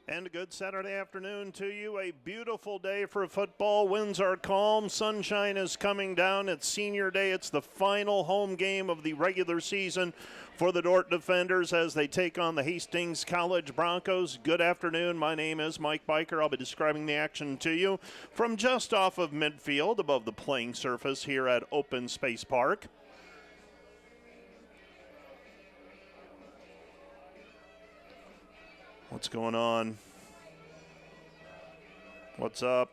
And a good Saturday afternoon to you. A beautiful day for football. Winds are calm. Sunshine is coming down. It's senior day. It's the final home game of the regular season for the Dordt Defenders as they take on the Hastings College Broncos. Good afternoon. My name is Mike Biker. I'll be describing the action to you from just off of midfield above the playing surface here at Open Space Park. What's going on? What's up?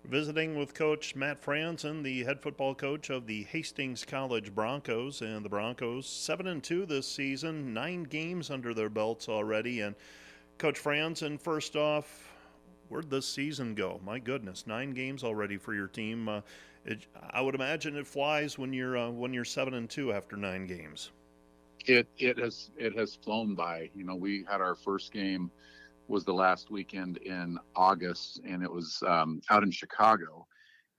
Visiting with Coach Matt Franzen, the head football coach of the Hastings College Broncos, and the Broncos 7-2 this season, 9 games under their belts already. And Coach Franzen, first off, where'd this season go? My goodness, 9 games already for your team. I would imagine it flies when you're 7-2 after 9 games. It has flown by. You know, we had our first game was the last weekend in August, and it was out in Chicago.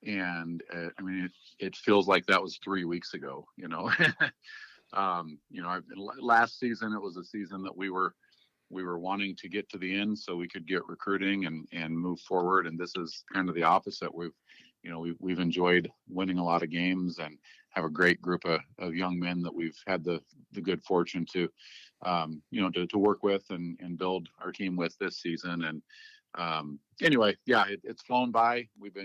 And I mean, it feels like that was 3 weeks ago. Last season it was a season that we were wanting to get to the end so we could get recruiting and move forward. And this is kind of the opposite. We've enjoyed winning a lot of games and have a great group of young men that we've had the good fortune to work with and build our team with this season. And it's flown by. We've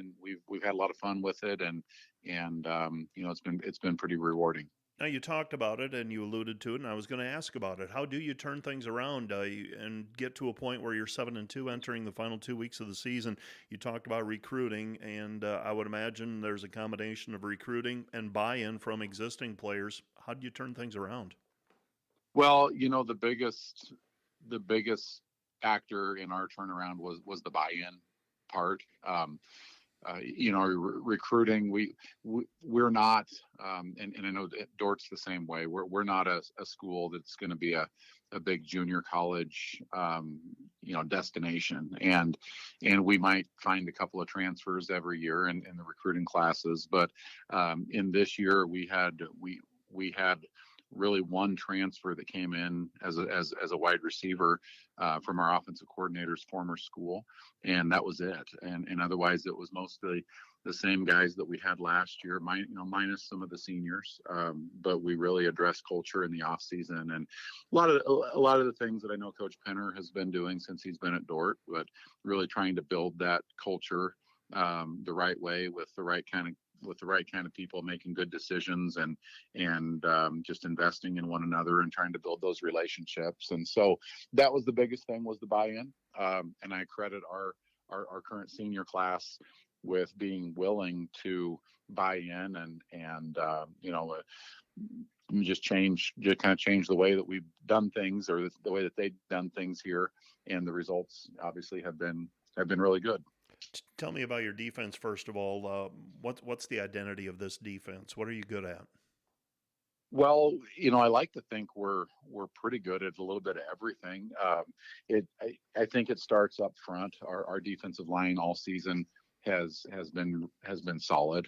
had a lot of fun with it, and it's been pretty rewarding. Now, you talked about it and you alluded to it, and I was going to ask about it. How do you turn things around and get to a point where you're 7-2 entering the final 2 weeks of the season? You talked about recruiting, and I would imagine there's a combination of recruiting and buy-in from existing players. How do you turn things around? Well, the biggest factor in our turnaround was the buy-in part. Recruiting, we're not, and I know that Dordt's the same way. We're not a school that's going to be a big junior college, destination, and we might find a couple of transfers every year in the recruiting classes. But in this year, we had really one transfer that came in as a wide receiver from our offensive coordinator's former school, and that was it. And otherwise, it was mostly the same guys that we had last year, minus some of the seniors. But we really addressed culture in the off season, and a lot of the things that I know Coach Penner has been doing since he's been at Dordt, but really trying to build that culture the right way with the right kind of people making good decisions and just investing in one another and trying to build those relationships. And so that was the biggest thing, was the buy-in. And I credit our current senior class with being willing to buy in and just kind of change the way that we've done things, or the way that they've done things here. And the results obviously have been really good. Tell me about your defense, first of all. What's the identity of this defense? What are you good at? Well, I like to think we're pretty good at a little bit of everything. I think it starts up front. Our defensive line all season has been solid.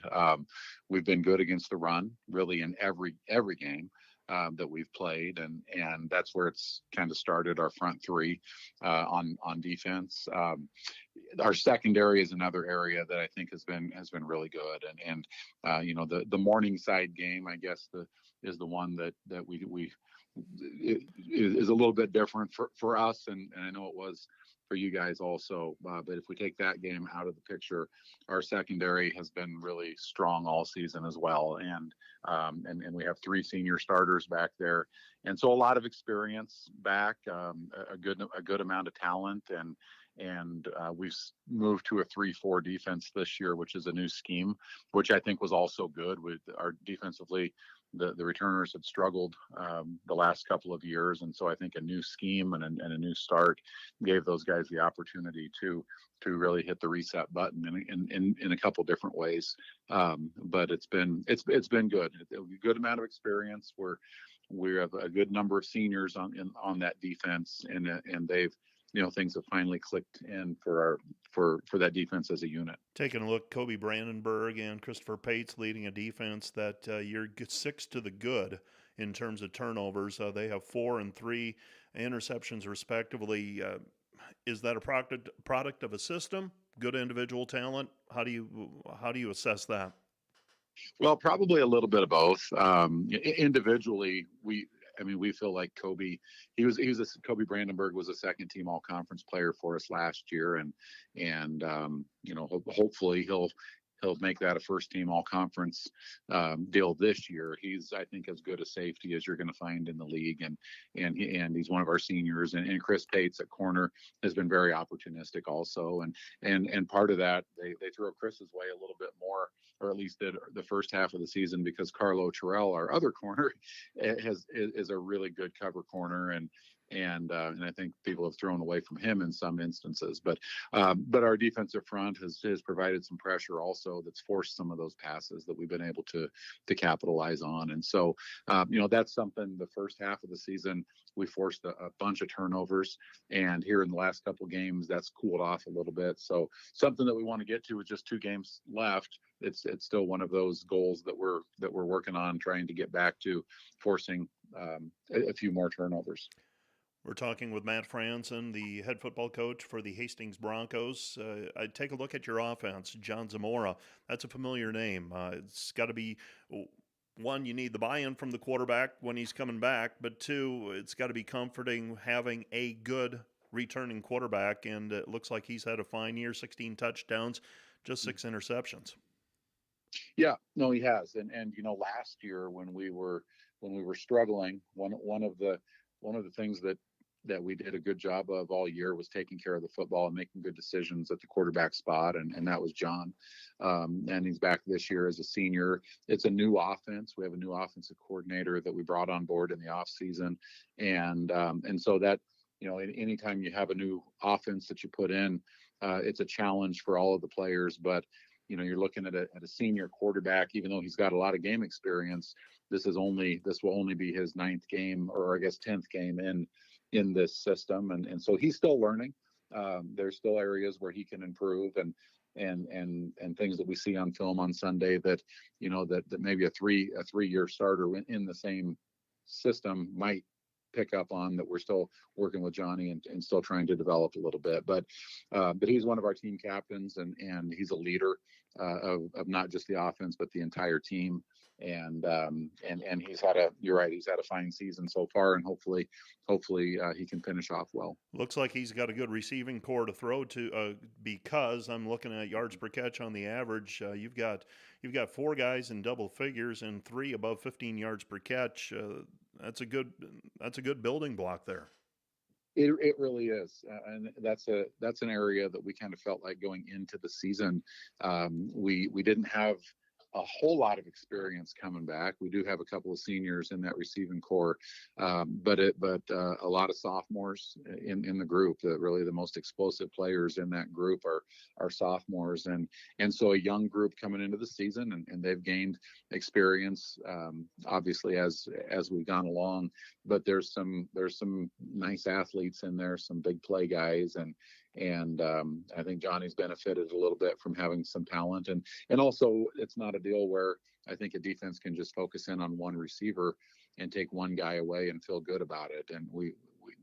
We've been good against the run, really, in every game that we've played, and that's where it's kind of started. Our front three on defense. Our secondary is another area that I think has been really good, and the Morningside game, I guess, is the one that we is a little bit different for us, and I know it was for you guys also. But if we take that game out of the picture, our secondary has been really strong all season as well, and we have 3 senior starters back there, and so a lot of experience back, a good amount of talent, and we've moved to a 3-4 defense this year, which is a new scheme, which I think was also good. With our defensively, the returners had struggled the last couple of years, and so I think a new scheme and a new start gave those guys the opportunity to really hit the reset button in a couple different ways. But it's been good. A good amount of experience. We have a good number of seniors on that defense, and they've, things have finally clicked in for that defense as a unit. Taking a look, Kobe Brandenburg and Christopher Pates leading a defense that you're 6 to the good in terms of turnovers. They have 4 and 3 interceptions respectively. Is that a product of a system? Good individual talent? How do you assess that? Well, probably a little bit of both. Individually, we feel like Kobe Brandenburg was a second team all conference player for us last year. And hopefully he'll make that a first team all conference deal this year. He's, I think, as good a safety as you're going to find in the league. And he's one of our seniors, and Chris Pates at corner has been very opportunistic also. And part of that, they throw Chris's way a little bit more, or at least did the first half of the season, because Carlo Terrell, our other corner, is a really good cover corner, and I think people have thrown away from him in some instances. But our defensive front has provided some pressure also, that's forced some of those passes that we've been able to capitalize on. And so that's something. The first half of the season we forced a bunch of turnovers, and here in the last couple of games that's cooled off a little bit. So something that we want to get to with just 2 games left. It's still one of those goals that we're working on, trying to get back to forcing a few more turnovers. We're talking with Matt Franzen, the head football coach for the Hastings Broncos. I take a look at your offense. John Zamora, that's a familiar name. It's got to be, one, you need the buy-in from the quarterback when he's coming back, but 2, it's got to be comforting having a good returning quarterback, and it looks like he's had a fine year, 16 touchdowns, just 6 interceptions. Yeah, no, he has. And last year when we were struggling, one of the things that we did a good job of all year was taking care of the football and making good decisions at the quarterback spot, and that was John. And he's back this year as a senior. It's a new offense. We have a new offensive coordinator that we brought on board in the off season, and so that, anytime you have a new offense that you put in, it's a challenge for all of the players. But you're looking at a senior quarterback, even though he's got a lot of game experience. This will only be his 9th game, or I guess 10th game in this system, and so he's still learning. There's still areas where he can improve, and things that we see on film on Sunday that that maybe a 3-year starter in the same system might pick up on, that we're still working with Johnny and still trying to develop a little bit. But he's one of our team captains, and he's a leader of not just the offense but the entire team. And you're right, he's had a fine season so far, and hopefully he can finish off well. Looks like he's got a good receiving core to throw to, because I'm looking at yards per catch on the average. You've got 4 guys in double figures and 3 above 15 yards per catch. That's a good building block there. It really is, and that's an area that we kind of felt like going into the season. We didn't have a whole lot of experience coming back. We do have a couple of seniors in that receiving core, but a lot of sophomores in the group. Really the most explosive players in that group are sophomores, and so a young group coming into the season, and they've gained experience, obviously as we've gone along. But there's some nice athletes in there, some big play guys, and I think Johnny's benefited a little bit from having some talent, and also it's not a deal where I think a defense can just focus in on one receiver and take one guy away and feel good about it. And we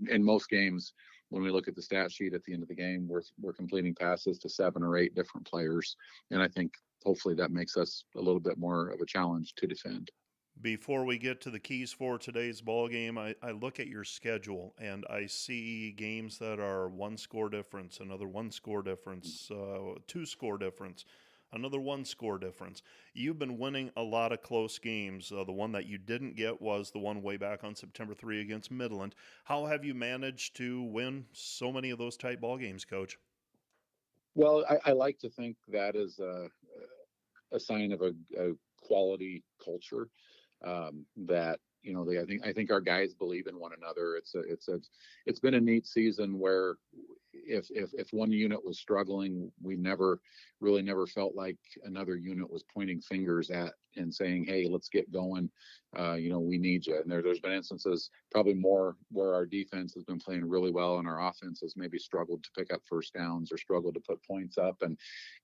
in most games, when we look at the stat sheet at the end of the game, we're completing passes to 7 or 8 different players, and I think hopefully that makes us a little bit more of a challenge to defend. Before we get to the keys for today's ball game, I look at your schedule and I see games that are 1 score difference, another 1 score difference, 2 score difference, another 1 score difference. You've been winning a lot of close games. The one that you didn't get was the one way back on September 3 against Midland. How have you managed to win so many of those tight ball games, Coach? Well, I like to think that is a sign of a quality culture, that I think our guys believe in one another. It's been a neat season where if one unit was struggling, we never felt like another unit was pointing fingers at and saying, hey, let's get going. We need you. And there's been instances, probably more, where our defense has been playing really well and our offense has maybe struggled to pick up first downs or struggled to put points up,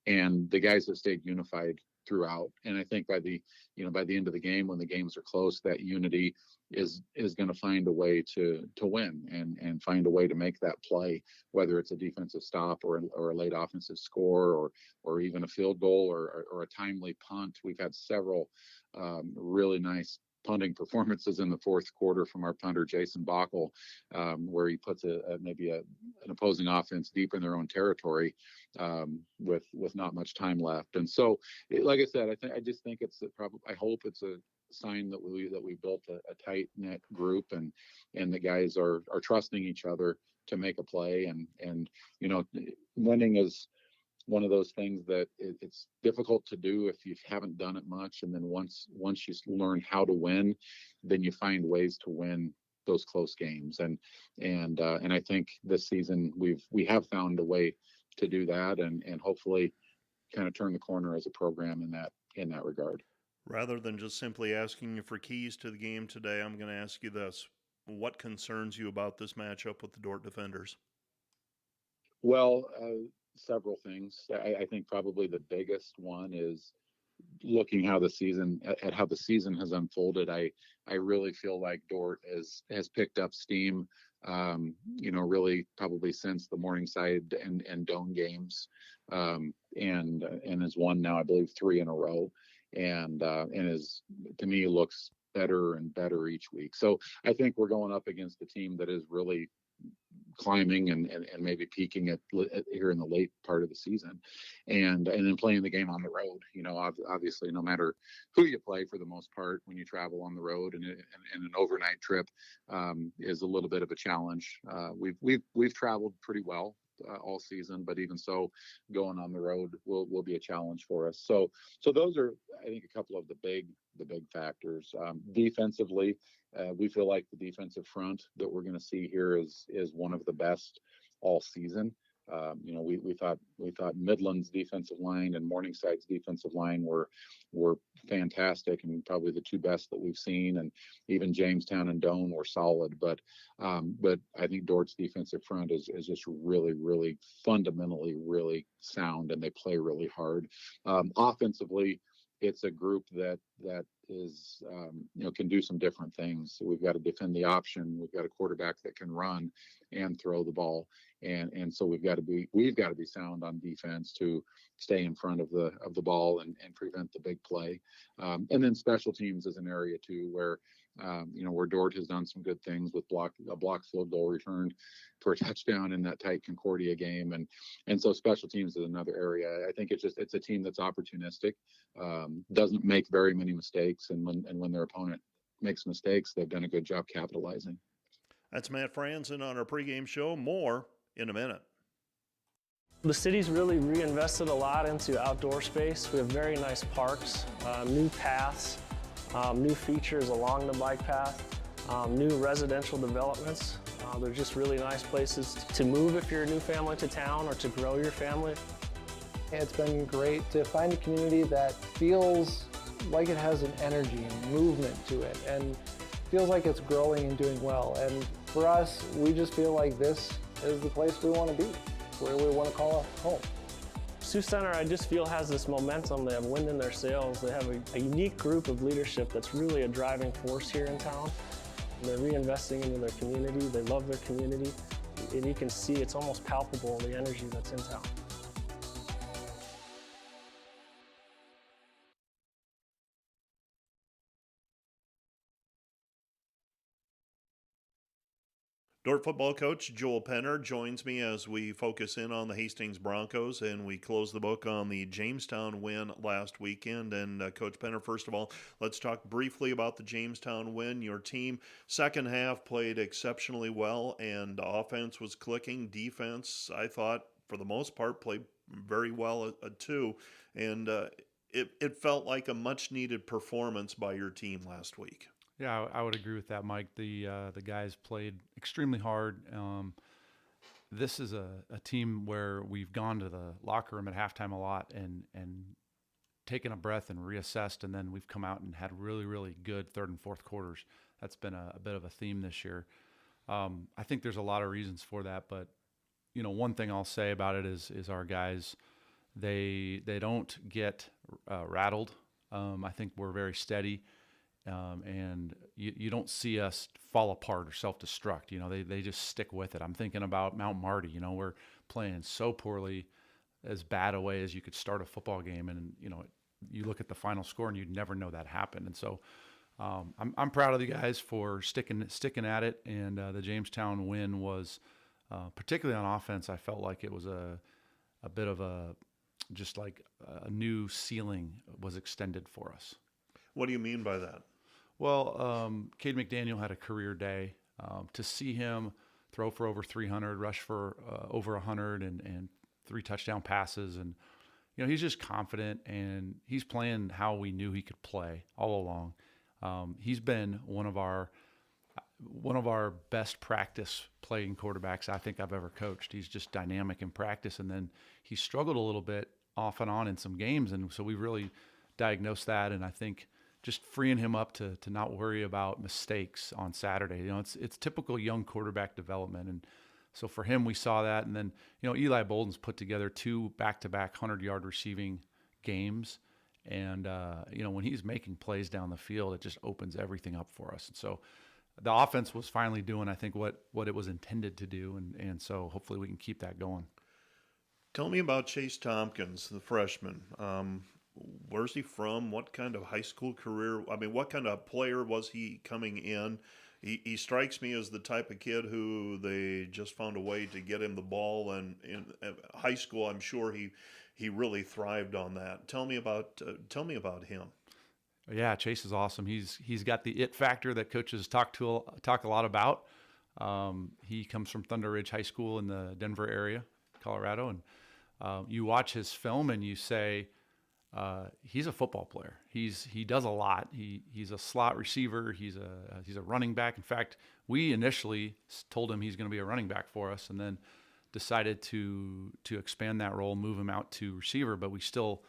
and the guys have stayed unified throughout. And I think by the end of the game, when the games are close, that unity is going to find a way to win and find a way to make that play, whether it's a defensive stop or a late offensive score or even a field goal or a timely punt. We've had several really nice punting performances in the fourth quarter from our punter Jason Bockel, where he puts maybe an opposing offense deep in their own territory, with not much time left. And so, like I said, I just think I hope it's a sign that we built a tight knit group, and the guys are trusting each other to make a play, and winning is one of those things that it's difficult to do if you haven't done it much. And then once you learn how to win, then you find ways to win those close games. And I think this season we have found a way to do that, and hopefully kind of turn the corner as a program in that regard. Rather than just simply asking you for keys to the game today, I'm going to ask you this. What concerns you about this matchup with the Dordt defenders? Well, several things. I think probably the biggest one is looking how the season has unfolded. I really feel like Dordt has picked up steam, really probably since the Morningside and Doane games, and has won now, I believe, 3 in a row, and is, to me, looks better and better each week. So I think we're going up against a team that is really climbing and maybe peaking at here in the late part of the season, and then playing the game on the road. Obviously, no matter who you play, for the most part, when you travel on the road and an overnight trip is a little bit of a challenge. We've traveled pretty well all season, but even so, going on the road will be a challenge for us. So those are, I think, a couple of the big factors. Defensively, we feel like the defensive front that we're going to see here is one of the best all season. We thought Midland's defensive line and Morningside's defensive line were fantastic and probably the 2 best that we've seen, and even Jamestown and Doane were solid. But I think Dordt's defensive front is just really, really fundamentally really sound, and they play really hard. Offensively, it's a group that is can do some different things. So we've got to defend the option. We've got a quarterback that can run and throw the ball, and so we've got to be sound on defense to stay in front of the ball and prevent the big play. And then special teams is an area too where where Dordt has done some good things with a blocked field goal returned for a touchdown in that tight Concordia game, and so special teams is another area. I think it's a team that's opportunistic, doesn't make very many mistakes, and when their opponent makes mistakes, they've done a good job capitalizing. That's Matt Franzen on our pregame show. More in a minute. The city's really reinvested a lot into outdoor space. We have very nice parks, new paths, new features along the bike path, new residential developments. They're just really nice places to move if you're a new family to town or to grow your family. It's been great to find a community that feels like it has an energy and movement to it and feels like it's growing and doing well. And for us, we just feel like this is the place we want to be, where we want to call home. Sioux Center, I just feel, has this momentum. They have wind in their sails. They have a unique group of leadership that's really a driving force here in town. And they're reinvesting into their community. They love their community. And you can see it's almost palpable, the energy that's in town. Dordt football coach Joel Penner joins me as we focus in on the Hastings Broncos, and we close the book on the Jamestown win last weekend. And Coach Penner, first of all, let's talk briefly about the Jamestown win. Your team, second half, played exceptionally well, and offense was clicking. Defense, I thought, for the most part, played very well too. And it felt like a much-needed performance by your team last week. Yeah, I would agree with that, Mike. The guys played extremely hard. This is a team where we've gone to the locker room at halftime a lot and taken a breath and reassessed, and then we've come out and had really, really good third and fourth quarters. That's been a bit of a theme this year. I think there's a lot of reasons for that, but one thing I'll say about it is our guys, they don't get rattled. I think we're very steady. And you don't see us fall apart or self-destruct. They just stick with it. I'm thinking about Mount Marty. We're playing so poorly, as bad a way as you could start a football game, and you look at the final score and you'd never know that happened. And so I'm proud of the guys for sticking at it. And the Jamestown win was particularly on offense. I felt like it was a bit of just like a new ceiling was extended for us. What do you mean by that? Well, Cade McDaniel had a career day. To see him throw for over 300, rush for over 100, and 3 touchdown passes, and he's just confident, and he's playing how we knew he could play all along. He's been one of our best practice playing quarterbacks I think I've ever coached. He's just dynamic in practice, and then he struggled a little bit off and on in some games, and so we really diagnosed that, and I think just freeing him up to not worry about mistakes on Saturday. It's typical young quarterback development. And so for him, we saw that. And then, Eli Bolden's put together 2 back-to-back 100-yard receiving games. And, when he's making plays down the field, it just opens everything up for us. And so the offense was finally doing, I think, what it was intended to do. And so hopefully we can keep that going. Tell me about Chase Tompkins, the freshman. Where's he from? What kind of high school career? What kind of player was he coming in? He strikes me as the type of kid who they just found a way to get him the ball, and in high school, I'm sure he really thrived on that. Tell me about him. Yeah, Chase is awesome. He's got the it factor that coaches talk a lot about. He comes from Thunder Ridge High School in the Denver area, Colorado, and you watch his film and you say, he's a football player. He does a lot. He's a slot receiver. He's a running back. In fact, we initially told him he's going to be a running back for us, and then decided to expand that role, move him out to receiver. But we still,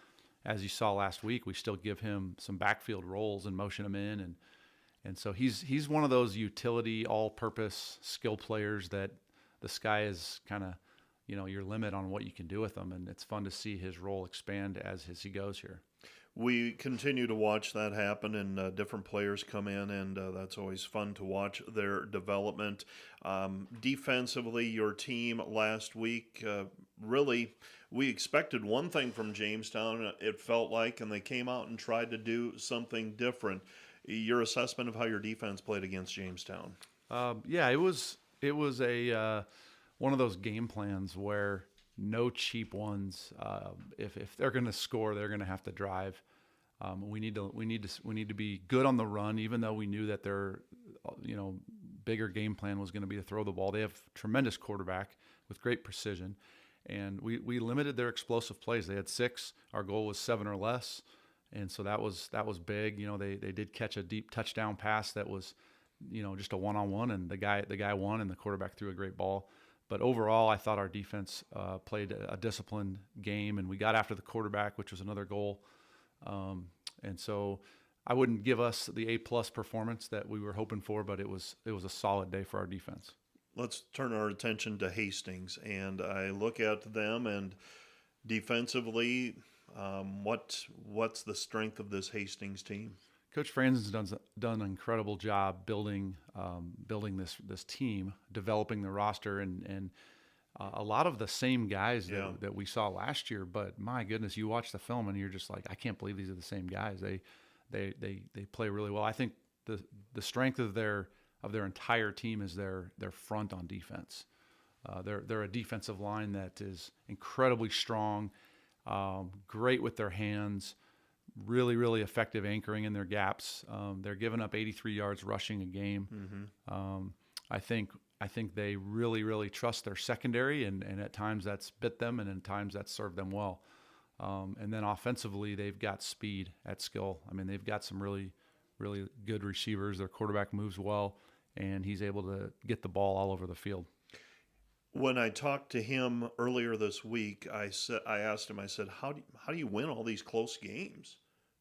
as you saw last week, we still give him some backfield roles and motion him in, and so he's one of those utility, all-purpose skill players that the sky is kind of, your limit on what you can do with him, and it's fun to see his role expand as he goes here. we continue to watch that happen, and different players come in, and that's always fun to watch their development. Defensively, your team last week, really, we expected one thing from Jamestown, it felt like, and they came out and tried to do something different. Your assessment of how your defense played against Jamestown? Yeah, it was a one of those game plans where no cheap ones. If they're going to score, they're going to have to drive. We need to be good on the run, even though we knew that their bigger game plan was going to be to throw the ball. They have tremendous quarterback with great precision, and we limited their explosive plays. They had 6. Our goal was 7 or less, and so that was big. They did catch a deep touchdown pass that was just a one-on-one, and the guy won, and the quarterback threw a great ball. But overall, I thought our defense played a disciplined game, and we got after the quarterback, which was another goal. And so I wouldn't give us the A+ performance that we were hoping for, but it was a solid day for our defense. Let's turn our attention to Hastings, and I look at them, and defensively, what's the strength of this Hastings team? Coach Franzen's done an incredible job building this team, developing the roster, and a lot of the same guys that we saw last year. But my goodness, you watch the film and you're just like, I can't believe these are the same guys. They play really well. I think the strength of their entire team is their front on defense. They're a defensive line that is incredibly strong, great with their hands. Really, really effective anchoring in their gaps. They're giving up 83 yards rushing a game. Mm-hmm. I think they really, really trust their secondary, and at times that's bit them, and at times that's served them well. And then offensively, they've got speed at skill. I mean, they've got some really, really good receivers. Their quarterback moves well, and he's able to get the ball all over the field. When I talked to him earlier this week, I asked him, how do you win all these close games?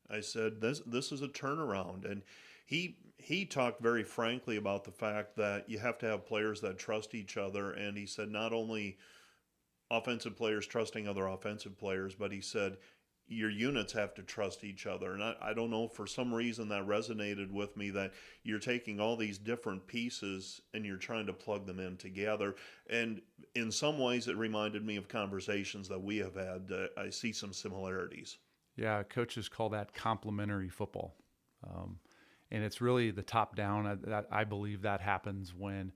I said, this is a turnaround. And he talked very frankly about the fact that you have to have players that trust each other. And he said not only offensive players trusting other offensive players, but he said your units have to trust each other. And I don't know, for some reason that resonated with me, that you're taking all these different pieces and you're trying to plug them in together. And in some ways it reminded me of conversations that we have had. I see some similarities. Yeah, coaches call that complementary football. And it's really the top down. I believe that happens when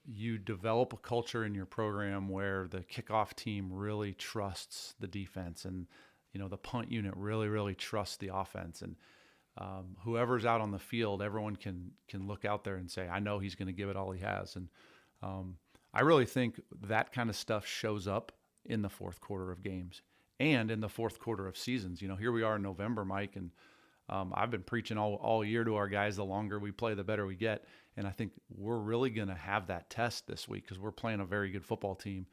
you develop a culture in your program where the kickoff team really trusts the defense, and the punt unit really, really trusts the offense. And whoever's out on the field, everyone can look out there and say, I know he's going to give it all he has. And I really think that kind of stuff shows up in the fourth quarter of games and in the fourth quarter of seasons. Here we are in November, Mike, and I've been preaching all year to our guys, the longer we play, the better we get. And I think we're really going to have that test this week because we're playing a very good football team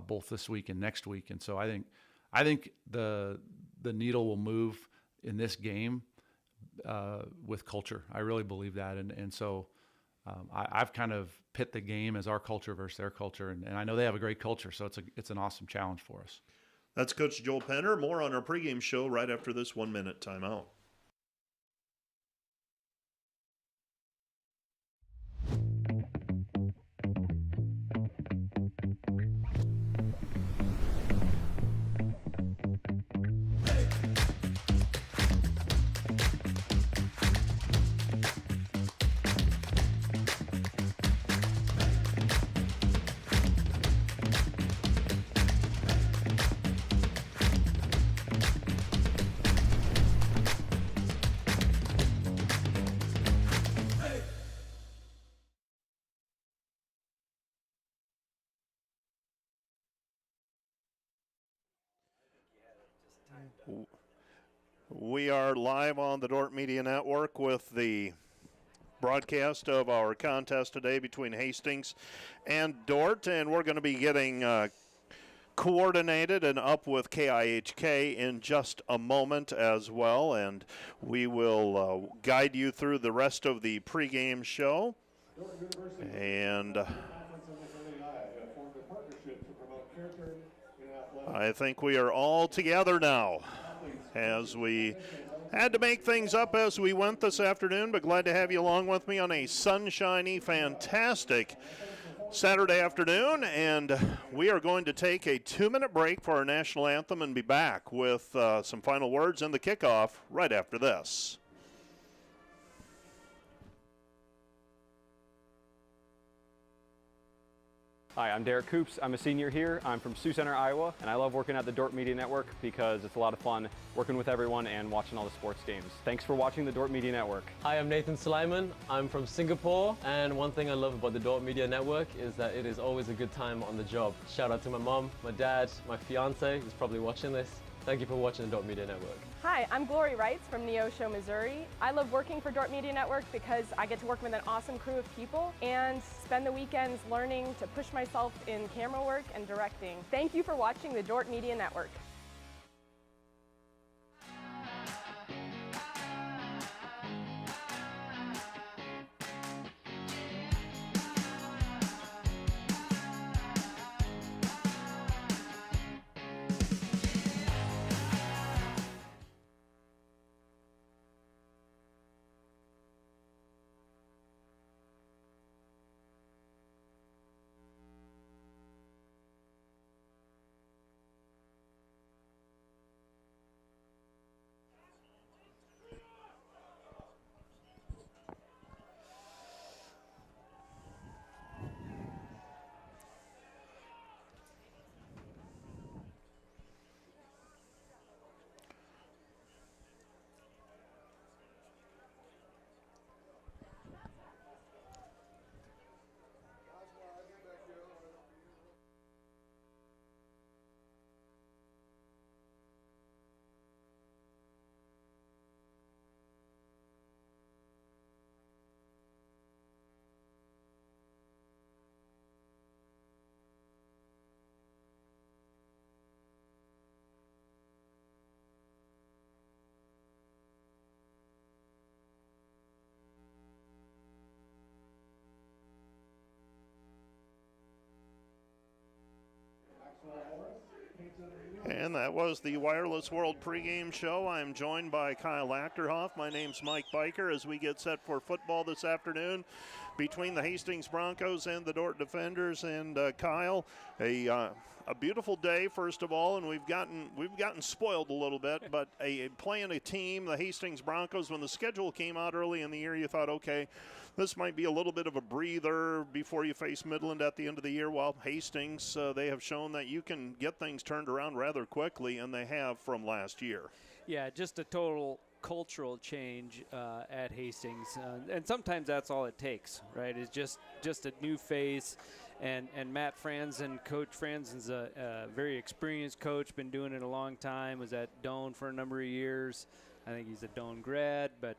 both this week and next week. And so I think the needle will move in this game with culture. I really believe that. And so I've kind of pit the game as our culture versus their culture. And I know they have a great culture, so it's an awesome challenge for us. That's Coach Joel Penner. More on our pregame show right after this 1-minute timeout. We are live on the Dordt Media Network with the broadcast of our contest today between Hastings and Dordt, and we're going to be getting coordinated and up with KIHK in just a moment as well, and we will guide you through the rest of the pregame show. And I think we are all together now as we Had to make things up as we went this afternoon, but glad to have you along with me on a sunshiny, fantastic Saturday afternoon. And we are going to take a 2-minute break for our national anthem and be back with some final words and the kickoff right after this. Hi, I'm Derek Coops. I'm a senior here. I'm from Sioux Center, Iowa, and I love working at the Dordt Media Network because it's a lot of fun working with everyone and watching all the sports games. Thanks for watching the Dordt Media Network. Hi, I'm Nathan Suleiman. I'm from Singapore, and one thing I love about the Dordt Media Network is that it is always a good time on the job. Shout out to my mom, my dad, my fiance, who's probably watching this. Thank you for watching the Dordt Media Network. Hi, I'm Glory Wrights from Neosho, Missouri. I love working for Dordt Media Network because I get to work with an awesome crew of people and spend the weekends learning to push myself in camera work and directing. Thank you for watching the Dordt Media Network. And that was the Wireless World pregame show. I'm joined by Kyle Achterhoff. My name's Mike Biker as we get set for football this afternoon between the Hastings Broncos and the Dordt Defenders. And Kyle, a beautiful day, first of all, and we've gotten spoiled a little bit, but playing a team, the Hastings Broncos, when the schedule came out early in the year, you thought, okay, this might be a little bit of a breather before you face Midland at the end of the year. Well, Hastings, they have shown that you can get things turned around rather quickly, and they have from last year. Yeah, just a total cultural change at Hastings, and sometimes that's all it takes, right? It's just a new face, and Matt Franzen, Coach Franzen's a very experienced coach, been doing it a long time, was at Doane for a number of years. I think he's a Doane grad, but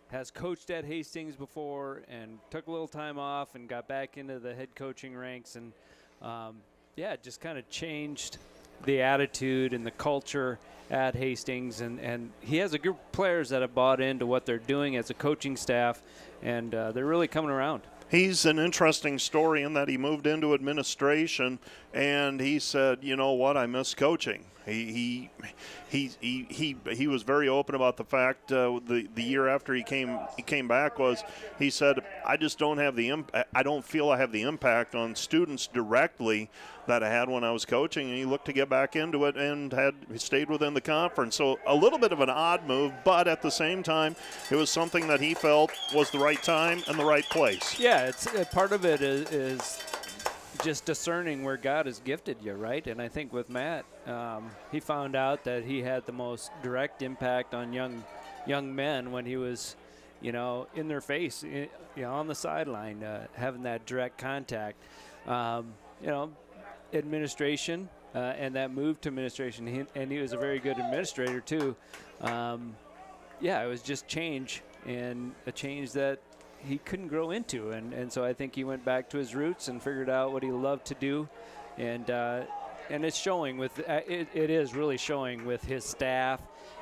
has coached at Hastings before and took a little time off and got back into the head coaching ranks, and it just kind of changed the attitude and the culture at Hastings, and he has a group of players that have bought into what they're doing as a coaching staff, and they're really coming around. He's an interesting story in that he moved into administration and he said, you know what, I miss coaching. He was very open about the fact the year after he came back was he said, I just don't have I don't feel I have the impact on students directly that I had when I was coaching, and he looked to get back into it and he stayed within the conference. So a little bit of an odd move, but at the same time, it was something that he felt was the right time and the right place. Yeah, it's part of it is just discerning where God has gifted you, right? And I think with Matt, he found out that he had the most direct impact on young men when he was, in their face, on the sideline, having that direct contact. Administration and that move to administration, and he was a very good administrator too. It was just change, and a change that he couldn't grow into, and so I think he went back to his roots and figured out what he loved to do, and it's showing with it is really showing with his staff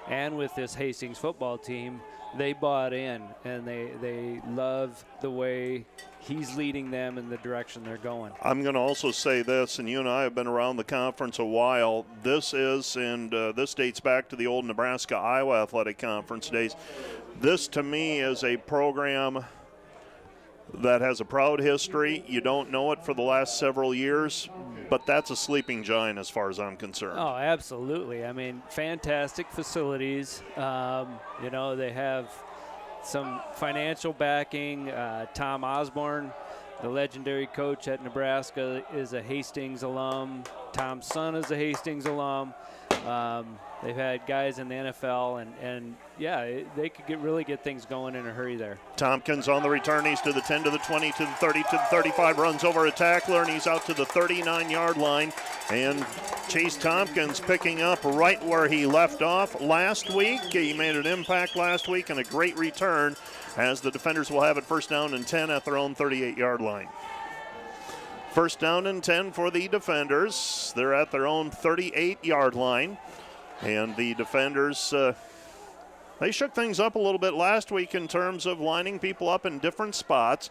and with this Hastings football team they bought in, and they love the way he's leading them in the direction they're going. I'm going to also say this, and you and I have been around the conference a while. This dates back to the old Nebraska-Iowa Athletic Conference days. This, to me, is a program that has a proud history. You don't know it for the last several years, but that's a sleeping giant as far as I'm concerned. Oh, absolutely. I mean, fantastic facilities. They have some financial backing. Tom Osborne, the legendary coach at Nebraska, is a Hastings alum. Tom's son is a Hastings alum. They've had guys in the NFL, and they could really get things going in a hurry there. Tompkins on the return. He's to the 10, to the 20, to the 30, to the 35, runs over a tackler, and he's out to the 39-yard line. And Chase Tompkins picking up right where he left off last week. He made an impact last week and a great return, as the defenders will have it first down and 10 at their own 38-yard line. First down and 10 for the defenders. They're at their own 38-yard line. And the defenders, they shook things up a little bit last week in terms of lining people up in different spots.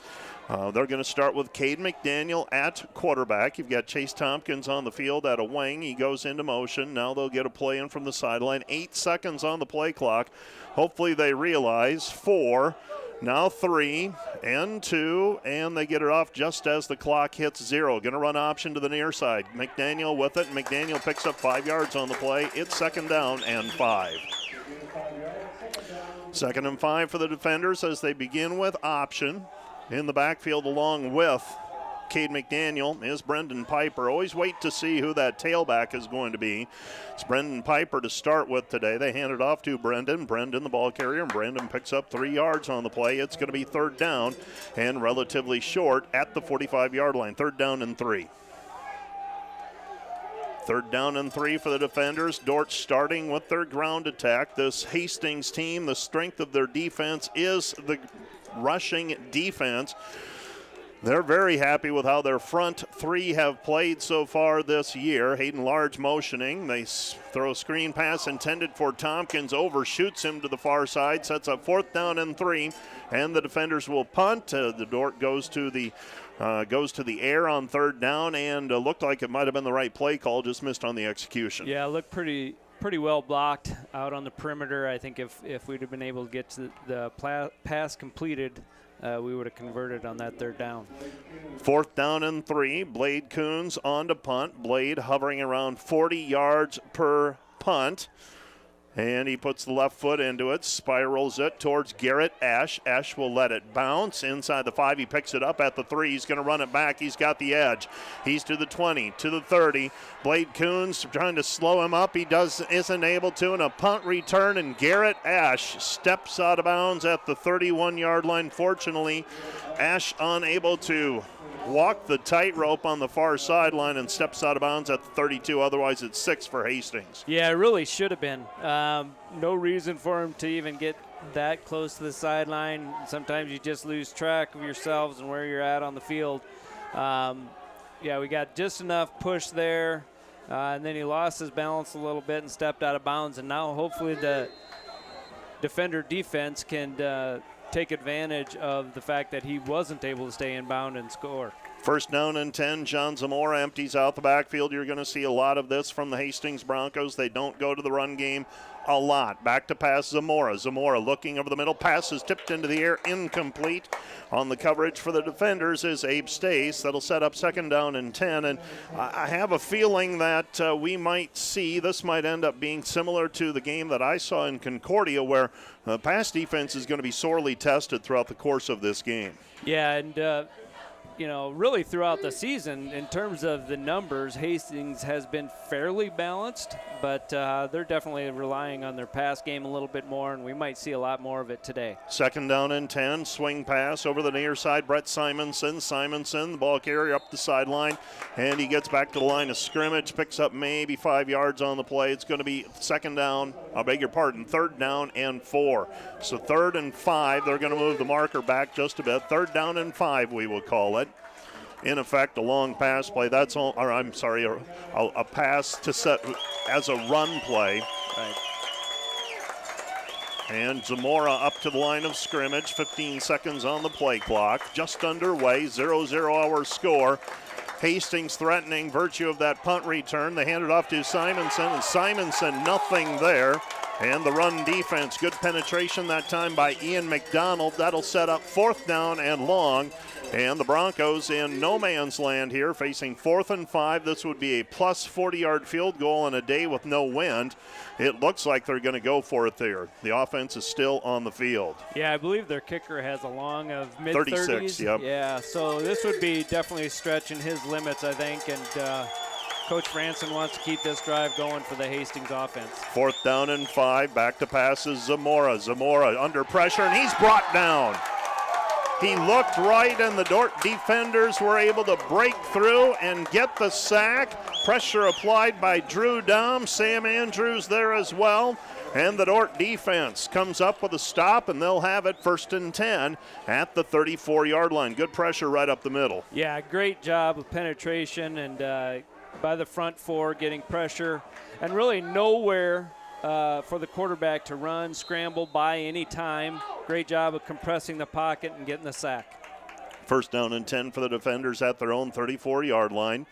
They're going to start with Cade McDaniel at quarterback. You've got Chase Tompkins on the field at a wing. He goes into motion. Now they'll get a play in from the sideline. 8 seconds on the play clock. Hopefully they realize 4. Now 3 and 2, and they get it off just as the clock hits 0. Going to run option to the near side. McDaniel with it. McDaniel picks up 5 yards on the play. It's second down and 5. Second and 5 for the defenders as they begin with option. In the backfield along with Cade McDaniel is Brendan Piper. Always wait to see who that tailback is going to be. It's Brendan Piper to start with today. They hand it off to Brendan. Brendan, the ball carrier, and Brendan picks up 3 yards on the play. It's going to be third down and relatively short at the 45-yard line. Third down and 3. Third down and 3 for the defenders. Dordt starting with their ground attack. This Hastings team, the strength of their defense is the rushing defense. They're very happy with how their front 3 have played so far this year. Hayden Large motioning. They throw a screen pass intended for Tompkins, overshoots him to the far side, sets up fourth down and 3, and the defenders will punt. The Dordt goes to the air on third down, and looked like it might have been the right play call, just missed on the execution. Yeah, it looked pretty well blocked out on the perimeter. I think if we'd have been able to get to the pass completed, we would have converted on that third down. Fourth down and 3. Blade Coons on to punt. Blade hovering around 40 yards per punt. And he puts the left foot into it, spirals it towards Garrett Ash. Ash will let it bounce inside the 5. He picks it up at the 3. He's going to run it back. He's got the edge. He's to the 20, to the 30. Blade Coons trying to slow him up. He isn't able to, and a punt return, and Garrett Ash steps out of bounds at the 31-yard line. Fortunately, Ash unable to walk the tightrope on the far sideline and steps out of bounds at the 32. Otherwise, it's 6 for Hastings. Yeah, it really should have been. No reason for him to even get that close to the sideline. Sometimes you just lose track of yourselves and where you're at on the field. We got just enough push there, and then he lost his balance a little bit and stepped out of bounds. And now hopefully the defense can take advantage of the fact that he wasn't able to stay inbound and score. First down and 10. John Zamora empties out the backfield. You're going to see a lot of this from the Hastings Broncos. They don't go to the run game a lot. Back to pass Zamora. Zamora looking over the middle. Pass is tipped into the air. Incomplete. On the coverage for the defenders is Abe Stace. That'll set up second down and 10. And I have a feeling that we might see, this might end up being similar to the game that I saw in Concordia, where pass defense is going to be sorely tested throughout the course of this game. Yeah, and really throughout the season, in terms of the numbers, Hastings has been fairly balanced, but they're definitely relying on their pass game a little bit more, and we might see a lot more of it today. Second down and 10, swing pass over the near side, Brett Simonson, the ball carrier up the sideline, and he gets back to the line of scrimmage, picks up maybe 5 yards on the play. It's going to be third down and 4. So 3rd and 5, they're going to move the marker back just a bit. 3rd down and 5, we will call it. In effect, a long pass play. That's all. Or I'm sorry, a pass to set as a run play. Right. And Zamora up to the line of scrimmage, 15 seconds on the play clock. Just underway, 0-0 our score. Hastings threatening virtue of that punt return. They hand it off to Simonson, and Simonson nothing there. And the run defense, good penetration that time by Ian McDonald. That'll set up 4th down and long. And the Broncos in no man's land here, facing 4th and 5. This would be a plus 40-yard field goal on a day with no wind. It looks like they're going to go for it there. The offense is still on the field. Yeah, I believe their kicker has a long of mid-30s. 36, yep. Yeah, so this would be definitely stretching his limits, I think, and Coach Franson wants to keep this drive going for the Hastings offense. 4th down and 5, back to passes Zamora. Zamora under pressure, and he's brought down. He looked right, and the Dordt defenders were able to break through and get the sack. Pressure applied by Drew Dom. Sam Andrews there as well. And the Dordt defense comes up with a stop, and they'll have it 1st and 10 at the 34-yard line. Good pressure right up the middle. Yeah, great job of penetration and by the front 4 getting pressure. And really nowhere for the quarterback to run, scramble by any time. Great job of compressing the pocket and getting the sack. 1st down and 10 for the defenders at their own 34-yard line.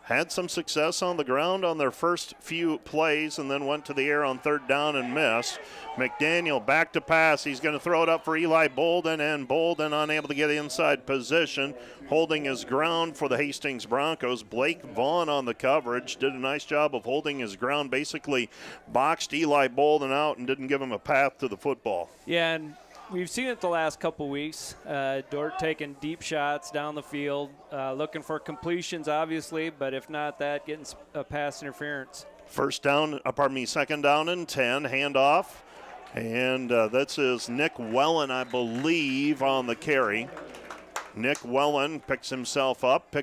Had some success on the ground on their first few plays and then went to the air on 3rd down and missed. McDaniel back to pass. He's going to throw it up for Eli Bolden, and Bolden unable to get inside position, holding his ground for the Hastings Broncos. Blake Vaughn on the coverage did a nice job of holding his ground, basically boxed Eli Bolden out and didn't give him a path to the football. Yeah, and we've seen it the last couple weeks. Dordt taking deep shots down the field, looking for completions, obviously, but if not that, getting a pass interference. 2nd down and 10, handoff. And this is Nick Wellen, I believe, on the carry. Nick Wellen picks himself up,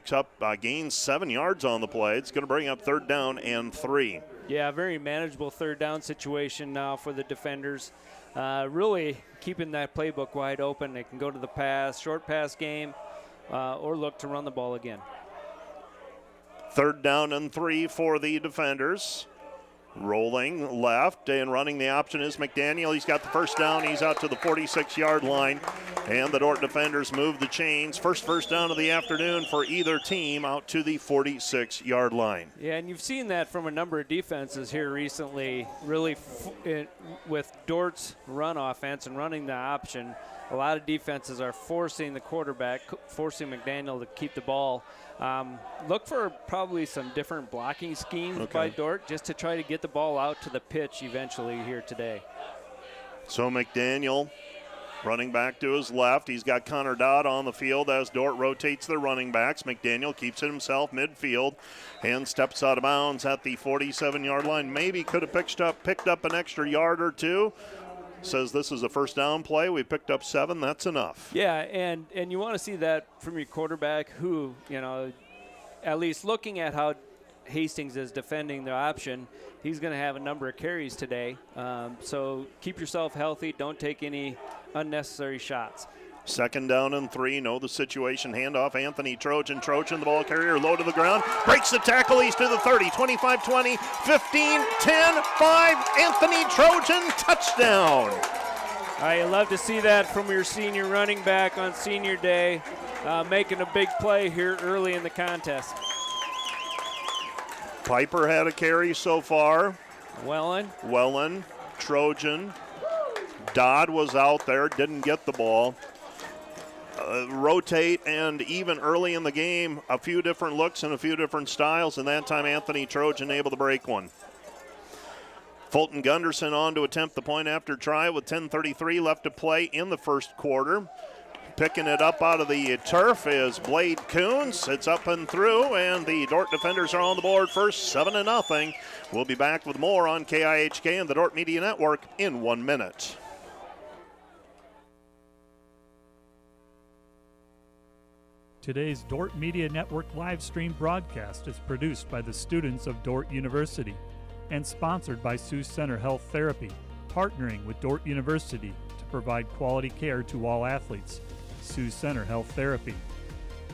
gains 7 yards on the play. It's going to bring up 3rd down and 3. Yeah, very manageable 3rd down situation now for the defenders. Really keeping that playbook wide open. They can go to the pass, short pass game, or look to run the ball again. 3rd down and 3 for the defenders. Rolling left and running the option is McDaniel. He's got the 1st down. He's out to the 46-yard line. And the Dordt defenders move the chains. First down of the afternoon for either team out to the 46-yard line. Yeah, and you've seen that from a number of defenses here recently, really with Dordt's run offense and running the option. A lot of defenses are forcing the quarterback, forcing McDaniel to keep the ball. Look for probably some different blocking schemes by Dordt just to try to get the ball out to the pitch eventually here today. So McDaniel running back to his left. He's got Connor Dodd on the field as Dordt rotates their running backs. McDaniel keeps it himself midfield and steps out of bounds at the 47-yard line. Maybe could have picked up an extra yard or two. Says this is a 1st down play. We picked up 7. That's enough. Yeah, and you want to see that from your quarterback who, at least looking at how Hastings is defending the option, he's going to have a number of carries today. So keep yourself healthy. Don't take any unnecessary shots. 2nd down and 3. Know the situation. Handoff Anthony Trojan. Trojan, the ball carrier, low to the ground. Breaks the tackle. He's to the 30, 25, 20, 15, 10, 5. Anthony Trojan, touchdown. I love to see that from your senior running back on senior day, making a big play here early in the contest. Piper had a carry so far. Wellen, Trojan. Dodd was out there, didn't get the ball. Rotate, and even early in the game, a few different looks and a few different styles, and that time Anthony Trojan able to break one. Fulton Gunderson on to attempt the point after try with 10:33 left to play in the 1st quarter. Picking it up out of the turf is Blade Coons. It's up and through, and the Dordt defenders are on the board first, 7-0. We'll be back with more on KIHK and the Dordt Media Network in 1 minute. Today's Dordt Media Network live stream broadcast is produced by the students of Dordt University and sponsored by Sioux Center Health Therapy, partnering with Dordt University to provide quality care to all athletes. Sioux Center Health Therapy.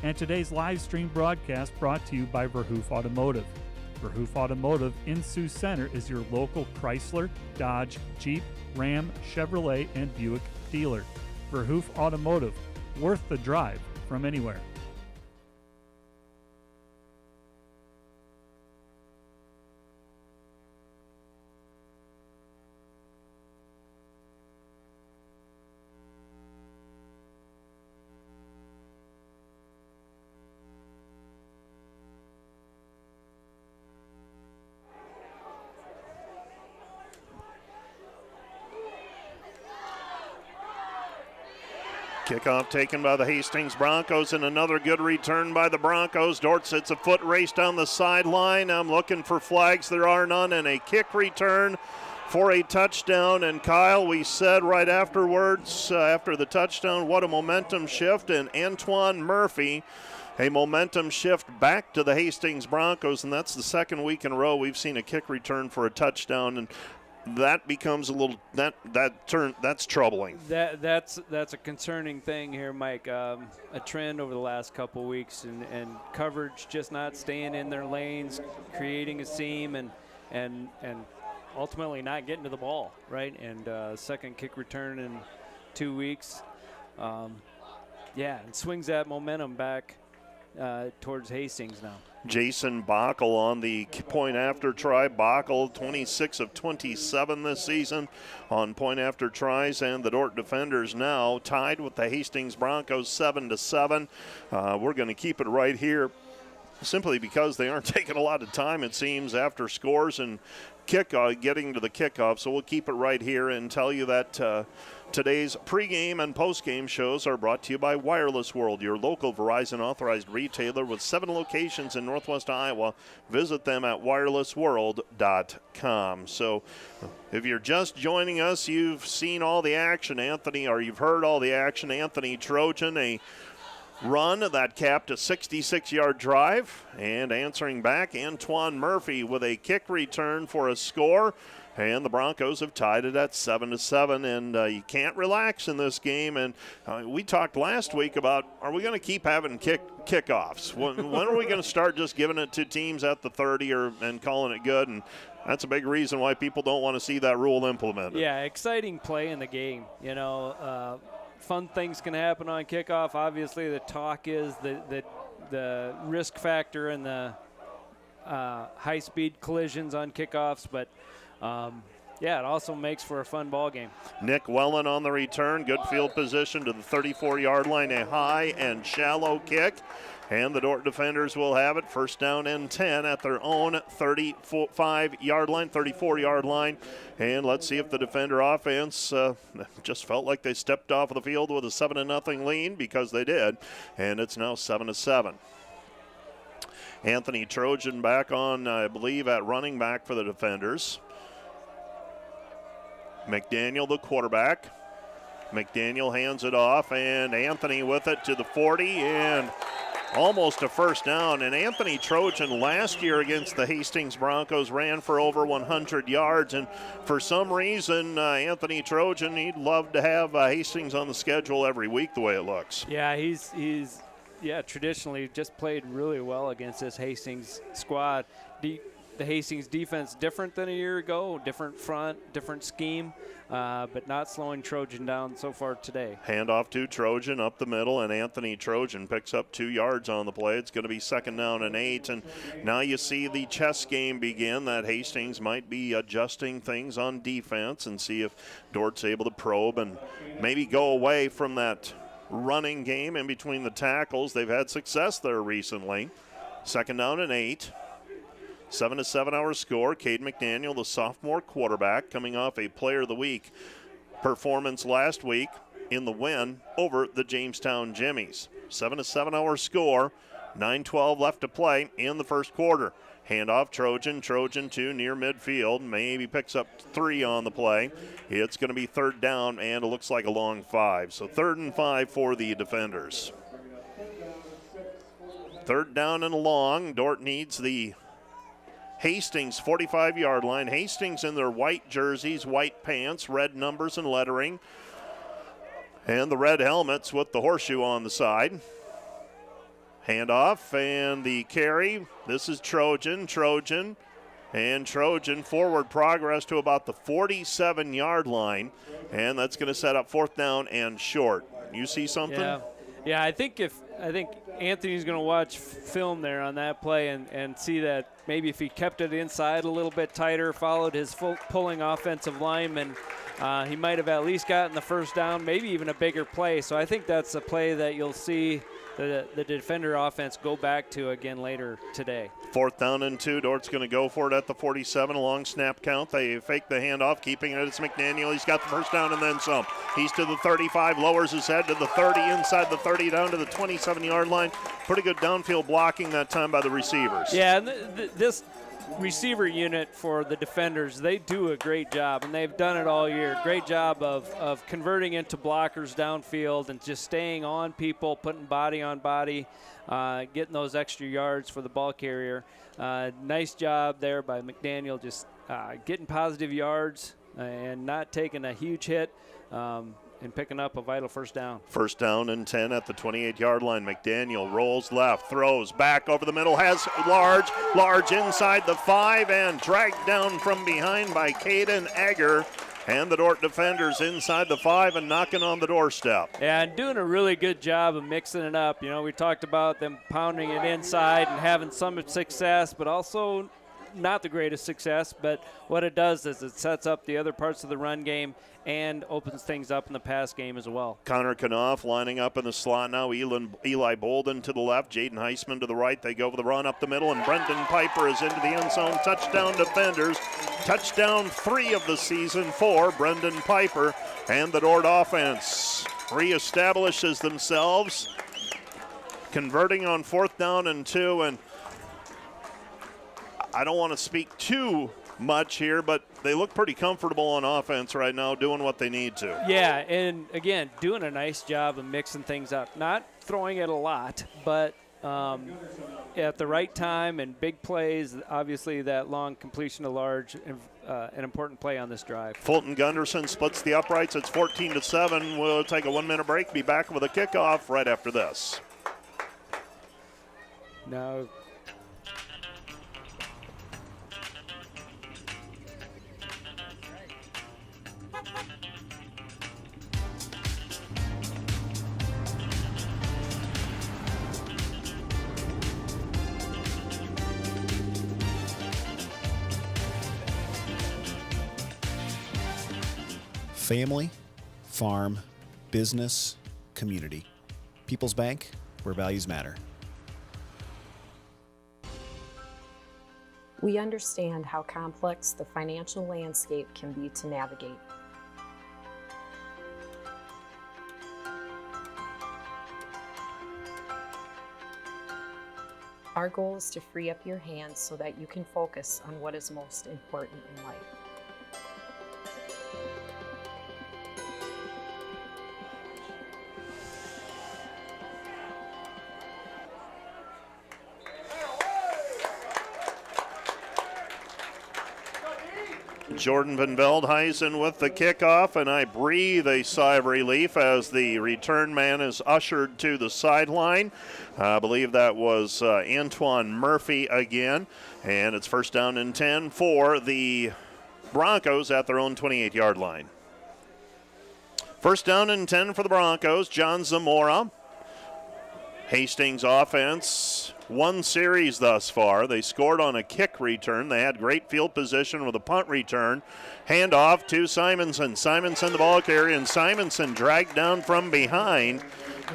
And today's live stream broadcast brought to you by Verhoof Automotive. Verhoof Automotive in Sioux Center is your local Chrysler, Dodge, Jeep, Ram, Chevrolet, and Buick dealer. Verhoof Automotive, worth the drive from anywhere. Kickoff taken by the Hastings Broncos, and another good return by the Broncos. Dordt sits a foot race down the sideline. I'm looking for flags. There are none, and a kick return for a touchdown. And Kyle, we said right afterwards, after the touchdown, what a momentum shift. And Antoine Murphy, a momentum shift back to the Hastings Broncos, and that's the second week in a row we've seen a kick return for a touchdown. And that becomes a little that's troubling. That's a concerning thing here, Mike. A trend over the last couple weeks, and coverage just not staying in their lanes, creating a seam, and ultimately not getting to the ball, right? And second kick return in 2 weeks. And swings that momentum back towards Hastings now. Jason Bockel on the point after try. Bockel 26 of 27 this season on point after tries, and the Dordt defenders now tied with the Hastings Broncos 7-7. We're going to keep it right here simply because they aren't taking a lot of time, it seems, after scores and getting to the kickoff. So we'll keep it right here and tell you that today's pregame and postgame shows are brought to you by Wireless World, your local Verizon authorized retailer with 7 locations in Northwest Iowa. Visit them at wirelessworld.com. So if you're just joining us, you've seen all the action, Anthony, or you've heard all the action. Anthony Trojan, a run that capped a 66-yard drive, and answering back, Antoine Murphy with a kick return for a score. And the Broncos have tied it at 7-7, and you can't relax in this game. And we talked last week about, are we going to keep having kickoffs? When are we going to start just giving it to teams at the 30 and calling it good? And that's a big reason why people don't want to see that rule implemented. Yeah, exciting play in the game. You know, fun things can happen on kickoff. Obviously, the talk is the risk factor and the high-speed collisions on kickoffs, but it also makes for a fun ball game. Nick Wellen on the return. Good field position to the 34-yard line. A high and shallow kick. And the Dordt defenders will have it. First down and 10 at their own 34-yard line. And let's see if the defender offense just felt like they stepped off of the field with a 7-0 lead, because they did. And it's now 7-7. Anthony Trojan back on, I believe, at running back for the defenders. McDaniel, the quarterback. McDaniel hands it off, and Anthony with it to the 40, and almost a first down. And Anthony Trojan last year against the Hastings Broncos ran for over 100 yards, and for some reason, Anthony Trojan, he'd love to have Hastings on the schedule every week the way it looks. Yeah, he's traditionally just played really well against this Hastings squad. The Hastings defense different than a year ago, different front, different scheme, but not slowing Trojan down so far today. Handoff to Trojan up the middle, and Anthony Trojan picks up 2 yards on the play. It's going to be second down and 8, and now you see the chess game begin, that Hastings might be adjusting things on defense and see if Dordt's able to probe and maybe go away from that running game in between the tackles. They've had success there recently. Second down and 8. 7-7 our score. Cade McDaniel, the sophomore quarterback, coming off a Player of the Week performance last week in the win over the Jamestown Jimmies. 7-7 our score. 9:12 left to play in the first quarter. Handoff Trojan to near midfield. Maybe picks up 3 on the play. It's going to be third down, and it looks like a long 5. So 3rd and 5 for the defenders. Third down and long. Dordt needs the Hastings 45-yard line. Hastings in their white jerseys, white pants, red numbers and lettering, and the red helmets with the horseshoe on the side. Handoff and the carry. This is Trojan, and Trojan forward progress to about the 47-yard line, and that's going to set up 4th down and short. You see something? Yeah. I think Anthony's going to watch film there on that play and see that maybe if he kept it inside a little bit tighter, followed his pulling offensive lineman, he might have at least gotten the 1st down, maybe even a bigger play. So I think that's a play that you'll see the defender offense go back to again later today. 4th down and 2. Dort's going to go for it at the 47. A long snap count. They fake the handoff, keeping it. It's McDaniel. He's got the 1st down and then some. He's to the 35, lowers his head to the 30, inside the 30, down to the 27-yard line. Pretty good downfield blocking that time by the receivers. Yeah, and this receiver unit for the defenders, they do a great job, and they've done it all year. Great job of converting into blockers downfield and just staying on people, putting body on body, getting those extra yards for the ball carrier. Nice job there by McDaniel, just getting positive yards and not taking a huge hit. And picking up a vital 1st down. 1st down and 10 at the 28-yard line. McDaniel rolls left, throws back over the middle, has large inside the 5, and dragged down from behind by Caden Egger. And the Dordt defenders inside the 5 and knocking on the doorstep. Yeah, and doing a really good job of mixing it up. You know, we talked about them pounding it inside and having some success, but also not the greatest success. But what it does is it sets up the other parts of the run game and opens things up in the pass game as well. Connor Knopf lining up in the slot now. Eli Bolden to the left, Jaden Heisman to the right. They go for the run up the middle, and Brendan Piper is into the end zone. Touchdown defenders. Touchdown 3 of the season for Brendan Piper. And the Dordt offense reestablishes themselves, converting on 4th down and 2. And I don't want to speak too much here, but they look pretty comfortable on offense right now, doing what they need to. Yeah, and again, doing a nice job of mixing things up. Not throwing it a lot, but at the right time and big plays. Obviously, that long completion to large, an important play on this drive. Fulton Gunderson splits the uprights. It's 14-7. We'll take a 1-minute break. Be back with a kickoff right after this. Now, family, farm, business, community. People's Bank, where values matter. We understand how complex the financial landscape can be to navigate. Our goal is to free up your hands so that you can focus on what is most important in life. Jordan Van Veldhuizen with the kickoff, and I breathe a sigh of relief as the return man is ushered to the sideline. I believe that was Antoine Murphy again, and it's 1st down and 10 for the Broncos at their own 28-yard line. 1st down and 10 for the Broncos. John Zamora. Hastings offense, 1 series thus far. They scored on a kick return. They had great field position with a punt return. Handoff to Simonson. Simonson the ball carrier, and Simonson dragged down from behind.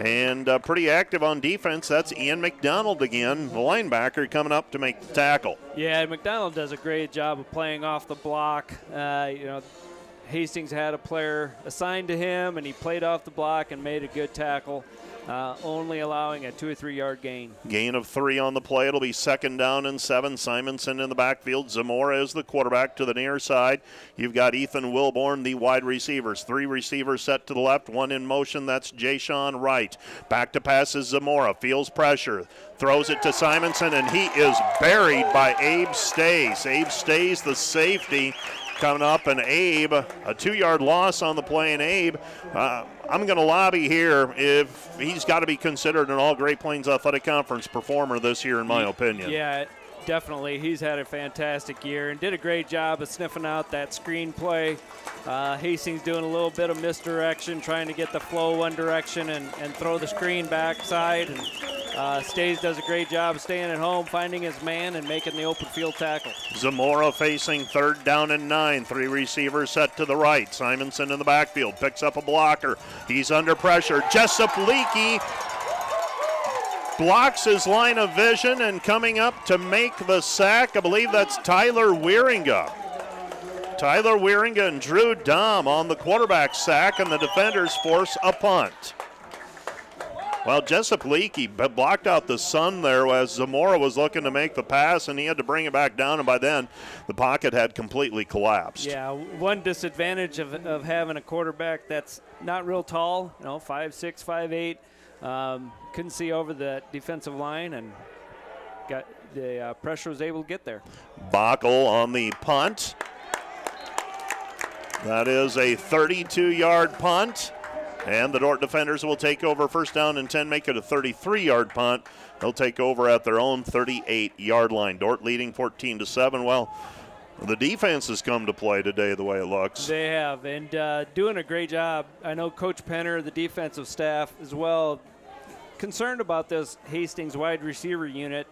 And pretty active on defense. That's Ian McDonald again, the linebacker, coming up to make the tackle. Yeah, McDonald does a great job of playing off the block. Hastings had a player assigned to him, and he played off the block and made a good tackle. Only allowing a 2 or 3 yard gain. Gain of 3 on the play. It'll be 2nd down and 7. Simonson in the backfield. Zamora is the quarterback to the near side. You've got Ethan Wilborn, the wide receivers. 3 receivers set to the left, 1 in motion. That's Jayshawn Wright. Back to passes Zamora. Feels pressure. Throws it to Simonson, and he is buried by Abe Stays. Abe Stays, the safety, coming up, and Abe, a 2-yard loss on the play, and Abe, I'm going to lobby here if he's got to be considered an All-Great Plains Athletic Conference performer this year, in my opinion. Yeah, definitely. He's had a fantastic year and did a great job of sniffing out that screen play. Hastings doing a little bit of misdirection, trying to get the flow one direction and throw the screen backside. And Stays does a great job of staying at home, finding his man, and making the open field tackle. Zamora facing 3rd down and 9. 3 receivers set to the right. Simonson in the backfield picks up a blocker. He's under pressure. Jessup Leakey blocks his line of vision, and coming up to make the sack, I believe that's Tyler Wieringa. Tyler Wieringa and Drew Dahm on the quarterback sack, and the defenders force a punt. Well, Jessup Leakey blocked out the sun there as Zamora was looking to make the pass, and he had to bring it back down, and by then the pocket had completely collapsed. Yeah, one disadvantage of having a quarterback that's not real tall, 5'6", 5'8", couldn't see over the defensive line, and got the pressure was able to get there. Bockel on the punt. That is a 32-yard punt. And the Dordt defenders will take over 1st down and 10, make it a 33-yard punt. They'll take over at their own 38-yard line. Dordt leading 14-7. Well, the defense has come to play today the way it looks. They have, and doing a great job. I know Coach Penner, the defensive staff as well, concerned about this Hastings wide receiver unit.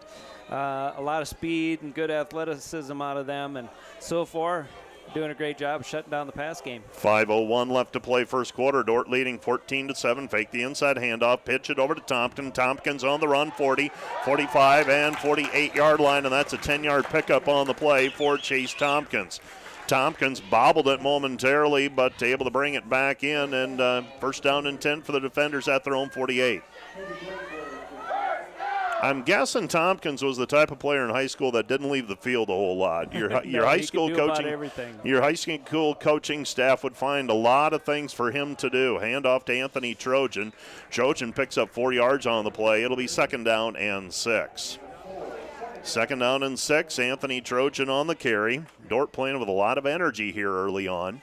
A lot of speed and good athleticism out of them, and so far, doing a great job shutting down the pass game. 5:01 left to play first quarter. Dordt leading 14-7. Fake the inside handoff. Pitch it over to Tompkins. Tompkins on the run, 40, 45, and 48-yard line, and that's a 10-yard pickup on the play for Chase Tompkins. Tompkins bobbled it momentarily, but able to bring it back in, and 1st down and 10 for the defenders at their own 48. I'm guessing Tompkins was the type of player in high school that didn't leave the field a whole lot. Your high school coaching staff would find a lot of things for him to do. Handoff to Anthony Trojan. Trojan picks up 4 yards on the play. It'll be 2nd down and 6. 2nd down and 6. Anthony Trojan on the carry. Dordt playing with a lot of energy here early on.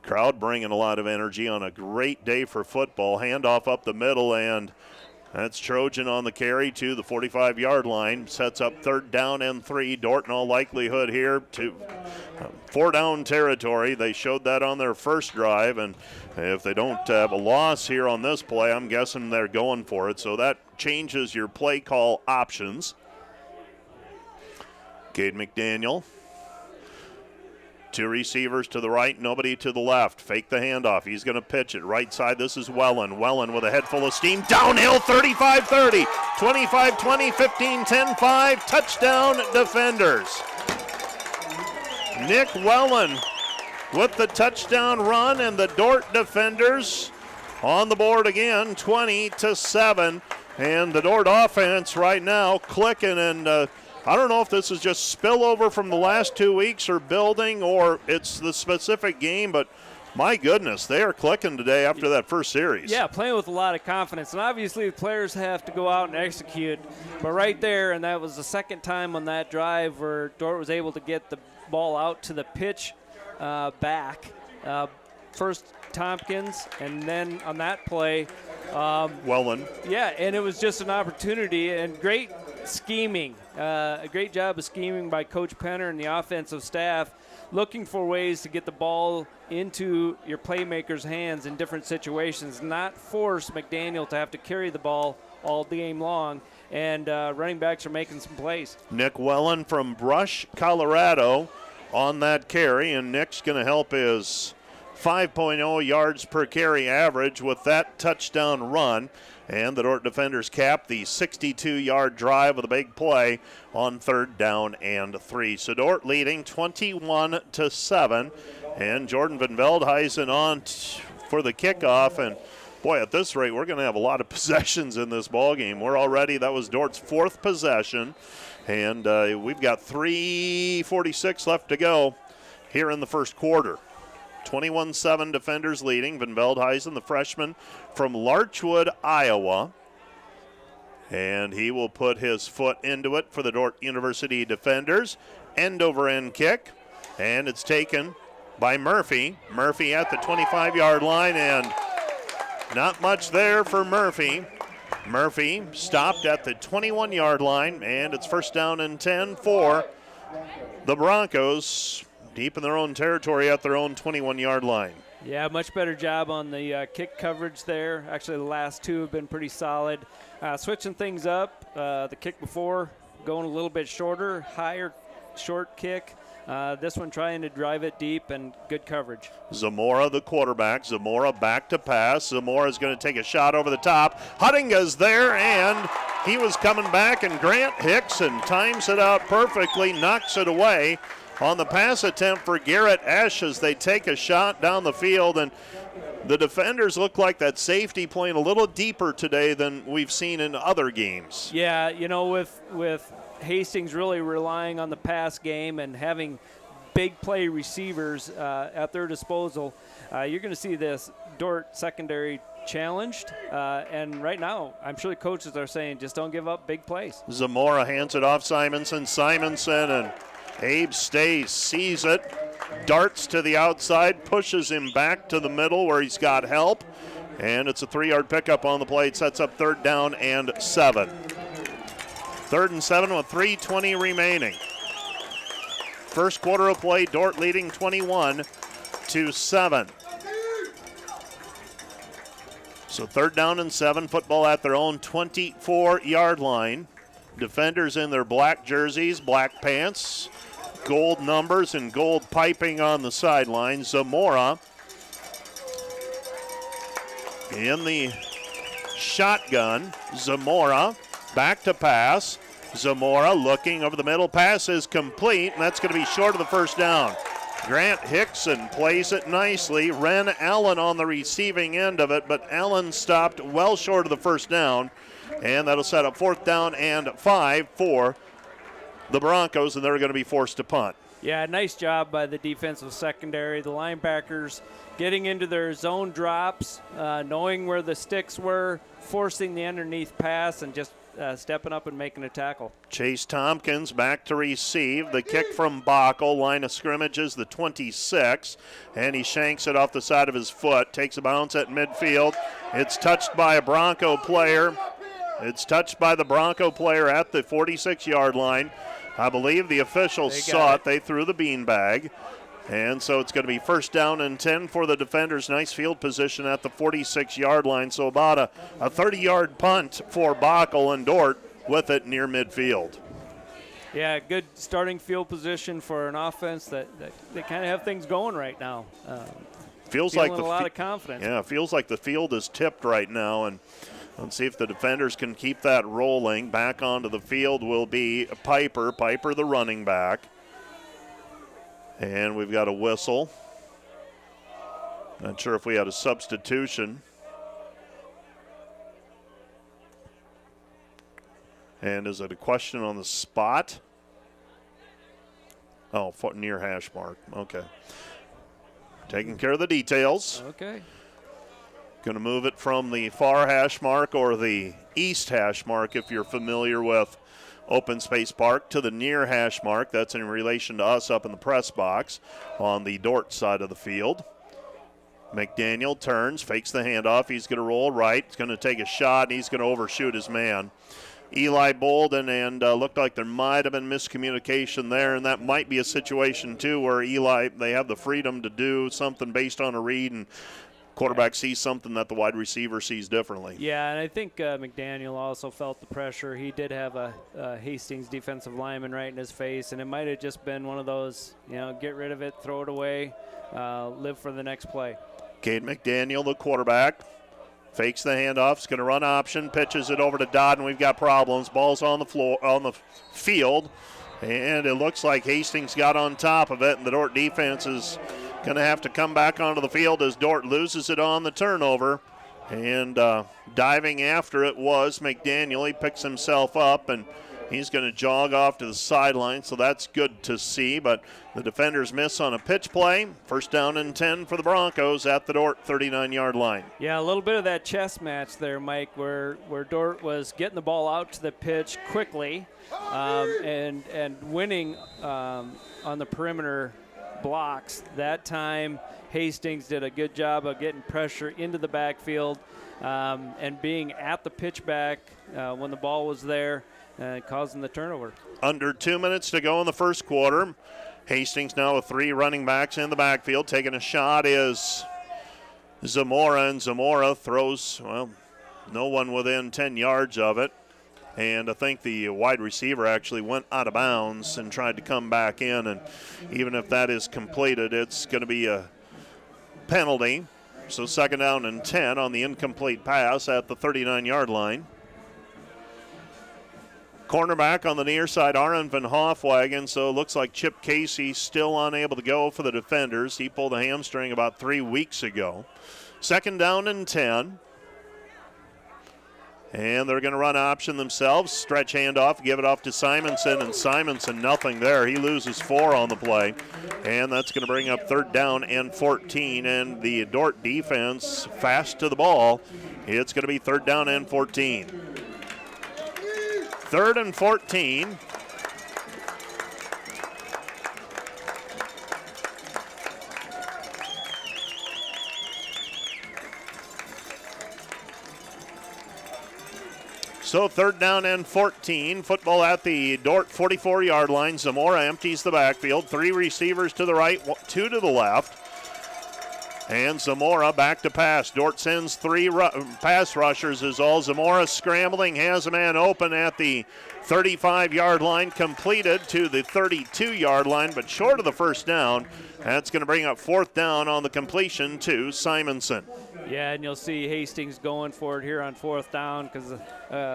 Crowd bringing a lot of energy on a great day for football. Handoff up the middle, and that's Trojan on the carry to the 45-yard line. Sets up 3rd down and 3. Dordt in all likelihood here to 4-down territory. They showed that on their first drive, and if they don't have a loss here on this play, I'm guessing they're going for it. So that changes your play call options. Cade McDaniel. 2 receivers to the right, nobody to the left. Fake the handoff. He's going to pitch it. Right side, this is Wellen. Wellen with a head full of steam. Downhill, 35-30, 25-20, 15-10-5. Touchdown, defenders. Nick Wellen with the touchdown run, and the Dordt defenders on the board again, 20-7. And the Dordt offense right now clicking, and I don't know if this is just spillover from the last 2 weeks or building, or it's the specific game, but my goodness, they are clicking today after that first series. Yeah, playing with a lot of confidence. And obviously the players have to go out and execute. But right there, and that was the 2nd time on that drive where Dordt was able to get the ball out to the pitch back. First Tompkins, and then on that play, Wellen. Yeah, and it was just an opportunity and great scheming. A great job of scheming by Coach Penner and the offensive staff, looking for ways to get the ball into your playmakers' hands in different situations, not force McDaniel to have to carry the ball all game long, and running backs are making some plays. Nick Wellen from Brush, Colorado on that carry, and Nick's going to help his 5.0 yards per carry average with that touchdown run. And the Dordt defenders cap the 62-yard drive with a big play on 3rd down and 3. So Dordt leading 21-7. And Jordan Van Veldhuizen on for the kickoff. And boy, at this rate, we're going to have a lot of possessions in this ball game. That was Dort's 4th possession. And we've got 3:46 left to go here in the first quarter. 21-7 defenders leading. Van Veldhuizen, the freshman from Larchwood, Iowa. And he will put his foot into it for the Dordt University defenders. End over end kick. and it's taken by Murphy. Murphy at the 25-yard line, and not much there for Murphy. Murphy stopped at the 21-yard line, and it's first down and 10 for the Broncos, deep in their own territory at their own 21-yard line. Yeah, much better job on the kick coverage there. Actually, the last two have been pretty solid. Switching things up, the kick before going a little bit shorter, higher short kick. This one trying to drive it deep and good coverage. Zamora, the quarterback. Zamora back to pass. Zamora's going to take a shot over the top. Huttinga's there, and he was coming back, and Grant Hickson times it out perfectly, knocks it away on the pass attempt for Garrett Esch as they take a shot down the field. And the defenders look like that safety playing a little deeper today than we've seen in other games. Yeah, you know, with Hastings really relying on the pass game and having big play receivers at their disposal, you're going to see this Dordt secondary challenged. And right now, I'm sure the coaches are saying just don't give up big plays. Zamora hands it off Simonson. And Abe Stays sees it, darts to the outside, pushes him back to the middle where he's got help, and it's a 3-yard pickup on the play. It sets up 3rd down and 7. 3rd and 7 with 3:20 remaining. First quarter of play, Dordt leading 21-7. So 3rd down and 7, football at their own 24-yard line. Defenders in their black jerseys, black pants, gold numbers and gold piping on the sideline. Zamora in the shotgun. Zamora back to pass. Zamora looking over the middle. Pass is complete, and that's going to be short of the first down. Grant Hickson plays it nicely. Ren Allen on the receiving end of it, but Allen stopped well short of the first down, and that'll set up 4th down and 5 for the Broncos, and they're going to be forced to punt. Yeah, nice job by the defensive secondary. The linebackers getting into their zone drops, knowing where the sticks were, forcing the underneath pass, and just stepping up and making a tackle. Chase Tompkins back to receive. The kick from Bockel. Line of scrimmage is the 26, and he shanks it off the side of his foot. Takes a bounce at midfield. It's touched by a Bronco player. It's touched by the Bronco player at the 46-yard line. I believe the officials saw it. They threw the beanbag. And so it's going to be 1st down and 10 for the defenders. Nice field position at the 46-yard line. So about a 30-yard punt for Bockel, and Dordt with it near midfield. Yeah, good starting field position for an offense that they kind of have things going right now. Feels like a lot of confidence. Yeah, feels like the field is tipped right now, and let's see if the defenders can keep that rolling. Back onto the field will be Piper the running back. And we've got a whistle. Not sure if we had a substitution. And is it a question on the spot? Oh, near hash mark. Okay. Taking care of the details. Okay. Going to move it from the far hash mark, or the east hash mark if you're familiar with Open Space Park, to the near hash mark. That's in relation to us up in the press box on the Dordt side of the field. McDaniel turns, fakes the handoff. He's going to roll right. He's going to take a shot, and he's going to overshoot his man. Eli Bolden, and looked like there might have been miscommunication there, and that might be a situation too where Eli, they have the freedom to do something based on a read, and quarterback sees something that the wide receiver sees differently. Yeah, and I think McDaniel also felt the pressure. He did have a Hastings defensive lineman right in his face, and it might have just been one of those, get rid of it, throw it away, live for the next play. Cade McDaniel, the quarterback, fakes the handoff. He's going to run option, pitches it over to Dodd, and we've got problems. Ball's on the floor, on the field, and it looks like Hastings got on top of it, and the Dordt defense is going to have to come back onto the field as Dordt loses it on the turnover. And diving after it was McDaniel. He picks himself up, and he's going to jog off to the sideline, so that's good to see. But the defenders miss on a pitch play. 1st down and 10 for the Broncos at the Dordt 39-yard line. Yeah, a little bit of that chess match there, Mike, where Dordt was getting the ball out to the pitch quickly and winning on the perimeter blocks. That time, Hastings did a good job of getting pressure into the backfield and being at the pitchback when the ball was there, causing the turnover. Under 2 minutes to go in the first quarter. Hastings now with 3 running backs in the backfield. Taking a shot is Zamora, and Zamora throws, well, no one within 10 yards of it. And I think the wide receiver actually went out of bounds and tried to come back in. And even if that is completed, it's going to be a penalty. So 2nd down and 10 on the incomplete pass at the 39-yard line. Cornerback on the near side, Aaron Van Hofwagen. So it looks like Chip Casey still unable to go for the defenders. He pulled a hamstring about 3 weeks ago. 2nd down and 10. And they're going to run option themselves. Stretch handoff, give it off to Simonson, and Simonson nothing there. He loses 4 on the play. And that's going to bring up 3rd down and 14. And the Dordt defense fast to the ball. It's going to be 3rd down and 14. 3rd and 14. So 3rd down and 14. Football at the Dordt 44-yard line. Zamora empties the backfield. 3 receivers to the right, 2 to the left. And Zamora back to pass. Dordt sends 3 pass rushers is all. Zamora scrambling, has a man open at the 35-yard line, completed to the 32-yard line, but short of the 1st down. That's going to bring up 4th down on the completion to Simonson. Yeah, and you'll see Hastings going for it here on 4th down because,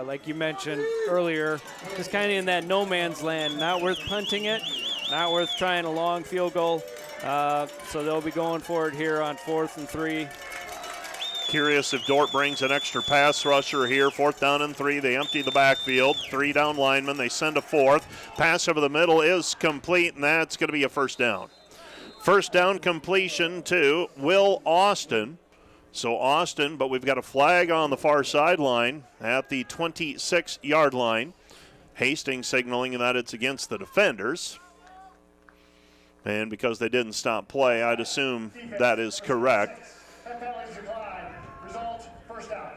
like you mentioned earlier, just kind of in that no man's land. Not worth punting it, not worth trying a long field goal. So they'll be going for it here on 4th and 3. Curious if Dordt brings an extra pass rusher here. 4th down and 3. They empty the backfield. 3 down linemen. They send a 4th. Pass over the middle is complete, and that's going to be a 1st down. 1st down completion to Will Austin. So Austin, but we've got a flag on the far sideline at the 26-yard line. Hastings signaling that it's against the defenders. And because they didn't stop play, I'd assume that is correct.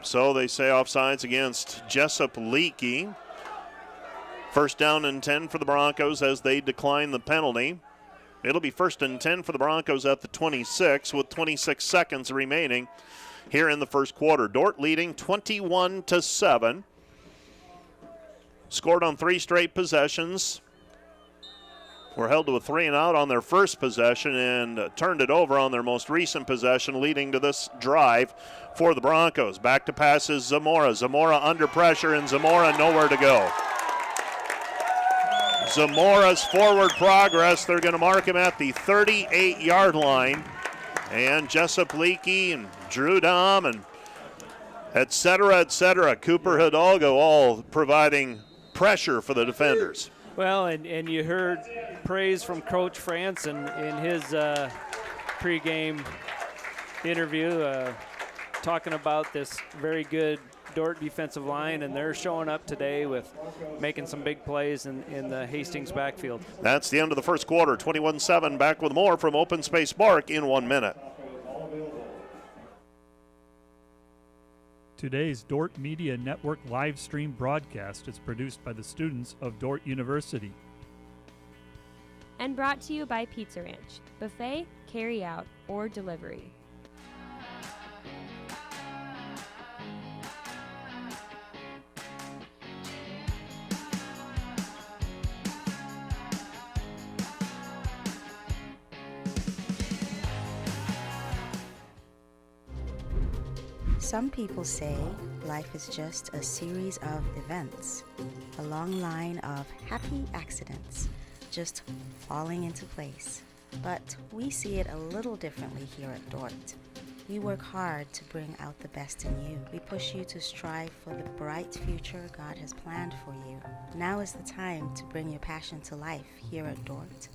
So they say offsides against Jessup Leakey. 1st down and 10 for the Broncos as they decline the penalty. It'll be 1st and 10 for the Broncos at the 26 with 26 seconds remaining here in the first quarter. Dordt leading 21-7. Scored on 3 straight possessions. Were held to a 3-and-out on their first possession and turned it over on their most recent possession, leading to this drive for the Broncos. Back to passes Zamora. Zamora under pressure, and Zamora nowhere to go. Zamora's forward progress, they're going to mark him at the 38-yard line. And Jessup Leakey and Drew Dom and et cetera, Cooper Hidalgo all providing pressure for the defenders. Well, and you heard praise from Coach Franson in his pregame interview talking about this very good Dordt defensive line, and they're showing up today with making some big plays in the Hastings backfield. That's the end of the first quarter. 21-7. Back with more from Open Space Park in 1 minute. Today's Dordt Media Network live stream broadcast is produced by the students of Dordt University. And brought to you by Pizza Ranch, buffet, carry out, or delivery. Some people say life is just a series of events, a long line of happy accidents, just falling into place. But we see it a little differently here at Dordt. We work hard to bring out the best in you. We push you to strive for the bright future God has planned for you. Now is the time to bring your passion to life here at Dordt.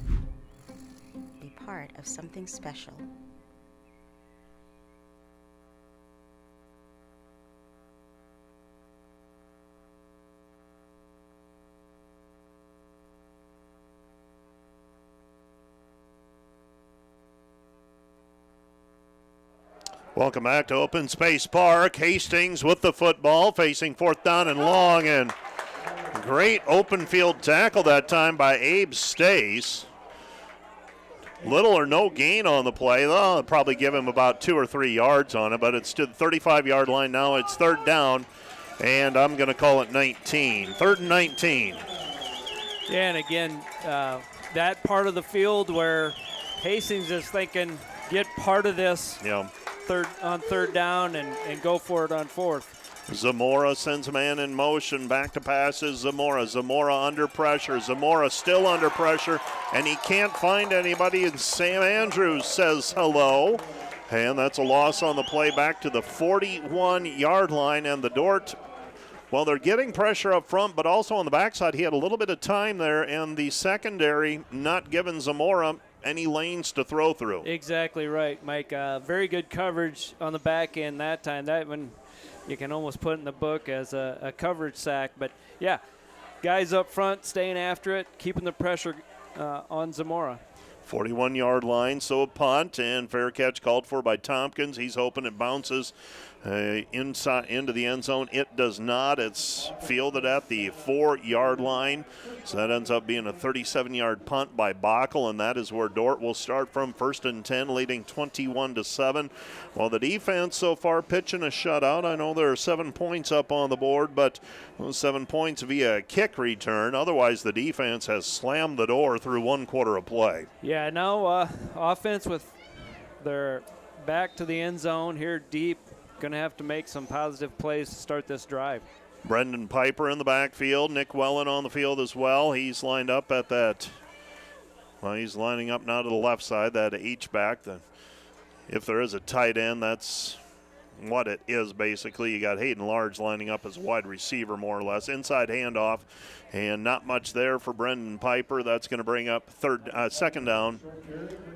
Be part of something special. Welcome back to Open Space Park. Hastings with the football, facing 4th down and long, and great open field tackle that time by Abe Stace. Little or no gain on the play. They'll probably give him about 2 or 3 yards on it, but it's to the 35-yard line now. It's 3rd down, and I'm going to call it 19. 3rd and 19. Yeah, and again, that part of the field where Hastings is thinking, get part of this. Yeah. Third down and go for it on 4th. Zamora sends a man in motion. Back to passes Zamora. Zamora under pressure. Zamora still under pressure, and he can't find anybody, and Sam Andrews says hello. And that's a loss on the play back to the 41-yard line, and the Dordt, well, they're getting pressure up front, but also on the backside. He had a little bit of time there, and the secondary not giving Zamora any lanes to throw through. Exactly right, Mike. Very good coverage on the back end that time. That one you can almost put in the book as a coverage sack. But, yeah, guys up front staying after it, keeping the pressure on Zamora. 41-yard line, so a punt, and fair catch called for by Tompkins. He's hoping it bounces inside into the end zone. It does not. It's fielded at the 4-yard line. So that ends up being a 37-yard punt by Bockel, and that is where Dordt will start from. 1st and 10, leading 21-7. Well, the defense so far pitching a shutout. I know there are 7 points up on the board, but those 7 points via kick return. Otherwise, the defense has slammed the door through 1 quarter of play. Yeah, now offense with their back to the end zone here deep. Going to have to make some positive plays to start this drive. Brendan Piper in the backfield. Nick Wellen on the field as well. He's lined up at that. Well, he's lining up now to the left side, that H-back. If there is a tight end, that's what it is basically. You got Hayden Large lining up as a wide receiver more or less. Inside handoff, and not much there for Brendan Piper. That's going to bring up 2nd down.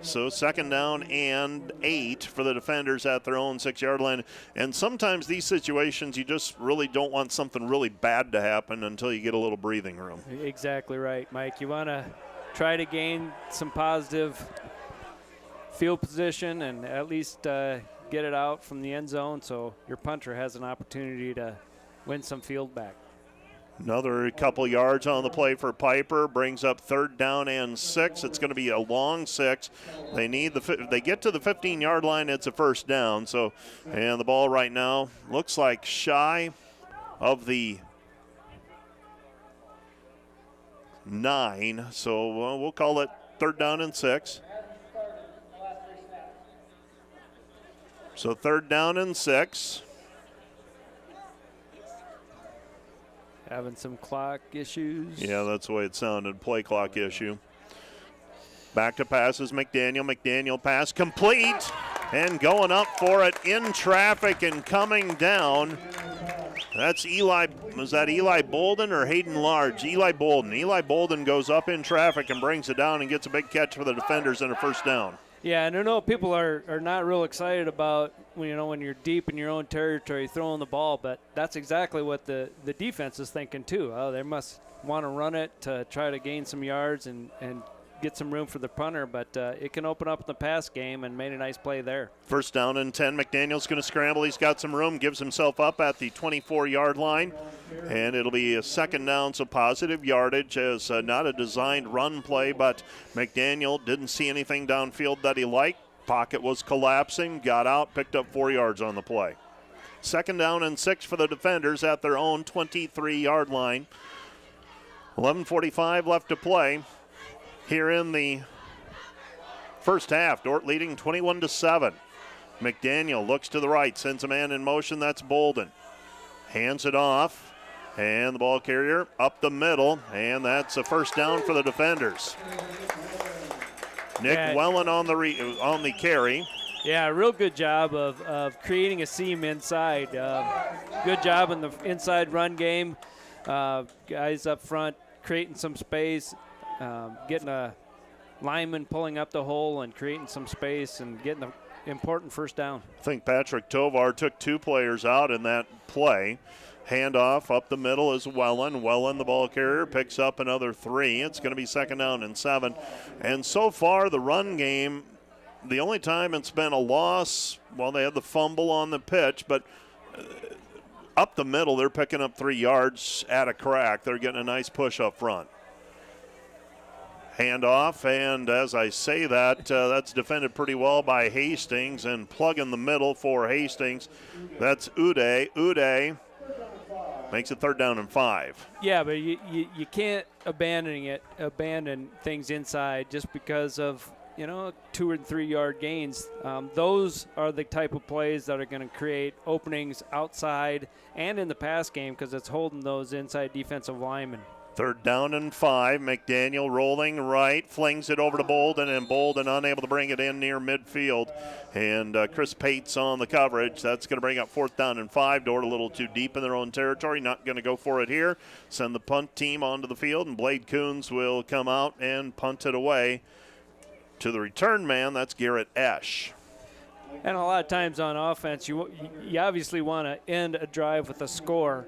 So 2nd down and 8 for the defenders at their own 6-yard line. And sometimes these situations, you just really don't want something really bad to happen until you get a little breathing room. Exactly right, Mike. You want to try to gain some positive field position and at least get it out from the end zone so your punter has an opportunity to win some field back. Another couple yards on the play for Piper, brings up 3rd down and 6. It's going to be a long 6. They need they get to the 15-yard line, it's a 1st down. So, and the ball right now looks like shy of the 9. So we'll call it 3rd down and 6. So 3rd down and 6. Having some clock issues. Yeah, that's the way it sounded. Play clock issue. Back to passes, McDaniel. McDaniel pass complete. And going up for it in traffic and coming down. That's Eli. Was that Eli Bolden or Hayden Large? Eli Bolden. Eli Bolden goes up in traffic and brings it down and gets a big catch for the defenders and a 1st down. Yeah, and I know people are not real excited about when you're deep in your own territory throwing the ball, but that's exactly what the defense is thinking too. Oh, they must want to run it to try to gain some yards and get some room for the punter, but it can open up in the pass game and made a nice play there. 1st down and 10. McDaniel's going to scramble. He's got some room, gives himself up at the 24-yard line, and it'll be a 2nd down, so positive yardage as not a designed run play, but McDaniel didn't see anything downfield that he liked. Pocket was collapsing, got out, picked up 4 yards on the play. 2nd down and 6 for the defenders at their own 23-yard line. 11:45 left to play here in the first half. Dordt leading 21-7. McDaniel looks to the right, sends a man in motion. That's Bolden. Hands it off, and the ball carrier up the middle, and that's a 1st down for the defenders. Nick Wellen on the carry. Yeah, real good job of creating a seam inside. Good job in the inside run game. Guys up front creating some space. Getting a lineman pulling up the hole and creating some space and getting an important 1st down. I think Patrick Tovar took 2 players out in that play. Handoff up the middle is Wellen. Wellen, the ball carrier, picks up another 3. It's going to be 2nd down and 7. And so far, the run game, The only time it's been a loss, well, they had the fumble on the pitch, but up the middle, they're picking up 3 yards at a crack. They're getting a nice push up front. Handoff, and as I say that, that's defended pretty well by Hastings, and plug in the middle for Hastings. That's Uday. Uday makes it 3rd down and 5. Yeah, but you can't abandon things inside just because of 2 and 3 yard gains. Those are the type of plays that are going to create openings outside and in the pass game because it's holding those inside defensive linemen. 3rd down and 5. McDaniel rolling right, flings it over to Bolden, and Bolden unable to bring it in near midfield. And Chris Pates on the coverage. That's going to bring up 4th down and 5. Dordt a little too deep in their own territory. Not going to go for it here. Send the punt team onto the field, and Blade Coons will come out and punt it away to the return man. That's Garrett Esch. And a lot of times on offense, you obviously want to end a drive with a score,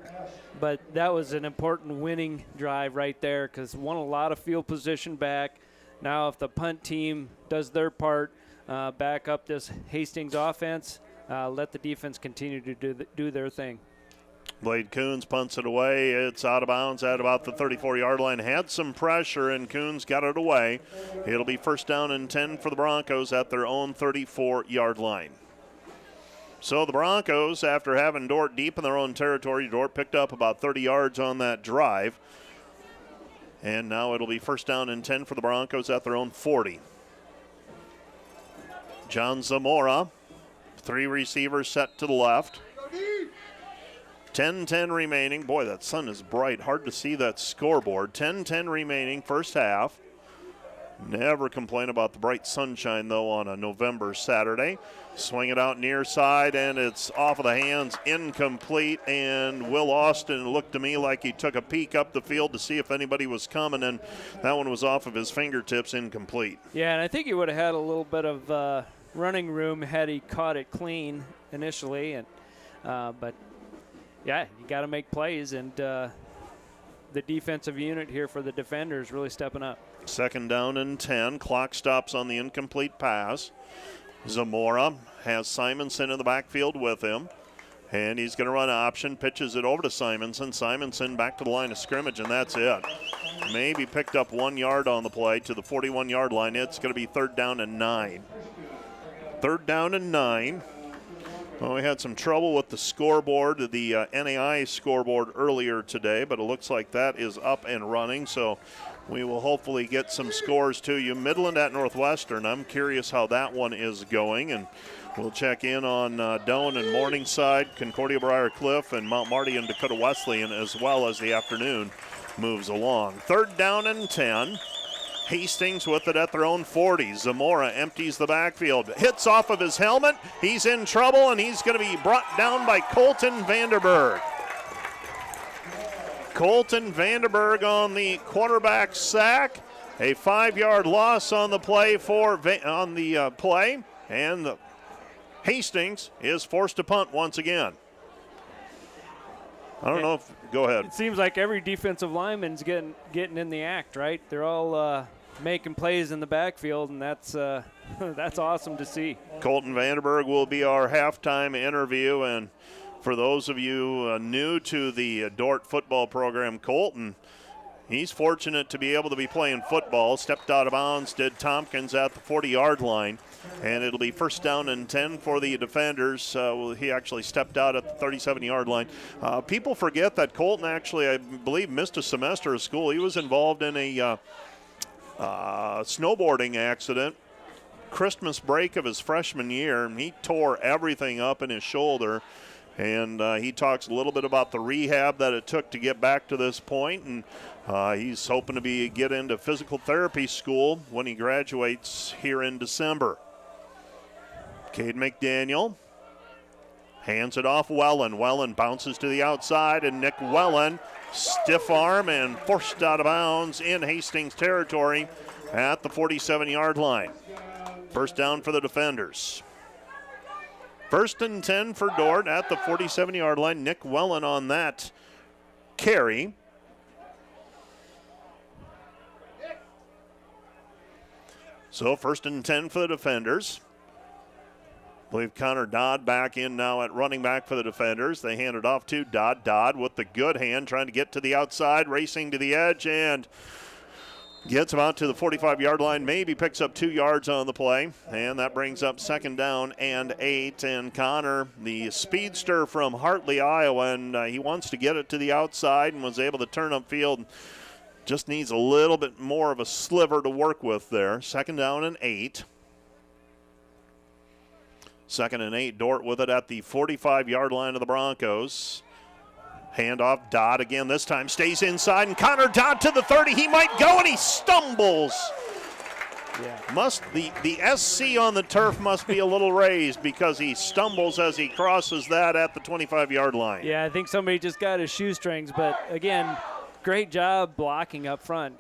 but that was an important winning drive right there because won a lot of field position back. Now if the punt team does their part, back up this Hastings offense, let the defense continue to do their thing. Blade Coons punts it away. It's out of bounds at about the 34-yard line. Had some pressure, and Coons got it away. It'll be 1st down and 10 for the Broncos at their own 34-yard line. So the Broncos, after having Dordt deep in their own territory, Dordt picked up about 30 yards on that drive. And now it'll be 1st down and 10 for the Broncos at their own 40. John Zamora, 3 receivers set to the left. 10-10 remaining. Boy, that sun is bright. Hard to see that scoreboard. 10-10 remaining, first half. Never complain about the bright sunshine, though, on a November Saturday. Swing it out near side, and it's off of the hands, incomplete. And Will Austin looked to me like he took a peek up the field to see if anybody was coming, and that one was off of his fingertips, incomplete. Yeah, and I think he would have had a little bit of running room had he caught it clean initially, and but yeah, you got to make plays, and the defensive unit here for the defenders really stepping up. 2nd down and 10. Clock stops on the incomplete pass. Zamora has Simonson in the backfield with him, and he's going to run option, pitches it over to Simonson. Simonson back to the line of scrimmage, and that's it. Maybe picked up 1 yard on the play to the 41-yard line. It's going to be 3rd down and 9. 3rd down and 9. Well, we had some trouble with the scoreboard, the NAI scoreboard earlier today, but it looks like that is up and running, so we will hopefully get some scores to you. Midland at Northwestern, I'm curious how that one is going, and we'll check in on Doane and Morningside, Concordia Briar Cliff, and Mount Marty and Dakota Wesleyan as well as the afternoon moves along. 3rd down and 10. Hastings with it at their own 40. Zamora empties the backfield. Hits off of his helmet. He's in trouble, and he's going to be brought down by Colton Vanderberg. Colton Vanderberg on the quarterback sack. A 5-yard loss on the play and Hastings is forced to punt once again. I don't know if – go ahead. It seems like every defensive lineman's getting in the act, right? They're all making plays in the backfield, and that's that's awesome to see. Colton Vanderberg will be our halftime interview, and for those of you new to the Dordt football program, Colton, he's fortunate to be able to be playing football. Stepped out of bounds, did Tompkins at the 40-yard line, and it'll be 1st down and 10 for the defenders. He actually stepped out at the 37-yard line. People forget that Colton actually, I believe, missed a semester of school. He was involved in a snowboarding accident Christmas break of his freshman year, and he tore everything up in his shoulder. And he talks a little bit about the rehab that it took to get back to this point, and he's hoping to get into physical therapy school when he graduates here in December. Cade McDaniel hands it off Wellen. Wellen bounces to the outside, and Nick Wellen, stiff arm and forced out of bounds in Hastings territory at the 47-yard line. 1st down for the defenders. 1st and 10 for Dordt at the 47-yard line. Nick Wellen on that carry. So 1st and 10 for the defenders. I believe Connor Dodd back in now at running back for the defenders. They hand it off to Dodd. Dodd with the good hand, trying to get to the outside, racing to the edge, and gets about to the 45-yard line, maybe picks up 2 yards on the play, and that brings up 2nd down and 8. And Connor, the speedster from Hartley, Iowa, and he wants to get it to the outside and was able to turn upfield. Just needs a little bit more of a sliver to work with there. 2nd down and 8. 2nd and 8, Dordt with it at the 45-yard line of the Broncos. Handoff, Dodd again this time, stays inside, and Connor Dodd to the 30. He might go, and he stumbles. Yeah. The SC on the turf must be a little raised because he stumbles as he crosses that at the 25-yard line. Yeah, I think somebody just got his shoestrings, but again, great job blocking up front.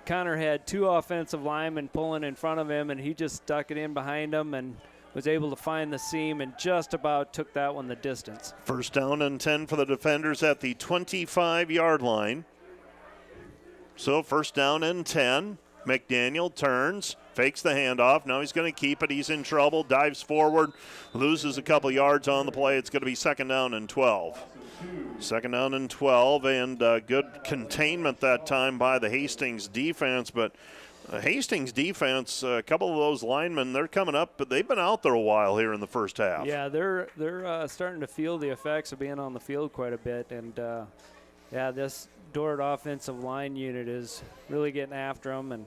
Connor had 2 offensive linemen pulling in front of him, and he just stuck it in behind him and was able to find the seam and just about took that one the distance. 1st down and 10 for the defenders at the 25-yard line. So 1st down and 10. McDaniel turns, fakes the handoff. Now he's going to keep it. He's in trouble, dives forward, loses a couple yards on the play. It's going to be 2nd down and 12. 2nd down and 12, and good containment that time by the Hastings defense, but Hastings defense, a couple of those linemen, they're coming up, but they've been out there a while here in the first half. Yeah, they're starting to feel the effects of being on the field quite a bit, and yeah, this Dordt offensive line unit is really getting after them and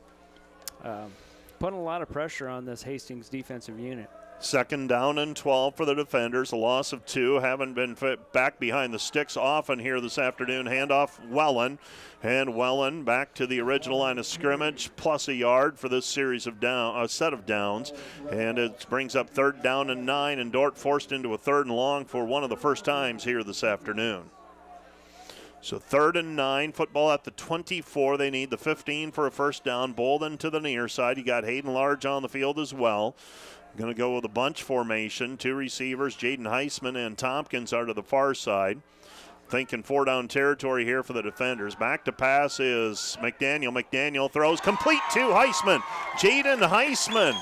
putting a lot of pressure on this Hastings defensive unit. 2nd down and 12 for the defenders. A loss of 2. Haven't been back behind the sticks often here this afternoon. Handoff, Wellen. And Wellen back to the original line of scrimmage, plus a yard for this series of set of downs. And it brings up 3rd down and 9, and Dordt forced into a 3rd and long for one of the first times here this afternoon. So 3rd and 9, football at the 24. They need the 15 for a 1st down. Bolden to the near side. You got Hayden Large on the field as well. Going to go with a bunch formation. 2 receivers, Jaden Heisman and Tompkins are to the far side. Thinking 4-down territory here for the defenders. Back to pass is McDaniel. McDaniel throws complete to Heisman. Jaden Heisman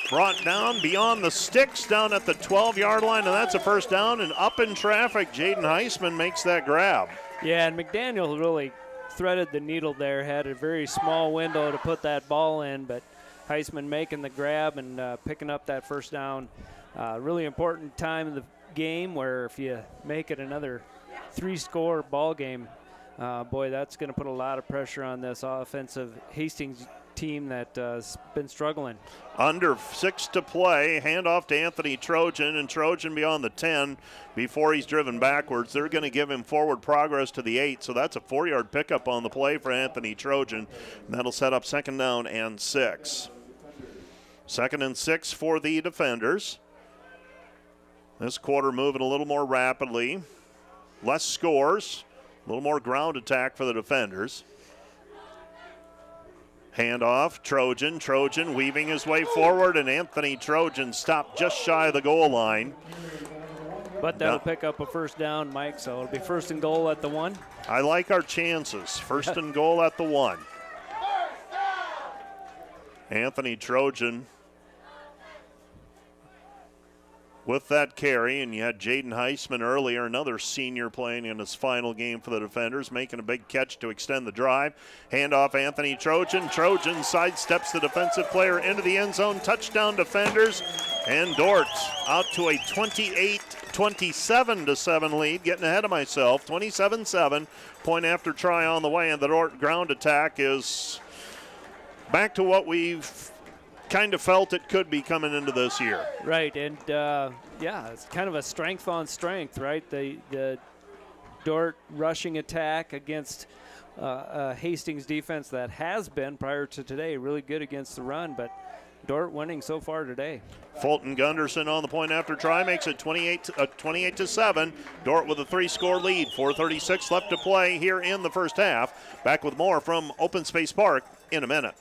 brought down beyond the sticks down at the 12-yard line, and that's a 1st down. And up in traffic, Jaden Heisman makes that grab. Yeah, and McDaniel really threaded the needle there. Had a very small window to put that ball in, but Heisman making the grab and picking up that 1st down. Really important time in the game where if you make it another 3-score ball game, boy, that's going to put a lot of pressure on this offensive Hastings team that's been struggling. Under 6 to play, handoff to Anthony Trojan, and Trojan beyond the 10 before he's driven backwards. They're going to give him forward progress to the 8, so that's a 4-yard pickup on the play for Anthony Trojan, and that'll set up 2nd down and 6. 2nd and 6 for the defenders. This quarter moving a little more rapidly. Less scores, a little more ground attack for the defenders. Handoff, Trojan. Trojan weaving his way forward, and Anthony Trojan stopped just shy of the goal line. But that'll pick up a 1st down, Mike, so it'll be 1st and goal at the 1. I like our chances. 1st and goal at the 1. Anthony Trojan with that carry, and you had Jaden Heisman earlier, another senior playing in his final game for the defenders, making a big catch to extend the drive. Handoff, Anthony Trojan. Trojan sidesteps the defensive player into the end zone. Touchdown defenders, and Dordt out to a 27-7 lead. Getting ahead of myself, 27-7. Point after try on the way, and the Dordt ground attack is back to what we've kind of felt it could be coming into this year. Right, and yeah, it's kind of a strength on strength, right? The Dordt rushing attack against Hastings defense that has been, prior to today, really good against the run, but Dordt winning so far today. Fulton Gunderson on the point after try makes it 28-7. Dordt with a 3-score lead. 4:36 left to play here in the first half. Back with more from Open Space Park in a minute.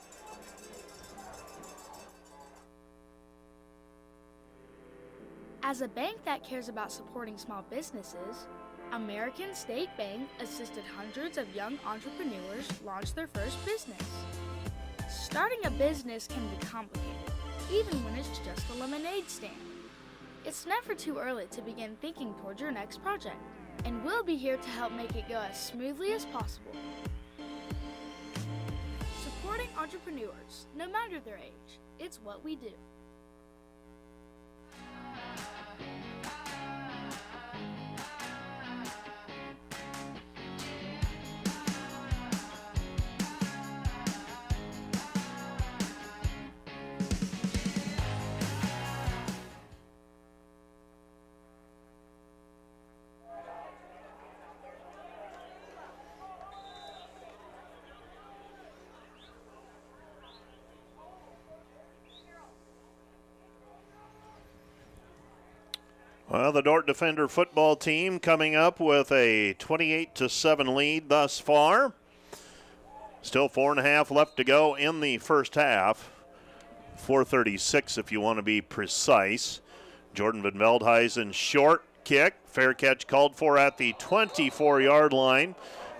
As a bank that cares about supporting small businesses, American State Bank assisted hundreds of young entrepreneurs launch their first business. Starting a business can be complicated, even when it's just a lemonade stand. It's never too early to begin thinking towards your next project, and we'll be here to help make it go as smoothly as possible. Supporting entrepreneurs, no matter their age, it's what we do. Well, the Dordt Defender football team coming up with a 28-7 lead thus far. Still 4.5 left to go in the first half. 4:36 if you want to be precise. Jordan Van Veldhuizen short kick. Fair catch called for at the 24-yard line.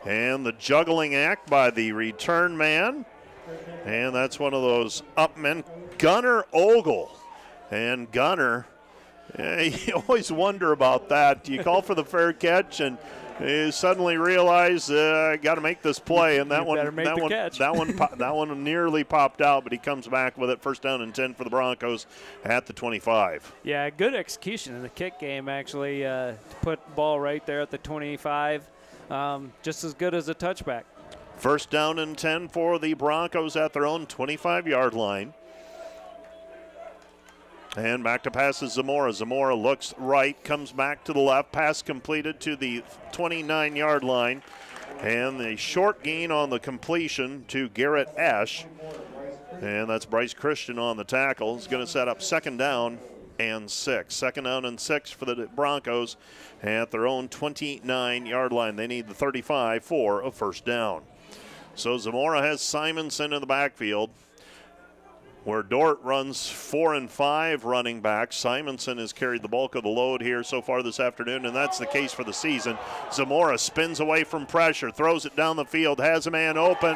And the juggling act by the return man. And that's one of those up men, Gunnar Ogle. And Gunnar, you always wonder about that. You call for the fair catch, and you suddenly realize I got to make this play, and that one nearly popped out, but he comes back with it. First down and 10 for the Broncos at the 25. Yeah, good execution in the kick game, actually, to put the ball right there at the 25. Just as good as a touchback. First down and 10 for the Broncos at their own 25-yard line. And back to pass is Zamora. Zamora looks right, comes back to the left. Pass completed to the 29-yard line. And the short gain on the completion to Garrett Esch. And that's Bryce Christian on the tackle. He's going to set up second down and 6. Second down and 6 for the Broncos at their own 29-yard line. They need the 35 for a first down. So Zamora has Simonson in the backfield, where Dordt runs 4 and 5 running backs. Simonson has carried the bulk of the load here so far this afternoon, and that's the case for the season. Zamora spins away from pressure, throws it down the field, has a man open,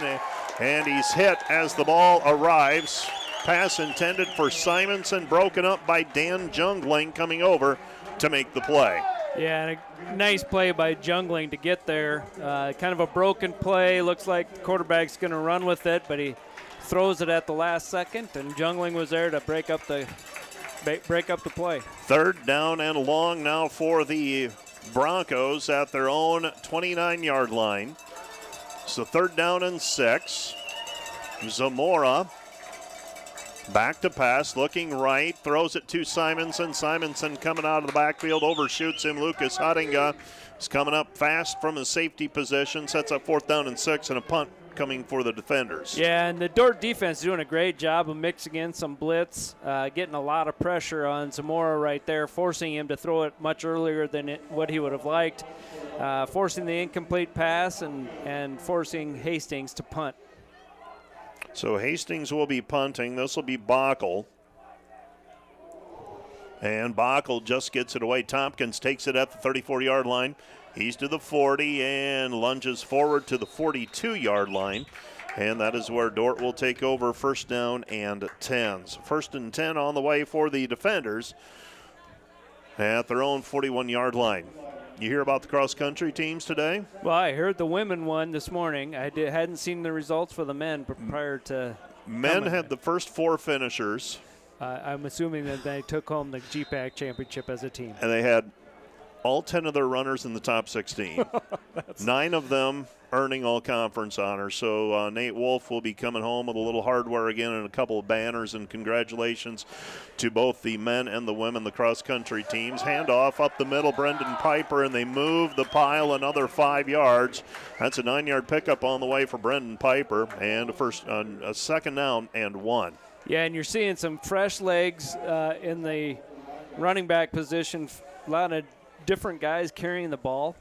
and he's hit as the ball arrives. Pass intended for Simonson, broken up by Dan Jungling coming over to make the play. Yeah, and a nice play by Jungling to get there. Kind of a broken play. Looks like the quarterback's going to run with it, but he throws it at the last second, and Jungling was there to break up the play. Third down and long now for the Broncos at their own 29-yard line. So third down and 6. Zamora back to pass, looking right, throws it to Simonson. Simonson coming out of the backfield, overshoots him. Lucas Huttinga is coming up fast from his safety position, sets up fourth down and 6, and a punt coming for the defenders. Yeah, and the Dordt defense is doing a great job of mixing in some blitz, getting a lot of pressure on Zamora right there, forcing him to throw it much earlier than what he would have liked, forcing the incomplete pass and forcing Hastings to punt. So Hastings will be punting. This will be Bockel. And Bockel just gets it away. Tompkins takes it at the 34-yard line. He's to the 40 and lunges forward to the 42-yard line. And that is where Dordt will take over first down and 10. So first and 10 on the way for the defenders at their own 41-yard line. You hear about the cross-country teams today? Well, I heard the women won this morning. I hadn't seen the results for the men prior to. Men had the first 4 finishers. I'm assuming that they took home the GPAC championship as a team. And they had all 10 of their runners in the top 16. 9 of them earning all-conference honors. So Nate Wolf will be coming home with a little hardware again and a couple of banners, and congratulations to both the men and the women, the cross-country teams. Handoff up the middle, Brendan Piper, and they move the pile another 5 yards. That's a 9-yard pickup on the way for Brendan Piper, and a second down and 1. Yeah, and you're seeing some fresh legs in the running back position. A lot of different guys carrying the ball.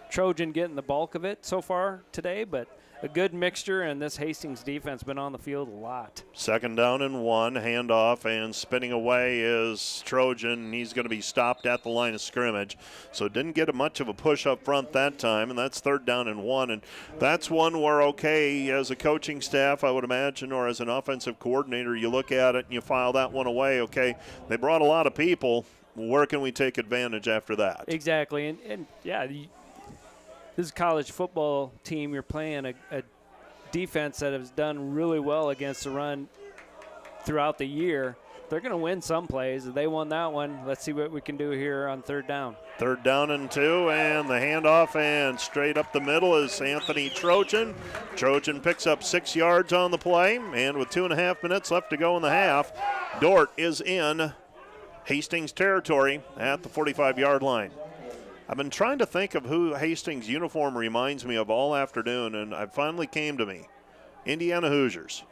Trojan getting the bulk of it so far today, but a good mixture, and this Hastings defense been on the field a lot. 2nd down and 1, handoff, and spinning away is Trojan. He's going to be stopped at the line of scrimmage. So didn't get much of a push up front that time, and that's 3rd down and 1. And that's one where, okay, as a coaching staff, I would imagine, or as an offensive coordinator, you look at it and you file that one away. Okay, they brought a lot of people. Where can we take advantage after that? Exactly. And yeah, this is a college football team. You're playing a defense that has done really well against the run throughout the year. They're going to win some plays. They won that one. Let's see what we can do here on 3rd down. 3rd down and 2, and the handoff, and straight up the middle is Anthony Trojan. Trojan picks up 6 yards on the play, and with 2.5 minutes left to go in the half, Dordt is in Hastings territory at the 45-yard line. I've been trying to think of who Hastings' uniform reminds me of all afternoon, and it finally came to me. Indiana Hoosiers.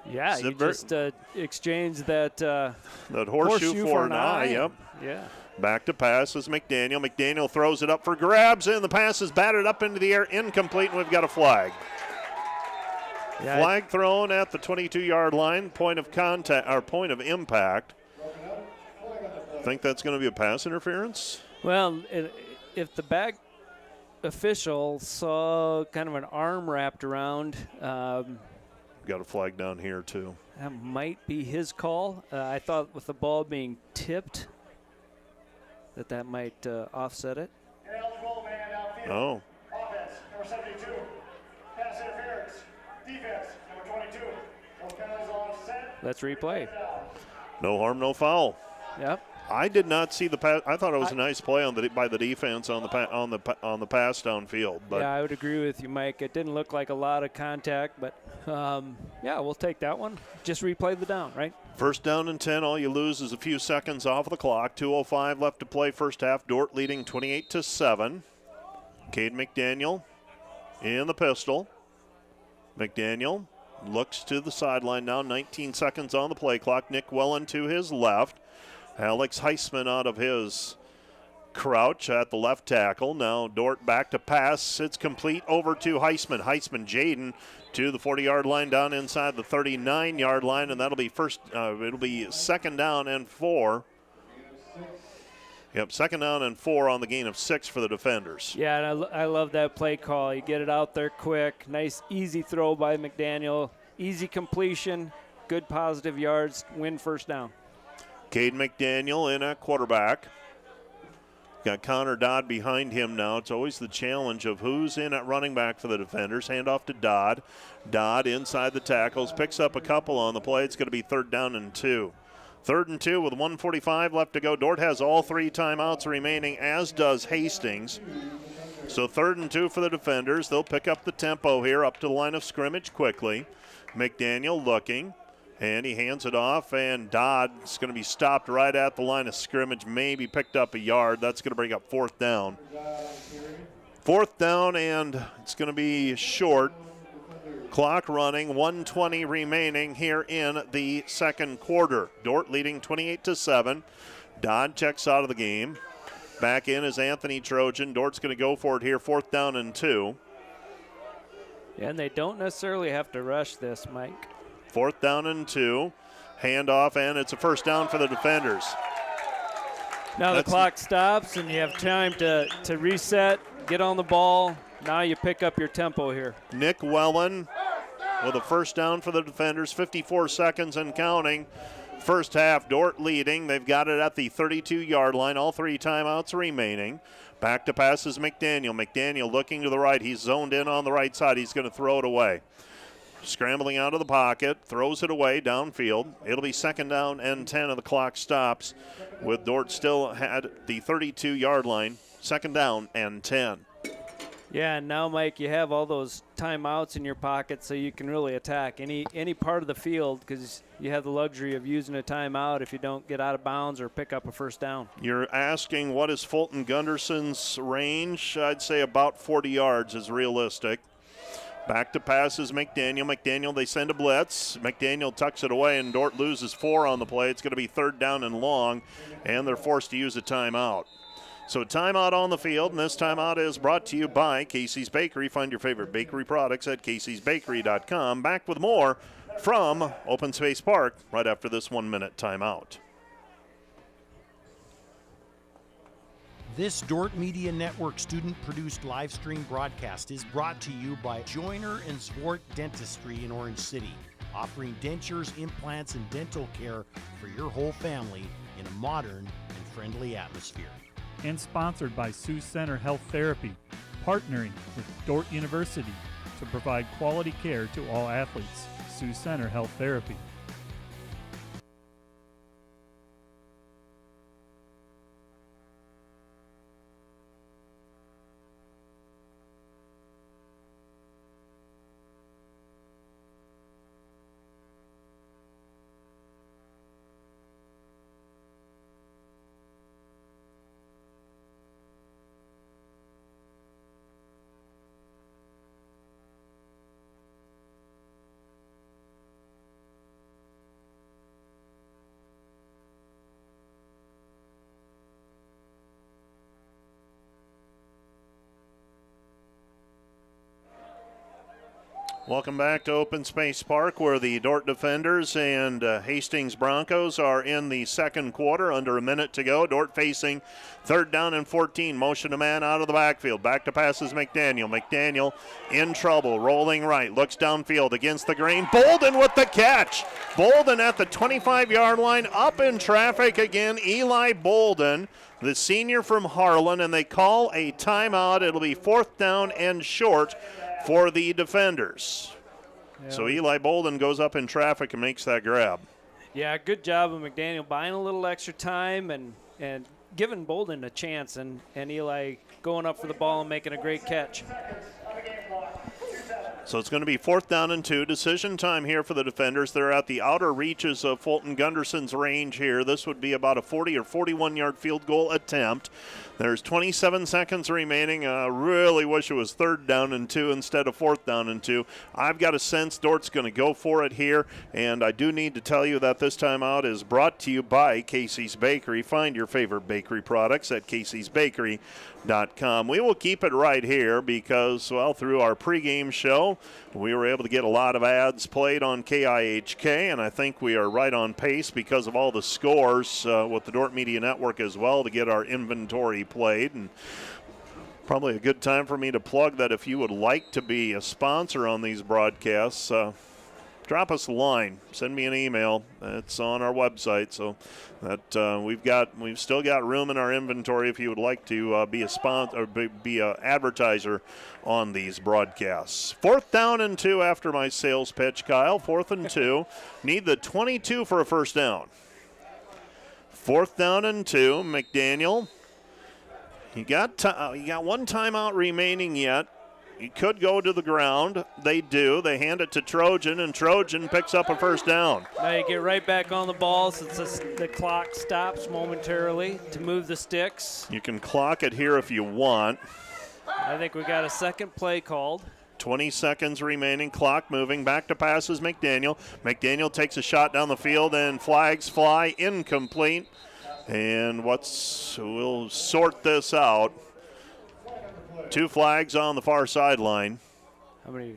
Yeah, you just exchanged that horseshoe for an eye. Yep. Yeah. Back to pass is McDaniel. McDaniel throws it up for grabs, and the pass is batted up into the air, incomplete, and we've got a flag. Yeah, flag thrown at the 22-yard line, point of contact or point of impact. Think that's going to be a pass interference? Well, if the back official saw kind of an arm wrapped around, got a flag down here too. That might be his call. I thought with the ball being tipped that might offset it. Oh. Offense, number 72. Pass interference. Defense, number 22. Both penalties on set. Let's replay. No harm, no foul. Yep. I did not see the pass. I thought it was a nice play by the defense on the pass downfield. But yeah, I would agree with you, Mike. It didn't look like a lot of contact, but yeah, we'll take that one. Just replay the down, right? 1st down and 10. All you lose is a few seconds off of the clock. 2:05 left to play. First half. Dordt leading 28-7. Cade McDaniel in the pistol. McDaniel looks to the sideline now. 19 seconds on the play clock. Nick Wellen to his left. Alex Heisman out of his crouch at the left tackle. Now Dordt back to pass. It's complete over to Heisman. Heisman Jaden to the 40-yard line down inside the 39-yard line, and that'll be it'll be 2nd down and 4. Yep, 2nd down and 4 on the gain of 6 for the defenders. Yeah, and I love that play call. You get it out there quick. Nice, easy throw by McDaniel. Easy completion. Good positive yards. Win 1st down. Cade McDaniel in at quarterback. Got Connor Dodd behind him now. It's always the challenge of who's in at running back for the defenders. Hand off to Dodd. Dodd inside the tackles. Picks up a couple on the play. It's going to be 3rd down and 2. 3rd and 2 with 1:45 left to go. Dordt has all 3 timeouts remaining, as does Hastings. So 3rd and 2 for the defenders. They'll pick up the tempo here up to the line of scrimmage quickly. McDaniel looking. And he hands it off, and Dodd's going to be stopped right at the line of scrimmage, maybe picked up a yard. That's going to bring up 4th down. 4th down, and it's going to be short. Clock running, 1:20 remaining here in the 2nd quarter. Dordt leading 28-7. Dodd checks out of the game. Back in is Anthony Trojan. Dort's going to go for it here, 4th down and 2. Yeah, and they don't necessarily have to rush this, Mike. 4th down and 2. Handoff, and it's a 1st down for the defenders. Now the clock stops, and you have time to reset, get on the ball. Now you pick up your tempo here. Nick Wellen with a 1st down for the defenders, 54 seconds and counting. First half, Dordt leading. They've got it at the 32-yard line. All 3 timeouts remaining. Back to pass is McDaniel. McDaniel looking to the right. He's zoned in on the right side. He's going to throw it away. Scrambling out of the pocket, throws it away downfield. It'll be 2nd down and 10, and the clock stops with Dordt still at the 32-yard line. 2nd down and 10. Yeah, and now, Mike, you have all those timeouts in your pocket so you can really attack any part of the field because you have the luxury of using a timeout if you don't get out of bounds or pick up a 1st down. You're asking what is Fulton Gunderson's range? I'd say about 40 yards is realistic. Back to pass is McDaniel. McDaniel, they send a blitz. McDaniel tucks it away, and Dordt loses 4 on the play. It's going to be 3rd down and long, and they're forced to use a timeout. So timeout on the field, and this timeout is brought to you by Casey's Bakery. Find your favorite bakery products at caseysbakery.com. Back with more from Open Space Park right after this 1-minute timeout. This Dordt Media Network student-produced live stream broadcast is brought to you by Joyner and Zwart Dentistry in Orange City, offering dentures, implants, and dental care for your whole family in a modern and friendly atmosphere. And sponsored by Sioux Center Health Therapy, partnering with Dordt University to provide quality care to all athletes. Sioux Center Health Therapy. Welcome back to Open Space Park, where the Dordt Defenders and Hastings Broncos are in the second quarter. Under a minute to go. Dordt facing 3rd down and 14. Motion a man out of the backfield. Back to passes McDaniel. McDaniel in trouble. Rolling right. Looks downfield against the grain. Bolden with the catch. Bolden at the 25-yard line. Up in traffic again. Eli Bolden, the senior from Harlan, and they call a timeout. It'll be 4th down and short for the Defenders. Yeah. So Eli Bolden goes up in traffic and makes that grab. Yeah, good job of McDaniel buying a little extra time and giving Bolden a chance, and Eli going up for the ball and making a great catch. So it's going to be 4th down and 2. Decision time here for the Defenders. They're at the outer reaches of Fulton Gunderson's range here. This would be about a 40 or 41-yard field goal attempt. There's 27 seconds remaining. I really wish it was 3rd down and 2 instead of 4th down and 2. I've got a sense Dort's going to go for it here, and I do need to tell you that this timeout is brought to you by Casey's Bakery. Find your favorite bakery products at caseysbakery.com. We will keep it right here because, well, through our pregame show, we were able to get a lot of ads played on KIHK, and I think we are right on pace because of all the scores with the Dordt Media Network as well to get our inventory played. And probably a good time for me to plug that if you would like to be a sponsor on these broadcasts, drop us a line, send me an email. It's on our website, so that we've still got room in our inventory if you would like to be a sponsor or be a advertiser on these broadcasts. 4th down and 2 after my sales pitch, Kyle. 4th and 2. Need the 22 for a first down. 4th down and 2. McDaniel. You got one timeout remaining yet. You could go to the ground. They do. They hand it to Trojan, and Trojan picks up a first down. Now you get right back on the ball since the clock stops momentarily to move the sticks. You can clock it here if you want. I think we got a second play called. 20 seconds remaining, clock moving. Back to passes McDaniel. McDaniel takes a shot down the field, and flags fly, incomplete. And we'll sort this out. 2 flags on the far sideline. How many?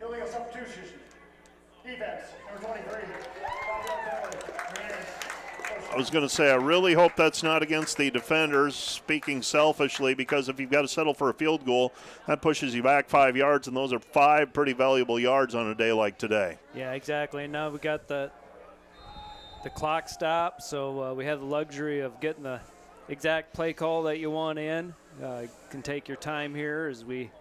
Illegal substitution. Defense, number 23. I was going to say, I really hope that's not against the Defenders, speaking selfishly, because if you've got to settle for a field goal, that pushes you back 5 yards, and those are 5 pretty valuable yards on a day like today. Yeah, exactly. And now we got the clock stopped, so we have the luxury of getting the exact play call that you want in. You can take your time here as we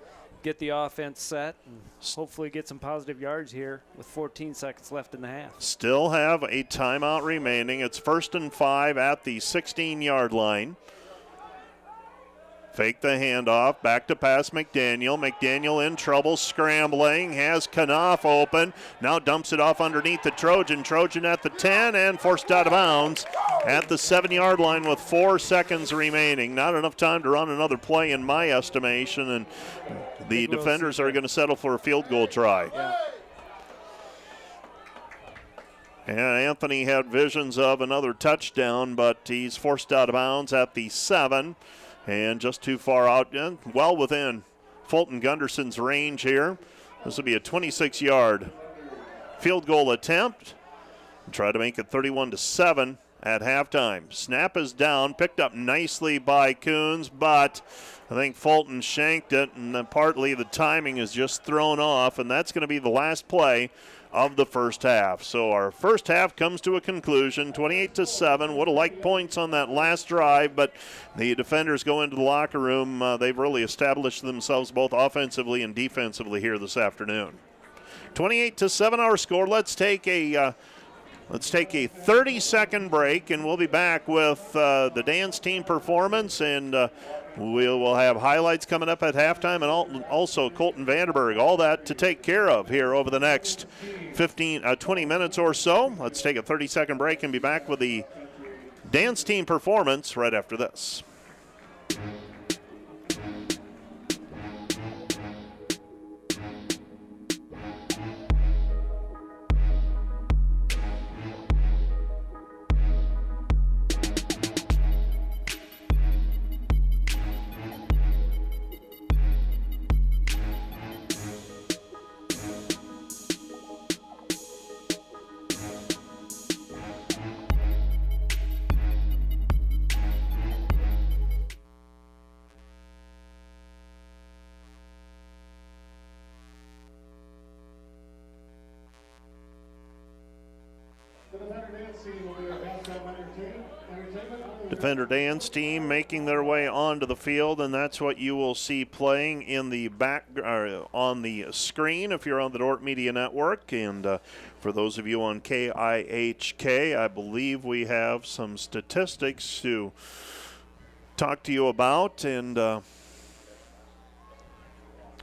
get the offense set and hopefully get some positive yards here with 14 seconds left in the half. Still have a timeout remaining. It's 1st and 5 at the 16-yard line. Fake the handoff, back to pass McDaniel. McDaniel in trouble, scrambling, has Knopf open. Now dumps it off underneath the Trojan. Trojan at the 10 and forced out of bounds at the 7-yard line with 4 seconds remaining. Not enough time to run another play in my estimation, and the Defenders are going to settle for a field goal try. Yeah. And Anthony had visions of another touchdown, but he's forced out of bounds at the 7 and just too far out, and well within Fulton Gunderson's range here. This will be a 26-yard field goal attempt. Try to make it 31-7 at halftime. Snap is down, picked up nicely by Coons, but I think Fulton shanked it, and then partly the timing is just thrown off, and that's going to be the last play of the first half. So our first half comes to a conclusion, 28-7. Would have liked points on that last drive, but the defenders go into the locker room. They've really established themselves both offensively and defensively here this afternoon. 28-7 our score. Let's take a 30-second break, and we'll be back with the dance team performance, and we'll have highlights coming up at halftime, and also Colton Vanderberg. All that to take care of here over the next 20 minutes or so. Let's take a 30-second break and be back with the dance team performance right after this. Defender dance team making their way onto the field, and that's what you will see playing in the back on the screen if you're on the Dordt Media Network. And for those of you on KIHK, I believe we have some statistics to talk to you about, and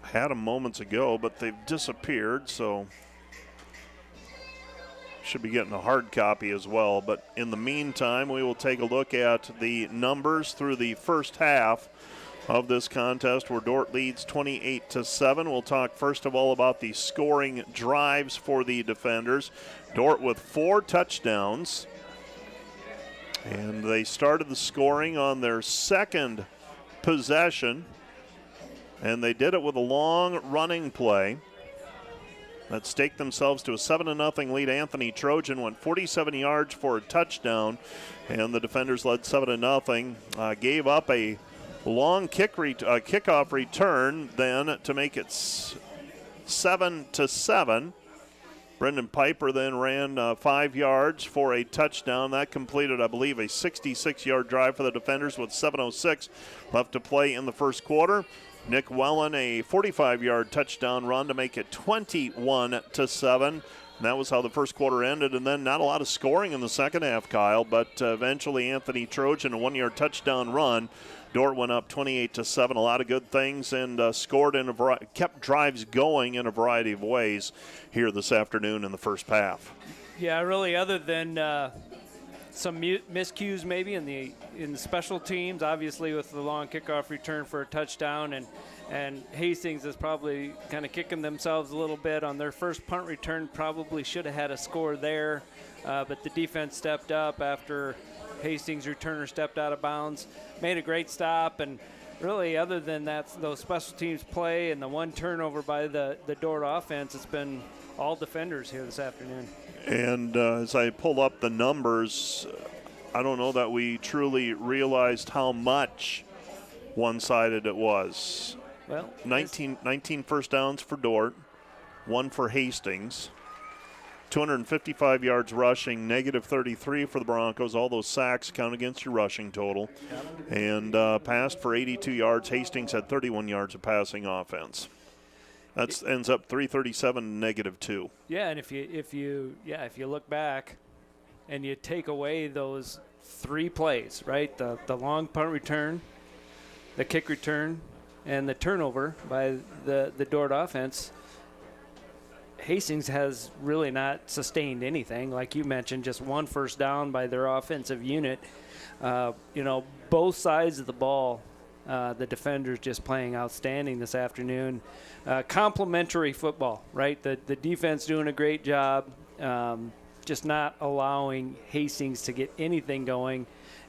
had them moments ago, but they've disappeared, so should be getting a hard copy as well. But in the meantime, we will take a look at the numbers through the first half of this contest where Dordt leads 28-7. We'll talk first of all about the scoring drives for the defenders. Dordt with 4 touchdowns, and they started the scoring on their second possession, and they did it with a long running play that staked themselves to a 7-0 lead. Anthony Trojan went 47 yards for a touchdown, and the defenders led 7-0. Gave up a long kickoff return then to make it 7-7. Brendan Piper then ran 5 yards for a touchdown. That completed, I believe, a 66-yard drive for the defenders with 7:06 left to play in the first quarter. Nick Wellen, a 45-yard touchdown run to make it 21-7. And that was how the first quarter ended. And then not a lot of scoring in the second half, Kyle, but eventually Anthony Trojan, a 1-yard touchdown run. Dordt went up 28-7. A lot of good things, and scored in kept drives going in a variety of ways here this afternoon in the first half. Yeah, really, other than some miscues maybe in the special teams, obviously with the long kickoff return for a touchdown, and Hastings is probably kind of kicking themselves a little bit on their first punt return. Probably should have had a score there, but the defense stepped up after Hastings' returner stepped out of bounds, made a great stop, and really other than that, those special teams play and the one turnover by the Dordt offense, it's been all defenders here this afternoon. And as I pull up the numbers, I don't know that we truly realized how much one-sided it was. Well, 19 first downs for Dordt, 1 for Hastings, 255 yards rushing, -33 for the Broncos. All those sacks count against your rushing total. And passed for 82 yards. Hastings had 31 yards of passing offense. That ends up 337 -2. Yeah, and if you look back and you take away those 3 plays, right? The long punt return, the kick return, and the turnover by the Dordt offense, Hastings has really not sustained anything. Like you mentioned, just 1 first down by their offensive unit. Both sides of the ball, the defenders just playing outstanding this afternoon. Complementary football, right? The defense doing a great job. just not allowing Hastings to get anything going.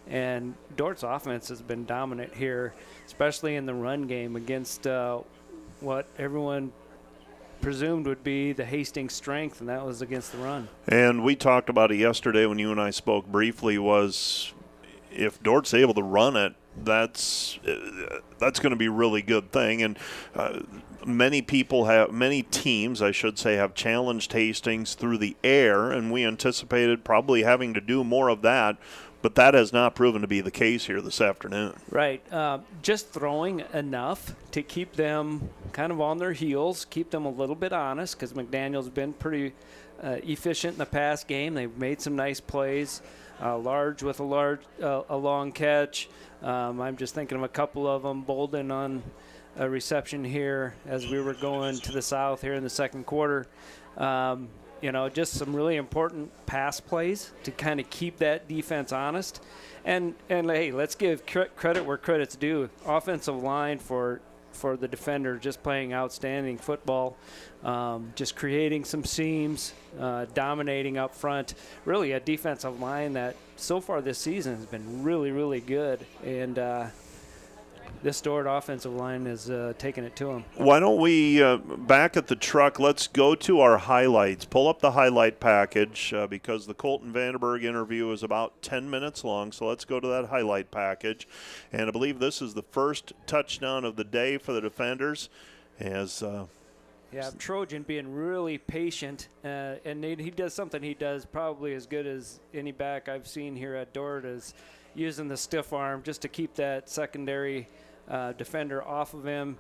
And Dordt's offense has been dominant here, especially in the run game against what everyone presumed would be the Hastings strength, and that was against the run. And we talked about it yesterday when you and I spoke briefly, was if Dort's able to run it, that's going to be a really good thing. And many teams, I should say, have challenged Hastings through the air, and we anticipated probably having to do more of that. But that has not proven to be the case here this afternoon. Right. Just throwing enough to keep them kind of on their heels, keep them a little bit honest, because McDaniel's been pretty efficient in the past game. They've made some nice plays, large with a long catch. I'm just thinking of a couple of them. Bolden on a reception here as we were going to the south here in the second quarter. Just some really important pass plays to kind of keep that defense honest. And hey, let's give credit where credit's due. Offensive line for the defender just playing outstanding football, just creating some seams, dominating up front. Really a defensive line that so far this season has been really, really good. And this Dordt offensive line is taking it to them. Why don't we, back at the truck, let's go to our highlights. Pull up the highlight package because the Colton Vanderberg interview is about 10 minutes long, so let's go to that highlight package. And I believe this is the first touchdown of the day for the defenders. Trojan being really patient, and he does something he does probably as good as any back I've seen here at Dordt, is using the stiff arm just to keep that secondary defender off of him,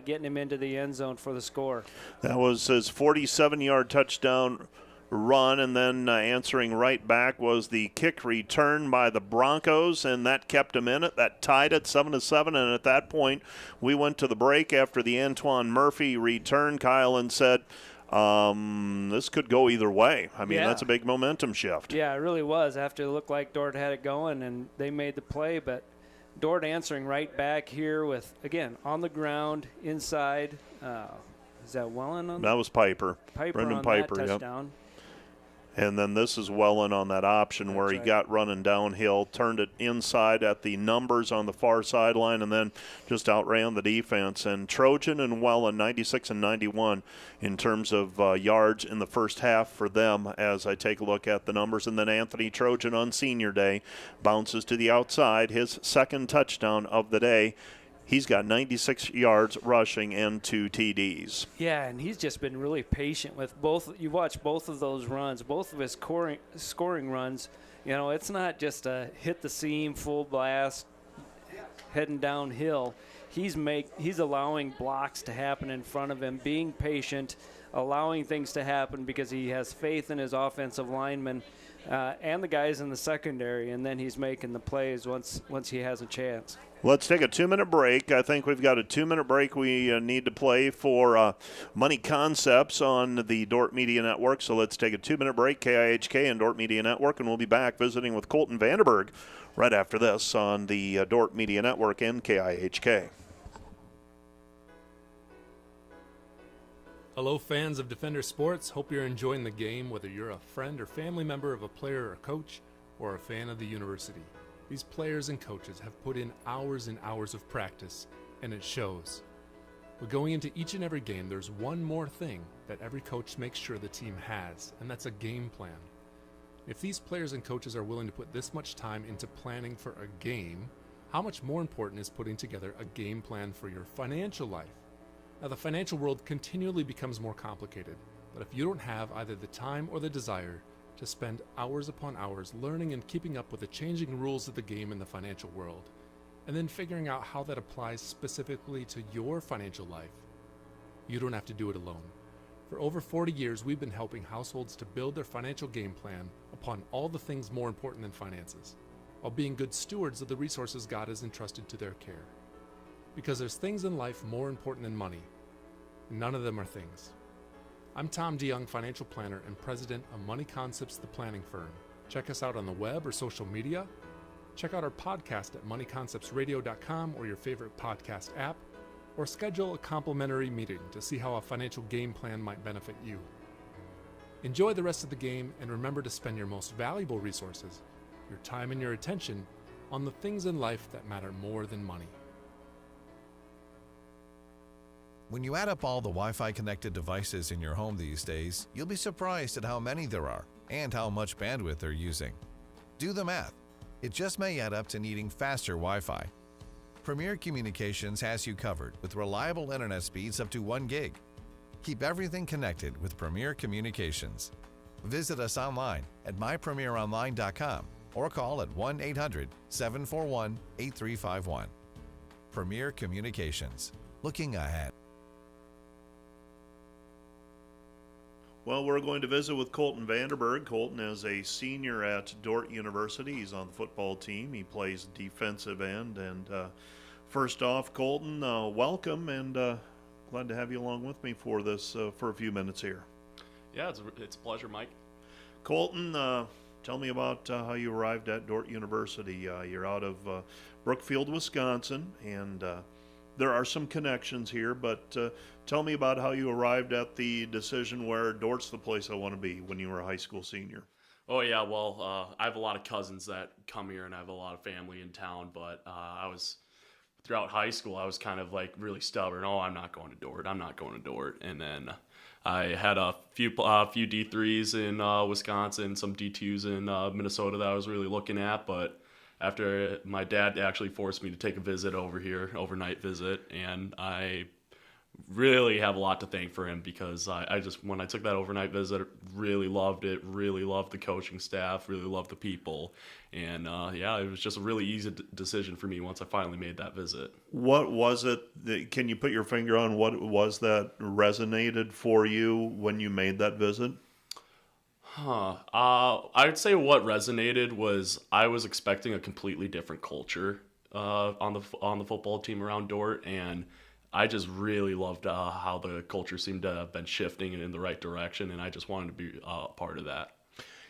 getting him into the end zone for the score. That was his 47-yard touchdown run, and then answering right back was the kick return by the Broncos, and that kept him in it. That tied it 7-7, and at that point we went to the break after the Antoine Murphy return, Kyle, and said, this could go either way. I mean, that's a big momentum shift. Yeah, it really was. After it looked like Dordt had it going and they made the play, but Dordt answering right back here with, again, on the ground, inside. Is that Wellen on? That was Piper. Brendan on Piper, that touchdown. Yep. And then this is Wellen on that option where he got running downhill, turned it inside at the numbers on the far sideline, and then just outran the defense. And Trojan and Wellen, 96 and 91 in terms of yards in the first half for them as I take a look at the numbers. And then Anthony Trojan on senior day bounces to the outside, his second touchdown of the day. He's got 96 yards rushing and 2 TDs. Yeah, and he's just been really patient with both. You watch both of those runs, both of his scoring runs. You know, it's not just a hit the seam, full blast, heading downhill. He's allowing blocks to happen in front of him, being patient, allowing things to happen because he has faith in his offensive linemen and the guys in the secondary, and then he's making the plays once he has a chance. Let's take a 2-minute break. I think we've got a 2-minute break we need to play for Money Concepts on the Dordt Media Network. So let's take a 2-minute break, KIHK and Dordt Media Network, and we'll be back visiting with Colton Vanderberg right after this on the Dordt Media Network and KIHK. Hello, fans of Defender Sports. Hope you're enjoying the game, whether you're a friend or family member of a player or coach, or a fan of the university. These players and coaches have put in hours and hours of practice, and it shows. But going into each and every game, there's one more thing that every coach makes sure the team has, and that's a game plan. If these players and coaches are willing to put this much time into planning for a game, how much more important is putting together a game plan for your financial life? Now, the financial world continually becomes more complicated, but if you don't have either the time or the desire to spend hours upon hours learning and keeping up with the changing rules of the game in the financial world, and then figuring out how that applies specifically to your financial life, you don't have to do it alone. For over 40 years, we've been helping households to build their financial game plan upon all the things more important than finances, while being good stewards of the resources God has entrusted to their care. Because there's things in life more important than money. None of them are things. I'm Tom DeYoung, financial planner and president of Money Concepts, the planning firm. Check us out on the web or social media. Check out our podcast at moneyconceptsradio.com or your favorite podcast app, or schedule a complimentary meeting to see how a financial game plan might benefit you. Enjoy the rest of the game and remember to spend your most valuable resources, your time and your attention, on the things in life that matter more than money. When you add up all the Wi-Fi connected devices in your home these days, you'll be surprised at how many there are and how much bandwidth they're using. Do the math. It just may add up to needing faster Wi-Fi. Premier Communications has you covered with reliable internet speeds up to 1 gig. Keep everything connected with Premier Communications. Visit us online at mypremieronline.com or call at 1-800-741-8351. Premier Communications. Looking ahead. Well, we're going to visit with Colton Vanderberg. Colton is a senior at Dordt University. He's on the football team. He plays defensive end. And first off, Colton, welcome, and glad to have you along with me for this for a few minutes here. Yeah, it's a pleasure, Mike. Colton, tell me about how you arrived at Dordt University. You're out of Brookfield, Wisconsin, and there are some connections here, but tell me about how you arrived at the decision where Dordt's the place I want to be when you were a high school senior. Oh, yeah, well, I have a lot of cousins that come here, and I have a lot of family in town, but throughout high school, I was kind of like really stubborn. Oh, I'm not going to Dordt. I'm not going to Dordt. And then I had a few D3s in Wisconsin, some D2s in Minnesota that I was really looking at, but after my dad actually forced me to take a visit over here, overnight visit, and I really have a lot to thank for him because I just, when I took that overnight visit, really loved it, really loved the coaching staff, really loved the people, and yeah, it was just a really easy decision for me once I finally made that visit. What was it, can you put your finger on what it was that resonated for you when you made that visit? I'd say what resonated was I was expecting a completely different culture on the football team around Dordt, and I just really loved how the culture seemed to have been shifting in the right direction, and I just wanted to be a part of that.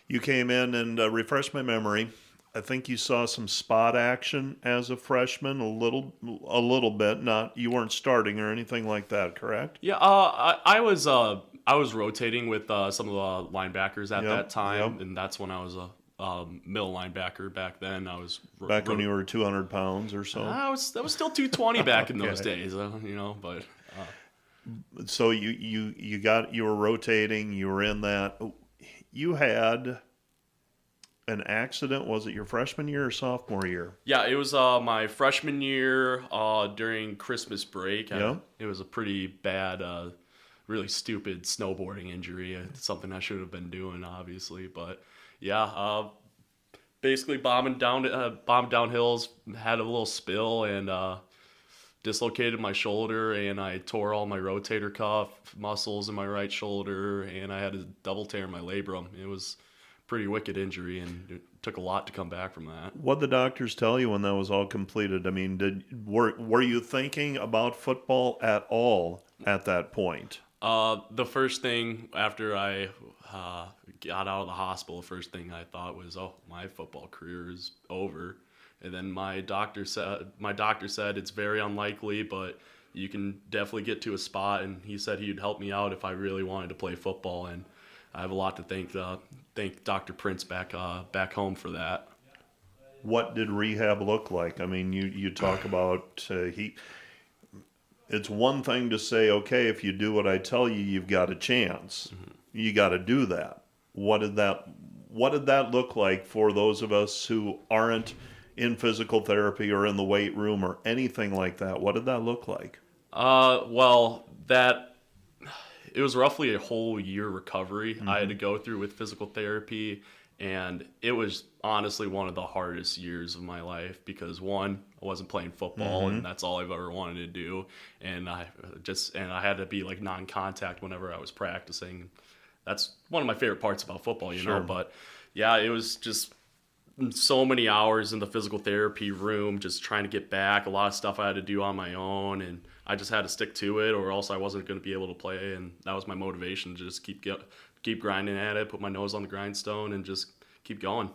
You came in and refresh my memory. I think you saw some spot action as a freshman, a little bit. Not, you weren't starting or anything like that, correct? Yeah, I was rotating with some of the linebackers at that time, and that's when I was a middle linebacker back then. I was back when you were 200 pounds or so. I was still 220 back in those days, you know. But so you were rotating. You were in that. You had an accident. Was it your freshman year or sophomore year? Yeah, it was my freshman year during Christmas break. Yeah. It was a pretty bad, really stupid snowboarding injury. It's something I should have been doing, obviously, but. Yeah, basically bombing down hills, had a little spill, and dislocated my shoulder, and I tore all my rotator cuff muscles in my right shoulder, and I had a double tear in my labrum. It was a pretty wicked injury, and it took a lot to come back from that. What did the doctors tell you when that was all completed? I mean, were you thinking about football at all at that point? The first thing after I got out of the hospital, the first thing I thought was, oh, my football career is over. And then my doctor said it's very unlikely, but you can definitely get to a spot, and he said he'd help me out if I really wanted to play football, and I have a lot to thank Dr. Prince back home for that. What did rehab look like? I mean, you talk about it's one thing to say, okay, if you do what I tell you, you've got a chance. Mm-hmm. You got to do that. What did that look like for those of us who aren't in physical therapy or in the weight room or anything like that? What did that look like? Well, it was roughly a whole year recovery. Mm-hmm. I had to go through with physical therapy, and it was honestly one of the hardest years of my life because, one, I wasn't playing football, mm-hmm. and that's all I've ever wanted to do, and I had to be like non-contact whenever I was practicing. That's one of my favorite parts about football, you know. But yeah, it was just so many hours in the physical therapy room, just trying to get back. A lot of stuff I had to do on my own, and I just had to stick to it, or else I wasn't going to be able to play. And that was my motivation, to just keep grinding at it, put my nose on the grindstone, and just keep going.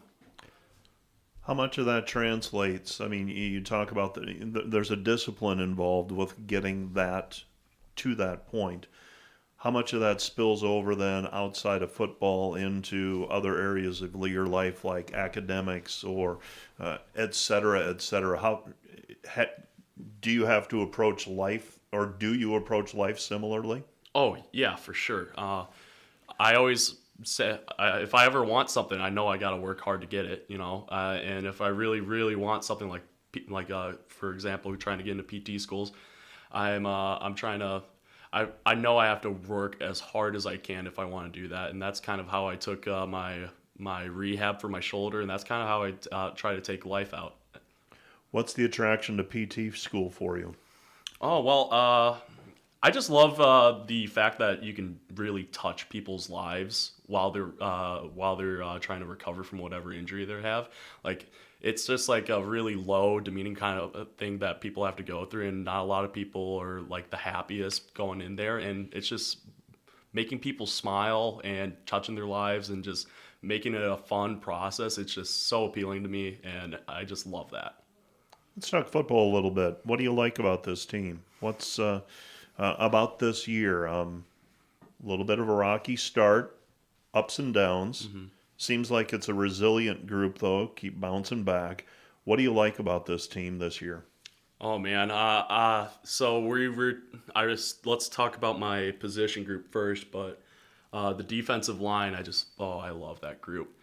How much of that translates? I mean, you talk about there's a discipline involved with getting that to that point. how much of that spills over then outside of football into other areas of your life, like academics or et cetera, et cetera? Do you have to approach life, or do you approach life similarly? Oh, yeah, for sure. I always say, if I ever want something, I know I got to work hard to get it, you know. And if I really, really want something, for example, we're trying to get into PT schools, I'm trying to. I know I have to work as hard as I can if I want to do that, and that's kind of how I took my rehab for my shoulder, and that's kind of how I try to take life out. What's the attraction to PT school for you? Oh, well, I just love the fact that you can really touch people's lives while they're trying to recover from whatever injury they have. Like, it's just like a really low, demeaning kind of thing that people have to go through, and not a lot of people are like the happiest going in there. And it's just making people smile and touching their lives and just making it a fun process. It's just so appealing to me, and I just love that. Let's talk football a little bit. What do you like about this team? What's about this year? A little bit of a rocky start, ups and downs. Mm-hmm. Seems like it's a resilient group, though. Keep bouncing back. What do you like about this team this year? Oh man, so let's talk about my position group first. But the defensive line, I love that group.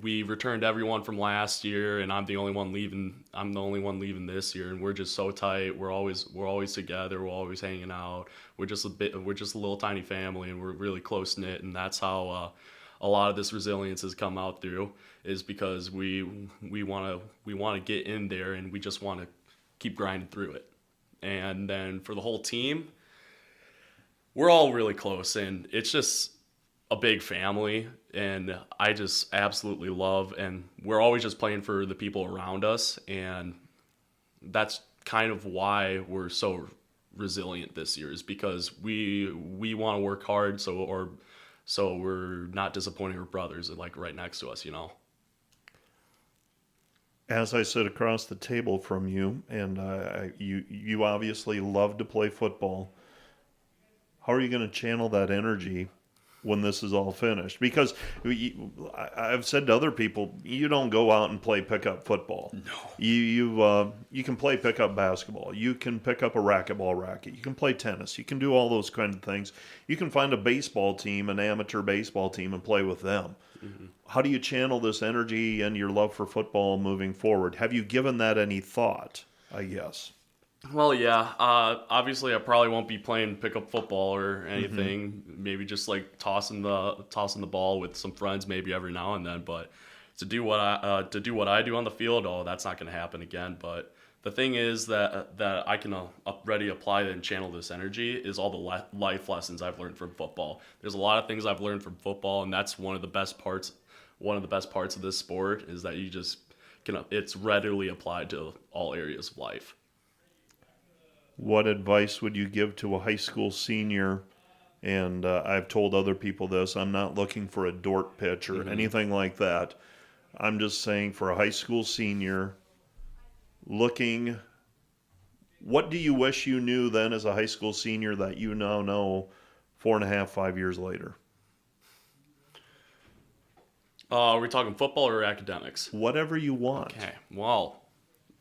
We returned everyone from last year, and I'm the only one leaving. I'm the only one leaving this year, and we're just so tight. We're always together. We're always hanging out. We're just a little tiny family, and we're really close knit. And that's how a lot of this resilience has come out through, is because we want to get in there, and we just want to keep grinding through it. And then for the whole team, we're all really close, and it's just a big family, and I just absolutely love, and we're always just playing for the people around us, and that's kind of why we're so resilient this year, is because we want to work hard, so we're not disappointing our brothers like right next to us, you know. As I sit across the table from you, and you obviously love to play football, how are you going to channel that energy when this is all finished? Because I've said to other people, you don't go out and play pickup football. No. You can play pickup basketball. You can pick up a racquetball racket. You can play tennis. You can do all those kind of things. You can find a baseball team, an amateur baseball team, and play with them. Mm-hmm. How do you channel this energy and your love for football moving forward? Have you given that any thought, I guess? Well, yeah. Obviously, I probably won't be playing pickup football or anything. Mm-hmm. Maybe just like tossing the ball with some friends, maybe every now and then. But to do what I do on the field, that's not going to happen again. But the thing is that I can already apply and channel this energy is all the life lessons I've learned from football. There's a lot of things I've learned from football, and that's one of the best parts. One of the best parts of this sport is that you just it's readily applied to all areas of life. What advice would you give to a high school senior? And I've told other people this. I'm not looking for a Dordt pitch or anything like that. I'm just saying, for a high school senior, what do you wish you knew then as a high school senior that you now know 4.5, 5 years later? Are we talking football or academics? Whatever you want. Okay. Well,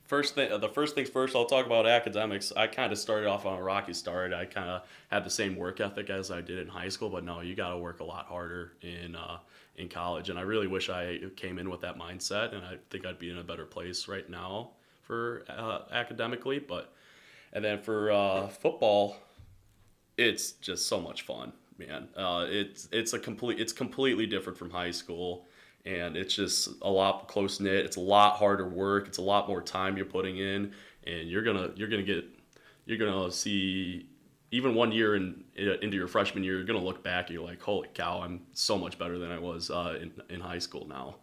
the first things first, I'll talk about academics. I kind of started off on a rocky start. I kind of had the same work ethic as I did in high school, but no, you got to work a lot harder in college. And I really wish I came in with that mindset, and I think I'd be in a better place right now for academically. And then for football, it's just so much fun, man. It's completely different from high school. And it's just a lot close knit. It's a lot harder work. It's a lot more time you're putting in, and you're gonna see, even 1 year into your freshman year, you're gonna look back and you're like, holy cow, I'm so much better than I was in high school now.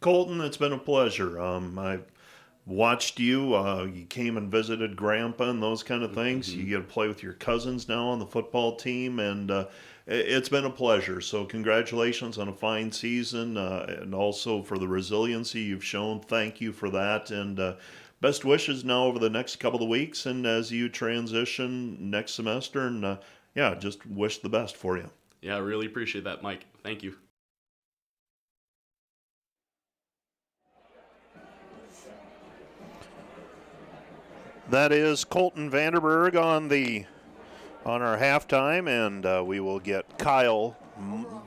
Colton, it's been a pleasure. I've watched you. You came and visited Grandpa and those kind of things. You get to play with your cousins now on the football team, and it's been a pleasure. So congratulations on a fine season, and also for the resiliency you've shown. Thank you for that, and best wishes now over the next couple of weeks and as you transition next semester, and yeah, just wish the best for you. Yeah, I really appreciate that, Mike. Thank you. That is Colton Vanderberg on our halftime, and we will get Kyle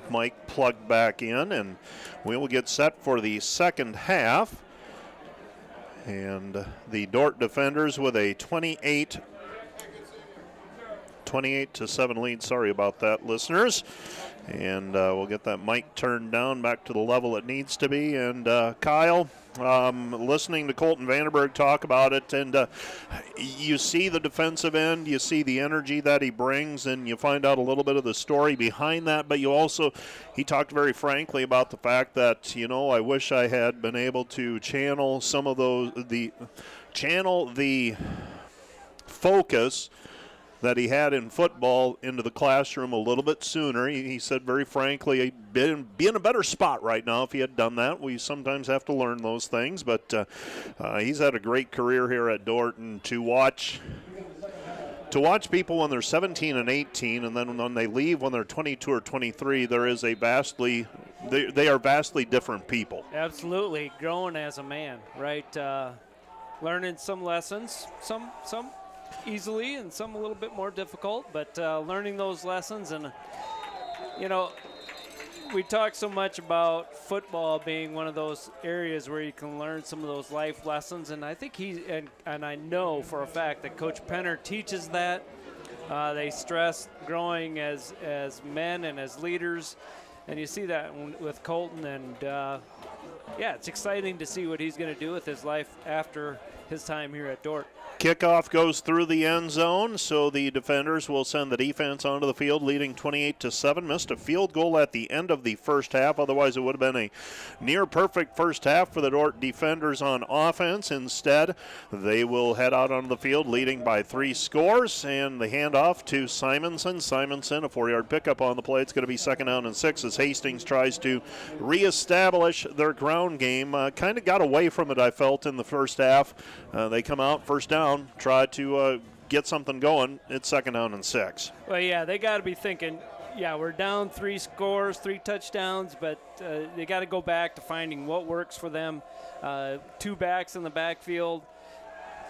Mike plugged back in, and we will get set for the second half. And the Dordt defenders with a 28-7 lead. Sorry about that, listeners. And we'll get that mic turned down back to the level it needs to be. And Kyle, listening to Colton Vanderberg talk about it, and you see the defensive end, you see the energy that he brings, and you find out a little bit of the story behind that. But he talked very frankly about the fact that, I wish I had been able to channel the focus that he had in football into the classroom a little bit sooner. He said very frankly, he'd be in a better spot right now if he had done that. We sometimes have to learn those things, but he's had a great career here at Dordt, and to watch people when they're 17 and 18, and then when they leave when they're 22 or 23, they are vastly different people. Absolutely, growing as a man, right? Learning some lessons, some easily and some a little bit more difficult, but learning those lessons. And we talk so much about football being one of those areas where you can learn some of those life lessons, and I think and I know for a fact that Coach Penner teaches that. They stress growing as men and as leaders, and you see that with Colton, and it's exciting to see what he's going to do with his life after his time here at Dordt. Kickoff goes through the end zone, so the defenders will send the defense onto the field, leading 28-7. Missed a field goal at the end of the first half. Otherwise, it would have been a near-perfect first half for the Dordt defenders on offense. Instead, they will head out onto the field, leading by 3 scores, and the handoff to Simonson. Simonson, a 4-yard pickup on the play. It's going to be 2nd down and 6 as Hastings tries to reestablish their ground game. Kind of got away from it, I felt, in the first half. They come out, first down, try to get something going. It's 2nd down and 6. Well, yeah, they got to be thinking, we're down 3 scores, 3 touchdowns, but they got to go back to finding what works for them. 2 backs in the backfield,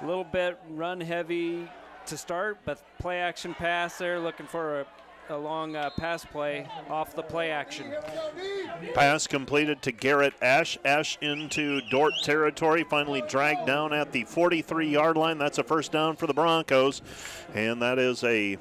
a little bit run heavy to start, but play action pass there, looking for a long pass play off the play action. Pass completed to Garrett Ash. Ash into Dordt territory, finally dragged down at the 43-yard line. That's a first down for the Broncos, and that is a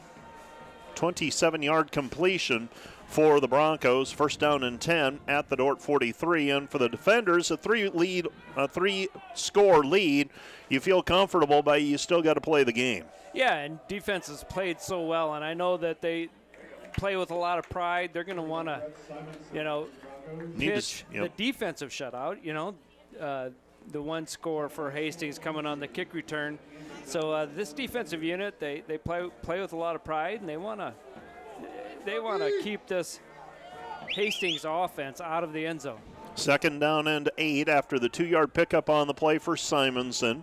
27-yard completion for the Broncos. First down and 10 at the Dordt 43, and for the defenders, a 3-score lead. You feel comfortable, but you still got to play the game. Yeah, and defense has played so well, and I know that they play with a lot of pride. They're going to want to, pitch the defensive shutout. The 1 score for Hastings coming on the kick return. So this defensive unit, they play with a lot of pride, and they want to keep this Hastings offense out of the end zone. 2nd down and 8 after the 2-yard pickup on the play for Simonson.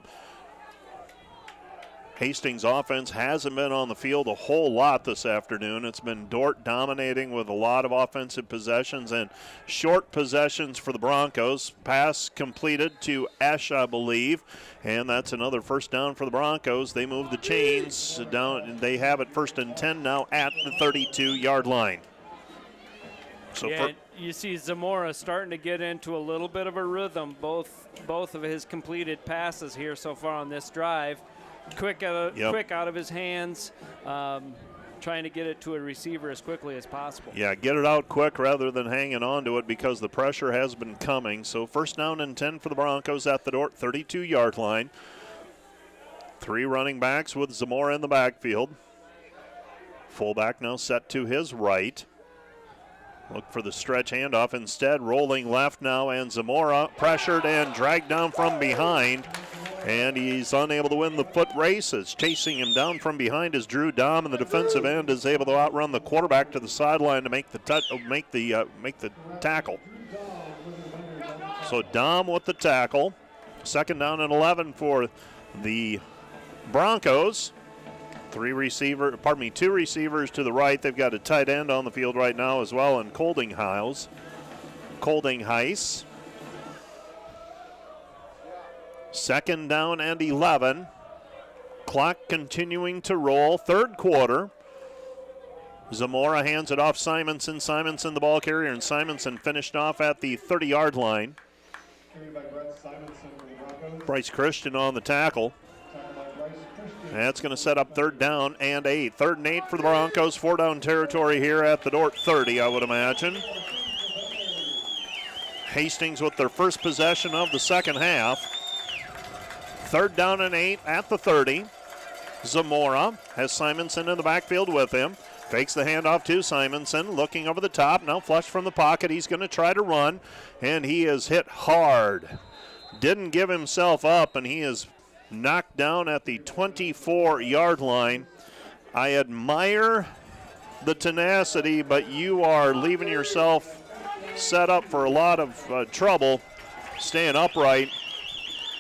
Hastings offense hasn't been on the field a whole lot this afternoon. It's been Dordt dominating with a lot of offensive possessions and short possessions for the Broncos. Pass completed to Ash, I believe, and that's another first down for the Broncos. They move the chains down. They have it 1st and 10 now at the 32-yard line. So you see Zamora starting to get into a little bit of a rhythm. Both of his completed passes here so far on this drive. Quick out of his hands, trying to get it to a receiver as quickly as possible. Yeah, get it out quick rather than hanging on to it because the pressure has been coming. So first down and 10 for the Broncos at the Dordt 32-yard line. 3 running backs with Zamora in the backfield. Fullback now set to his right. Look for the stretch handoff. Instead, rolling left now, and Zamora pressured and dragged down from behind. And he's unable to win the foot race. As chasing him down from behind is Drew Dom, and the defensive end is able to outrun the quarterback to the sideline to make the tackle. So Dom with the tackle. 2nd down and 11 for the Broncos. two receivers to the right. They've got a tight end on the field right now as well in Colding Heiss. Second down and 11. Clock continuing to roll. Third quarter. Zamora hands it off Simonson. Simonson the ball carrier, and Simonson finished off at the 30-yard line. Bryce Christian on the tackle. That's going to set up third down and 8. 3rd and 8 for the Broncos. 4-down territory here at the Dordt 30, I would imagine. Hastings with their first possession of the second half. 3rd down and 8 at the 30. Zamora has Simonson in the backfield with him. Fakes the handoff to Simonson, looking over the top. Now flush from the pocket. He's going to try to run, and he is hit hard. Didn't give himself up, and he is knocked down at the 24-yard line. I admire the tenacity, but you are leaving yourself set up for a lot of trouble staying upright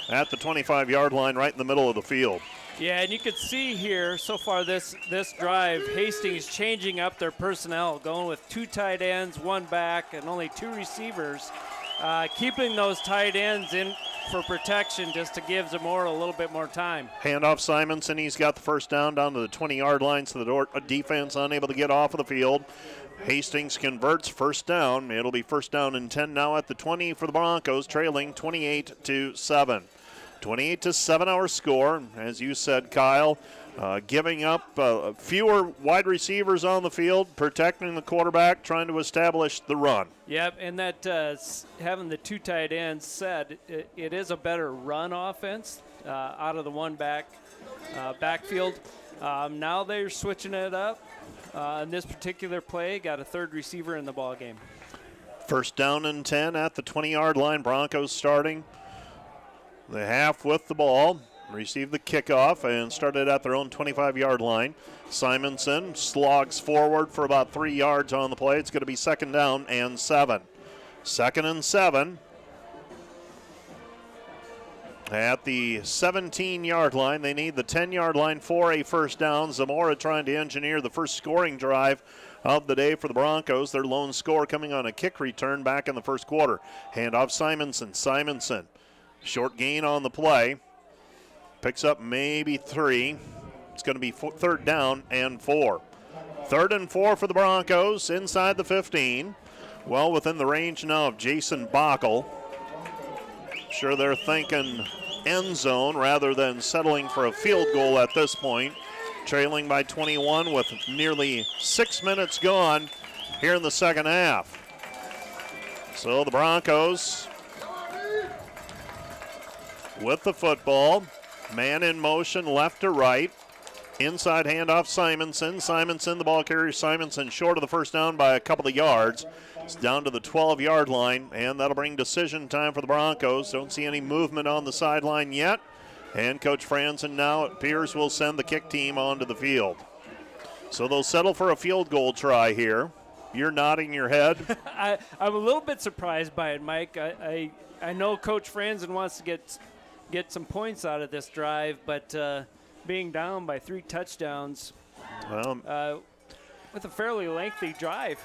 at the 25-yard line right in the middle of the field. Yeah, and you can see here so far this drive, Hastings changing up their personnel, going with 2 tight ends, 1 back, and only 2 receivers, keeping those tight ends in for protection just to give Zamora a little bit more time. Handoff Simonson. He's got the first down to the 20-yard line, so the Dordt defense unable to get off of the field. Hastings converts first down. It'll be first down and 10 now at the 20 for the Broncos, trailing 28-7. 28-7 our score. As you said, Kyle, giving up fewer wide receivers on the field, protecting the quarterback, trying to establish the run. Yep, and that having the 2 tight ends said, it is a better run offense out of the 1 backfield. Now they're switching it up. In this particular play, got a 3rd receiver in the ball game. First down and 10 at the 20-yard line. Broncos starting the half with the ball, received the kickoff, and started at their own 25-yard line. Simonson slogs forward for about 3 yards on the play. It's going to be 2nd down and 7. 2nd and 7 at the 17-yard line. They need the 10-yard line for a first down. Zamora trying to engineer the first scoring drive of the day for the Broncos. Their lone score coming on a kick return back in the first quarter. Handoff Simonson. Simonson. Short gain on the play. Picks up maybe 3. It's going to be 3rd down and 4. 3rd and 4 for the Broncos inside the 15. Well within the range now of Jason Bockel. Sure they're thinking end zone rather than settling for a field goal at this point. Trailing by 21 with nearly 6 minutes gone here in the second half. So the Broncos with the football, man in motion left to right. Inside handoff Simonson. Simonson, the ball carrier. Simonson short of the first down by a couple of yards. It's down to the 12-yard line, and that'll bring decision time for the Broncos. Don't see any movement on the sideline yet. And Coach Franzen now, it appears, will send the kick team onto the field. So they'll settle for a field goal try here. You're nodding your head. I'm a little bit surprised by it, Mike. I know Coach Franzen wants to get some points out of this drive, but being down by 3 touchdowns with a fairly lengthy drive,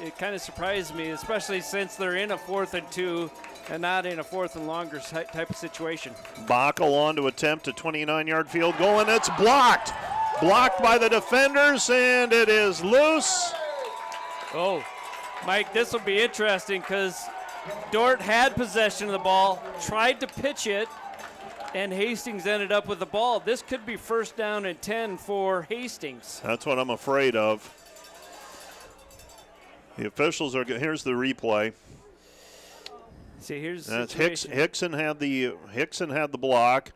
it kind of surprised me, especially since they're in a 4th and 2 and not in a 4th and longer type of situation. Bockel on to attempt a 29-yard field goal, and it's blocked. Blocked by the defenders, and it is loose. Oh, Mike, this will be interesting because Dordt had possession of the ball, tried to pitch it, and Hastings ended up with the ball. This could be first down and 10 for Hastings. That's what I'm afraid of. The officials are good. Here's the replay. See, here's that's Hickson had the block.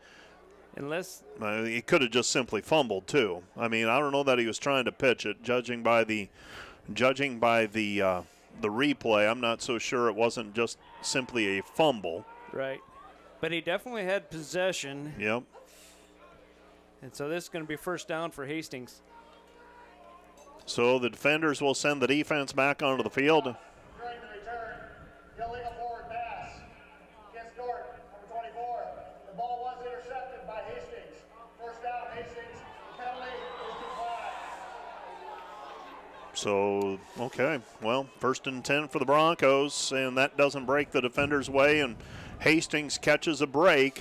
Unless he could have just simply fumbled too. I mean, I don't know that he was trying to pitch it. Judging by the replay, I'm not so sure it wasn't just simply a fumble. Right. But he definitely had possession. Yep. And so this is going to be first down for Hastings. So the defenders will send the defense back onto the field. During the return, illegal forward pass against Dordt, number 24. The ball was intercepted by Hastings. First down, Hastings. Penalty, So, okay, well, 1st and 10 for the Broncos, and that doesn't break the defenders' way, and Hastings catches a break.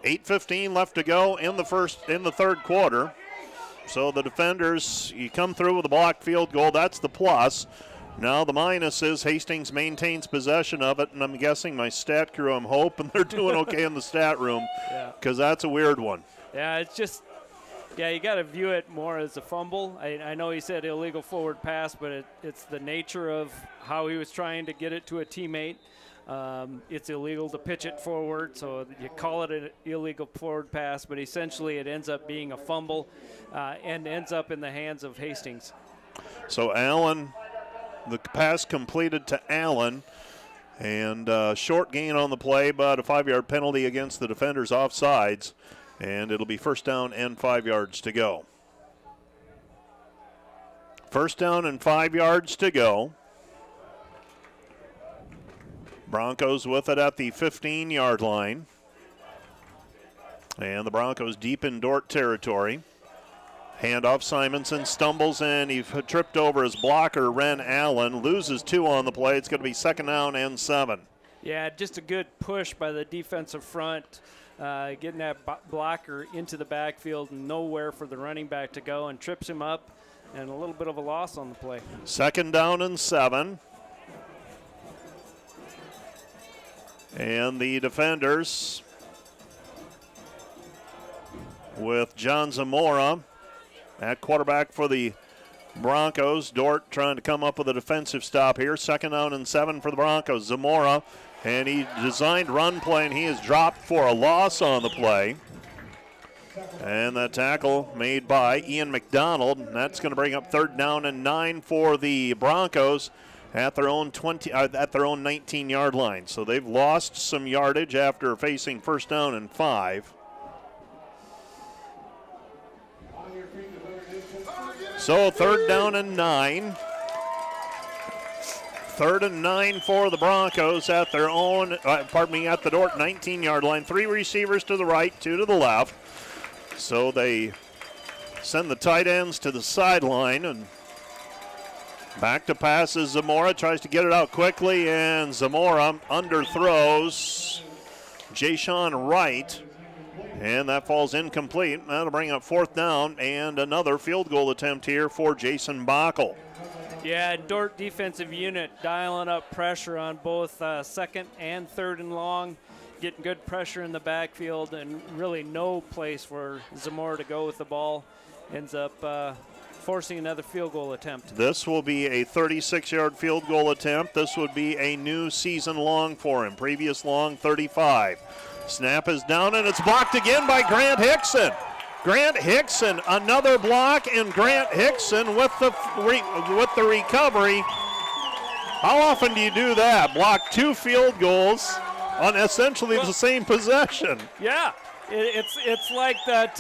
8:15 left to go in the third quarter. So the defenders, you come through with a blocked field goal, that's the plus. Now the minus is Hastings maintains possession of it, and I'm guessing my stat crew, I'm hoping they're doing okay in the stat room, because that's a weird one. Yeah, it's just, you got to view it more as a fumble. I know he said illegal forward pass, but it's the nature of how he was trying to get it to a teammate. It's illegal to pitch it forward, so you call it an illegal forward pass, but essentially it ends up being a fumble and ends up in the hands of Hastings. So Allen, the pass completed to Allen, and short gain on the play, but a 5-yard penalty against the defenders offsides, and it'll be 1st down and 5 yards to go. 1st down and 5 yards to go. Broncos with it at the 15-yard line. And the Broncos deep in Dordt territory. Handoff, Simonson stumbles in. He tripped over his blocker, Ren Allen. Loses 2 on the play. It's going to be 2nd down and 7. Yeah, just a good push by the defensive front, getting that blocker into the backfield and nowhere for the running back to go, and trips him up, and a little bit of a loss on the play. 2nd down and 7. And the defenders with John Zamora at quarterback for the Broncos. Dordt trying to come up with a defensive stop here. 2nd down and 7 for the Broncos. Zamora, and he designed run play, and he is dropped for a loss on the play. And that tackle made by Ian McDonald, and that's going to bring up 3rd down and 9 for the Broncos at their own 19-yard line. So they've lost some yardage after facing 1st down and 5. So 3rd down and 9. 3rd and 9 for the Broncos at their own, at the Dordt 19-yard line. 3 receivers to the right, 2 to the left. So they send the tight ends to the sideline, and back to passes. Zamora tries to get it out quickly, and Zamora underthrows Jayshawn Wright, and that falls incomplete. That'll bring up 4th down and another field goal attempt here for Jason Bockel. Yeah, Dordt defensive unit dialing up pressure on both 2nd and 3rd and long, getting good pressure in the backfield, and really no place for Zamora to go with the ball. Ends up forcing another field goal attempt. This will be a 36-yard field goal attempt. This would be a new season long for him. Previous long, 35. Snap is down, and it's blocked again by Grant Hickson. Grant Hickson, another block, and Grant Hickson with the recovery. How often do you do that? Block 2 field goals on essentially the same possession. Yeah, it's like that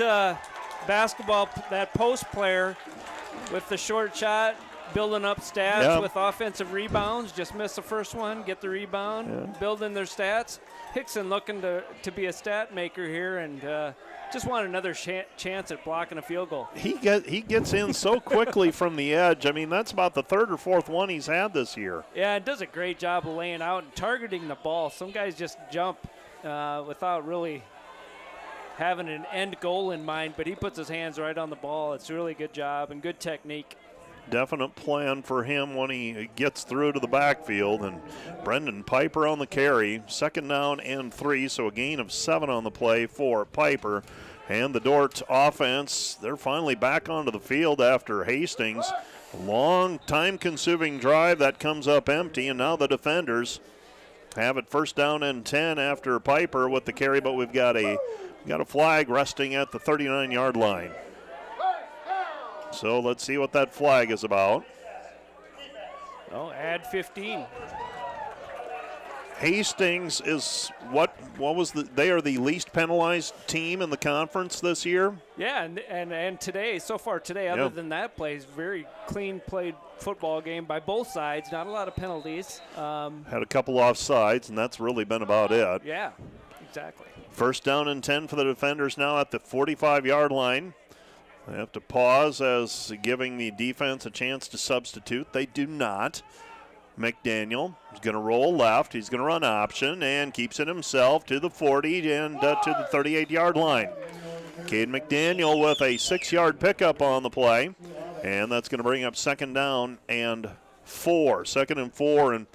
basketball, that post player with the short shot, building up stats with offensive rebounds. Just miss the first one, get the rebound, building their stats. Hickson looking to be a stat maker here, and just want another chance at blocking a field goal. He gets in so quickly from the edge. I mean, that's about the 3rd or 4th one he's had this year. Yeah, and does a great job of laying out and targeting the ball. Some guys just jump without really having an end goal in mind, but he puts his hands right on the ball. It's a really good job and good technique. Definite plan for him when he gets through to the backfield. And Brendan Piper on the carry. 2nd down and 3, so a gain of 7 on the play for Piper. And the Dordt offense, they're finally back onto the field after Hastings. A long, time-consuming drive that comes up empty, and now the defenders have it 1st down and 10 after Piper with the carry, but we've got a flag resting at the 39-yard line. So let's see what that flag is about. Oh, add 15. Hastings is they are the least penalized team in the conference this year. Yeah, and today, so far today, other than that play, very clean played football game by both sides. Not a lot of penalties. Had a couple offsides, and that's really been about it. Yeah, exactly. 1st down and 10 for the defenders now at the 45-yard line. They have to pause as giving the defense a chance to substitute. They do not. McDaniel is going to roll left. He's going to run option and keeps it himself to the 40 and to the 38-yard line. Cade McDaniel with a 6-yard pickup on the play, and that's going to bring up 2nd down and 4. 2nd and 4, and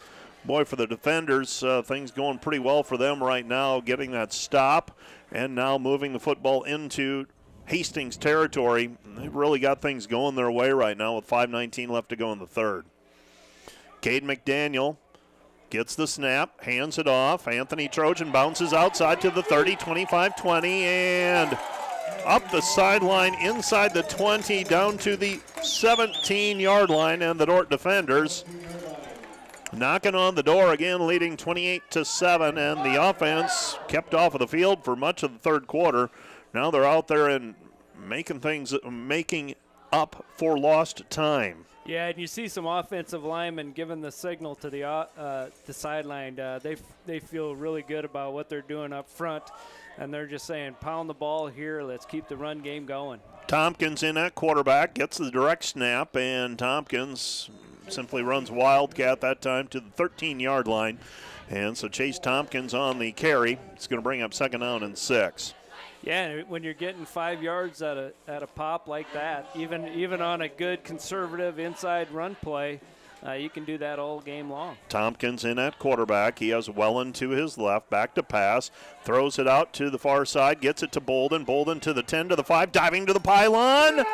boy, for the defenders, things going pretty well for them right now, getting that stop and now moving the football into Hastings territory. They've really got things going their way right now with 5:19 left to go in the third. Cade McDaniel gets the snap, hands it off. Anthony Trojan bounces outside to the 30, 25, 20, and up the sideline inside the 20 down to the 17-yard line, and the Dordt defenders knocking on the door again, leading 28-7, and the offense kept off of the field for much of the third quarter. Now they're out there and making up for lost time. Yeah, and you see some offensive linemen giving the signal to the sideline. They feel really good about what they're doing up front, and they're just saying, pound the ball here. Let's keep the run game going. Tompkins in at quarterback, gets the direct snap, and Tompkins simply runs wildcat that time to the 13-yard line. And so Chase Tompkins on the carry. It's going to bring up 2nd down and 6. Yeah, when you're getting 5 yards at a pop like that, even on a good conservative inside run play, you can do that all game long. Tompkins in at quarterback. He has Welland to his left, back to pass, throws it out to the far side, gets it to Bolden. Bolden to the 10, to the 5, diving to the pylon.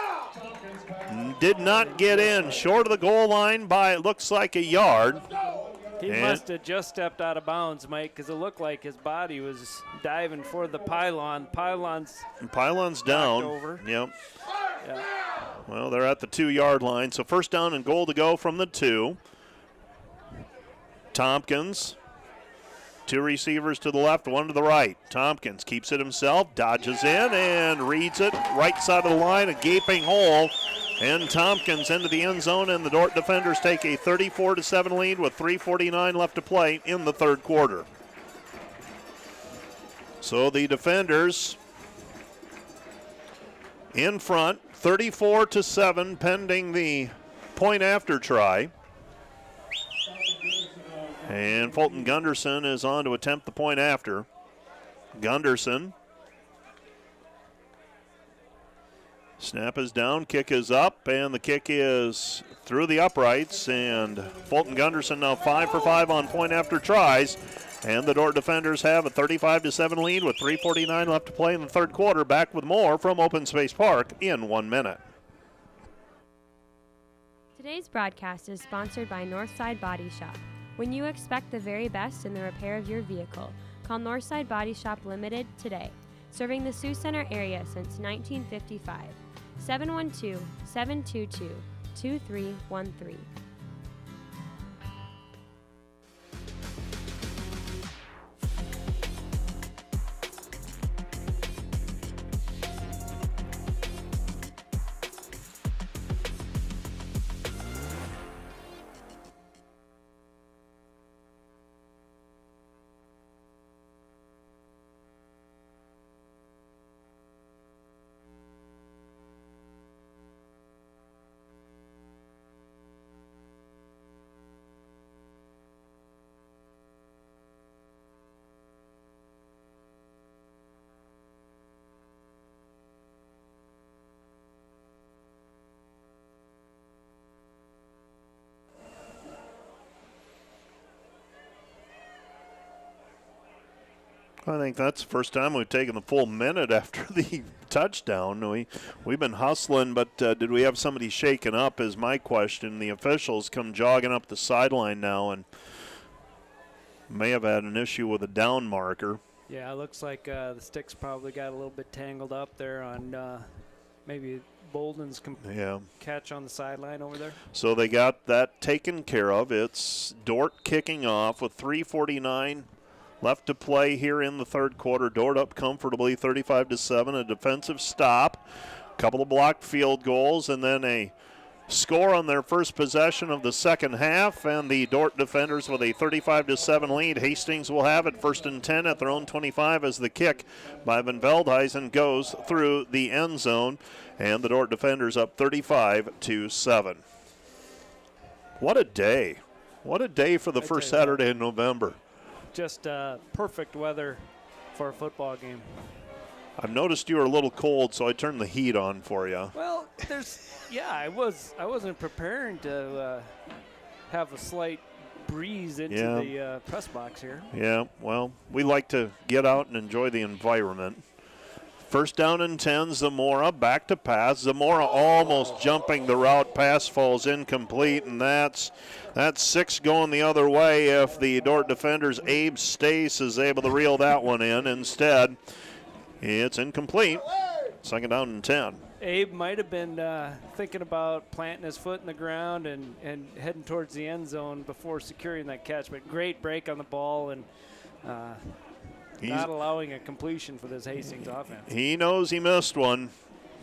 Did not get in, short of the goal line by, it looks like, a yard. He must have just stepped out of bounds, Mike, because it looked like his body was diving for the pylon. Pylon's down. Over. Yep. Yeah. Well, they're at the 2-yard line, so 1st down and goal to go from the 2. Tompkins, 2 receivers to the left, 1 to the right. Tompkins keeps it himself, dodges in, and reads it right side of the line, a gaping hole. And Tompkins into the end zone, and the Dordt defenders take a 34-7 lead with 3:49 left to play in the third quarter. So the defenders in front, 34-7, pending the point after try. And Fulton Gunderson is on to attempt the point after. Gunderson. Snap is down, kick is up, and the kick is through the uprights. And Fulton Gunderson now 5 for 5 on point after tries. And the Dordt defenders have a 35-7 lead with 3:49 left to play in the third quarter. Back with more from Open Space Park in 1 minute. Today's broadcast is sponsored by Northside Body Shop. When you expect the very best in the repair of your vehicle, call Northside Body Shop Limited today. Serving the Sioux Center area since 1955. 712-722-2313. I think that's the first time we've taken the full minute after the touchdown. We've been hustling, but did we have somebody shaken up is my question. The officials come jogging up the sideline now and may have had an issue with a down marker. Yeah, it looks like the sticks probably got a little bit tangled up there on maybe Bolden's catch on the sideline over there. So they got that taken care of. It's Dordt kicking off with 3:49 left to play here in the third quarter. Dordt up comfortably 35-7. A defensive stop, a couple of blocked field goals, and then a score on their first possession of the second half, and the Dordt defenders with a 35-7 lead. Hastings will have it 1st and 10 at their own 25 as the kick by Van Veldhuizen goes through the end zone, and the Dordt defenders up 35-7. What a day. What a day for the first Saturday in November. Just perfect weather for a football game. I've noticed you were a little cold, so I turned the heat on for you. Well, I wasn't preparing to have a slight breeze into the press box here. Yeah, well, we like to get out and enjoy the environment. 1st down and 10, Zamora back to pass. Zamora almost jumping the route. Pass falls incomplete, and that's 6 going the other way if the Dordt defenders, Abe Stace, is able to reel that one in. Instead, it's incomplete. 2nd down and 10. Abe might have been thinking about planting his foot in the ground and heading towards the end zone before securing that catch, but great break on the ball and not allowing a completion for this Hastings offense. He knows he missed one.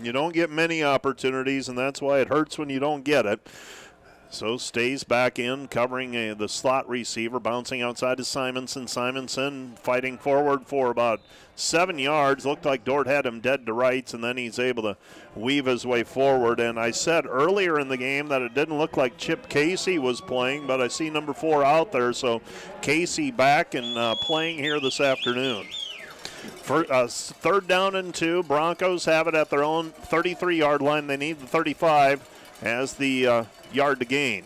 You don't get many opportunities, and that's why it hurts when you don't get it. So stays back in, covering the slot receiver, bouncing outside to Simonson. Simonson fighting forward for about 7 yards. Looked like Dordt had him dead to rights, and then he's able to weave his way forward. And I said earlier in the game that it didn't look like Chip Casey was playing, but I see number 4 out there. So Casey back and playing here this afternoon. For 3rd down and 2, Broncos have it at their own 33-yard line. They need the 35 as the yard to gain.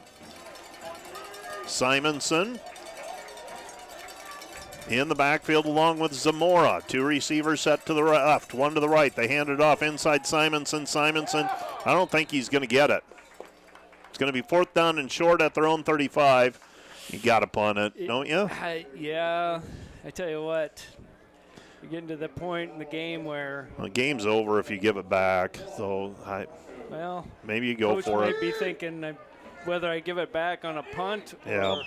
Simonson in the backfield along with Zamora. 2 receivers set to the left, 1 to the right. They hand it off inside Simonson. Simonson, I don't think he's going to get it. It's going to be 4th down and short at their own 35. You got to punt it, don't you? Yeah, I tell you what. You're getting to the point in the game where the game's over if you give it back. So maybe you go Coach for it. Might be thinking whether I give it back on a punt or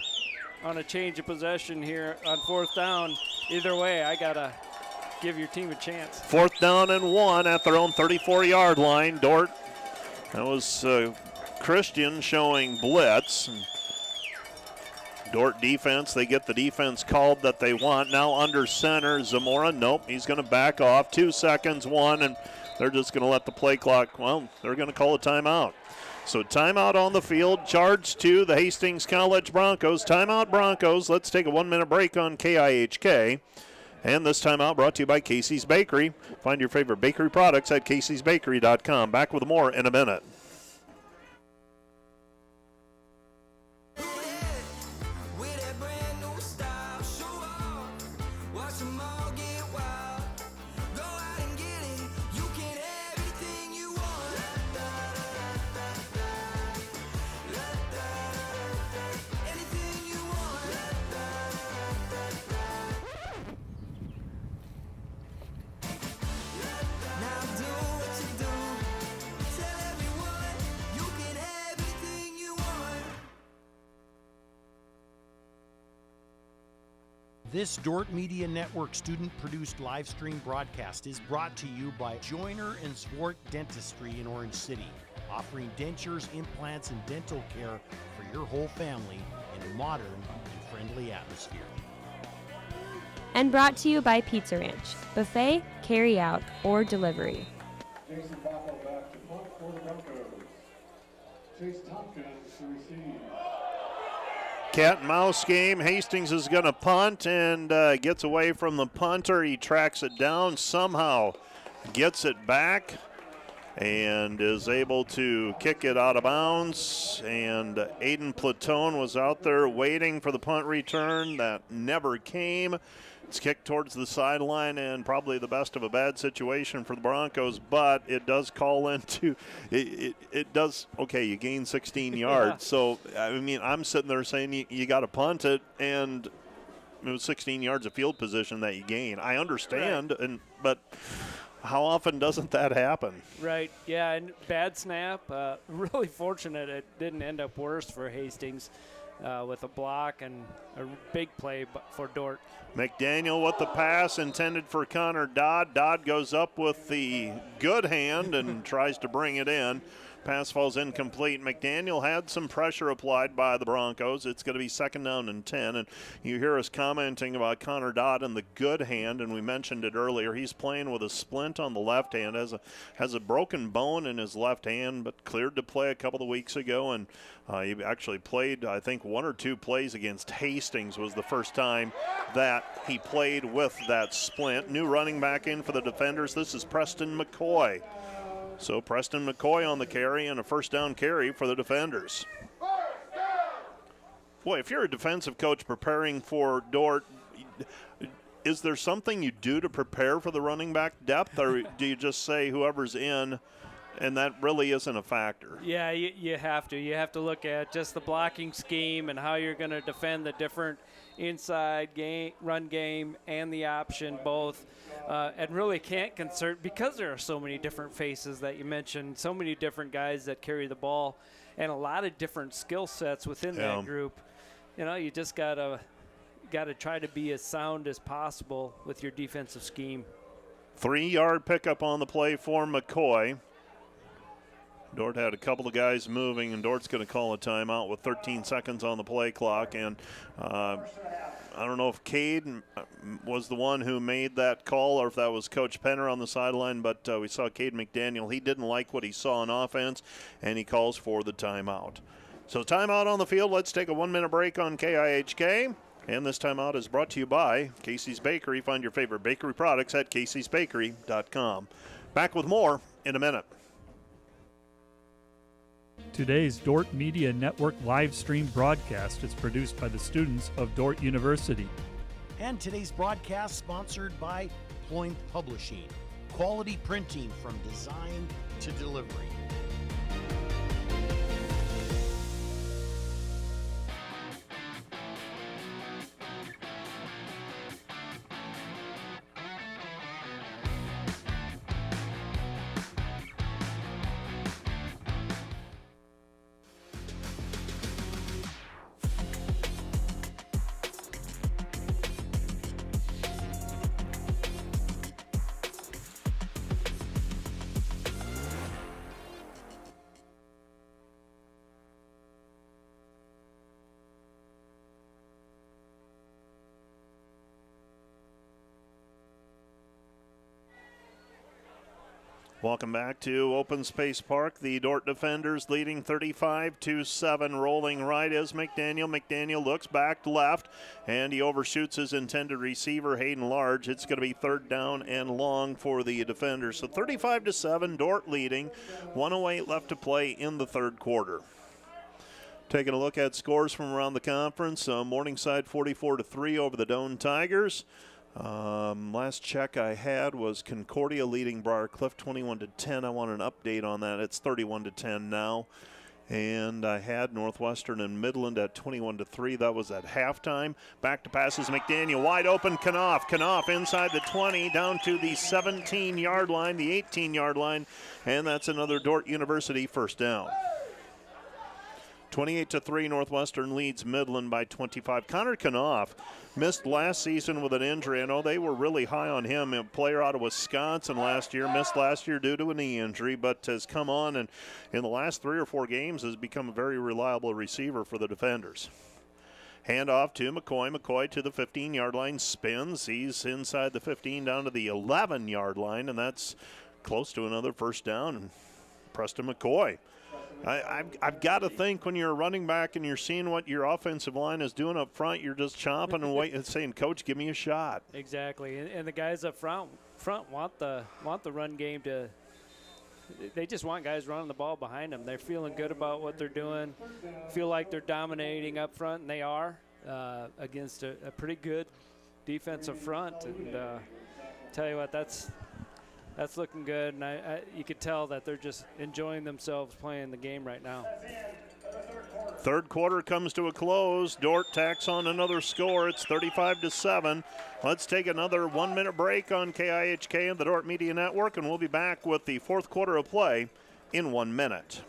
on a change of possession here on 4th down. Either way, I got to give your team a chance. 4th down and 1 at their own 34-yard line. Dordt, that was Christian showing blitz. Dordt defense, they get the defense called that they want. Now under center, Zamora, nope, he's going to back off. 2 seconds, 1, and they're just going to let the play clock, they're going to call a timeout. So timeout on the field, charge to the Hastings College Broncos. Timeout Broncos. Let's take a 1-minute break on KIHK. And this timeout brought to you by Casey's Bakery. Find your favorite bakery products at caseysbakery.com. Back with more in a minute. This Dordt Media Network student-produced live stream broadcast is brought to you by Joyner & Zwart Dentistry in Orange City, offering dentures, implants, and dental care for your whole family in a modern and friendly atmosphere. And brought to you by Pizza Ranch, buffet, carry-out, or delivery. Jason Bacco back to punt for the Broncos. Chase Tompkins to receive. Cat and mouse game. Hastings is going to punt and gets away from the punter. He tracks it down, somehow gets it back and is able to kick it out of bounds. And Aiden Platone was out there waiting for the punt return. That never came. It's kicked towards the sideline and probably the best of a bad situation for the Broncos, but it does call into it does. Okay, you gain 16 yards. So, I mean, I'm sitting there saying you got to punt it, and it was 16 yards of field position that you gain. I understand, right. But how often doesn't that happen? Right, yeah, and bad snap. Really fortunate it didn't end up worse for Hastings with a block and a big play for Dordt. McDaniel with the pass intended for Connor Dodd. Dodd goes up with the good hand and tries to bring it in. Pass falls incomplete. McDaniel had some pressure applied by the Broncos. It's going to be 2nd down and 10. And you hear us commenting about Connor Dodd and the good hand, and we mentioned it earlier. He's playing with a splint on the left hand, has a broken bone in his left hand, but cleared to play a couple of weeks ago. And he actually played, I think, 1 or 2 plays against Hastings was the first time that he played with that splint. New running back in for the defenders. This is Preston McCoy. So Preston McCoy on the carry and a 1st down carry for the defenders. Boy, if you're a defensive coach preparing for Dordt, is there something you do to prepare for the running back depth, or do you just say whoever's in, and that really isn't a factor? Yeah, you have to. You have to look at just the blocking scheme and how you're going to defend the different inside game, run game, and the option both. And really can't concern, because there are so many different faces that you mentioned, so many different guys that carry the ball, and a lot of different skill sets within that group. You know, you just gotta try to be as sound as possible with your defensive scheme. 3-yard pickup on the play for McCoy. Dordt had a couple of guys moving, and Dort's going to call a timeout with 13 seconds on the play clock. And I don't know if Cade was the one who made that call or if that was Coach Penner on the sideline, but we saw Cade McDaniel. He didn't like what he saw on offense, and he calls for the timeout. So timeout on the field. Let's take a 1-minute break on KIHK. And this timeout is brought to you by Casey's Bakery. Find your favorite bakery products at caseysbakery.com. Back with more in a minute. Today's Dordt Media Network live stream broadcast is produced by the students of Dordt University. And today's broadcast sponsored by Ployne Publishing. Quality printing from design to delivery. Welcome back to Open Space Park. The Dordt defenders leading 35-7. Rolling right is McDaniel. McDaniel looks back left, and he overshoots his intended receiver, Hayden Large. It's going to be 3rd down and long for the defenders. So 35-7, Dordt leading. 1:08 left to play in the 3rd quarter. Taking a look at scores from around the conference. Morningside 44-3 over the Doane Tigers. Last check I had was Concordia leading Briar Cliff 21-10. I want an update on that. It's 31-10 now. And I had Northwestern and Midland at 21-3. That was at halftime. Back to passes. McDaniel wide open. Knopf inside the 20 down to the 17-yard line, the 18-yard line. And that's another Dordt University 1st down. 28-3, Northwestern leads Midland by 25. Connor Knopf missed last season with an injury. I know they were really high on him, a player out of Wisconsin last year, missed last year due to a knee injury, but has come on and in the last 3 or 4 games has become a very reliable receiver for the defenders. Handoff to McCoy. McCoy to the 15-yard line, spins. He's inside the 15 down to the 11-yard line, and that's close to another 1st down. And Preston McCoy. I've got to think when you're a running back and you're seeing what your offensive line is doing up front, you're just chomping and waiting and saying, Coach, give me a shot. Exactly, and the guys up front want the run game to. They just want guys running the ball behind them. They're feeling good about what they're doing, feel like they're dominating up front, and they are against a pretty good defensive front. And tell you what, that's looking good, and you could tell that they're just enjoying themselves playing the game right now. 3rd quarter comes to a close. Dordt tacks on another score. It's 35-7. Let's take another 1-minute break on KIHK and the Dordt Media Network, and we'll be back with the 4th quarter of play in 1 minute.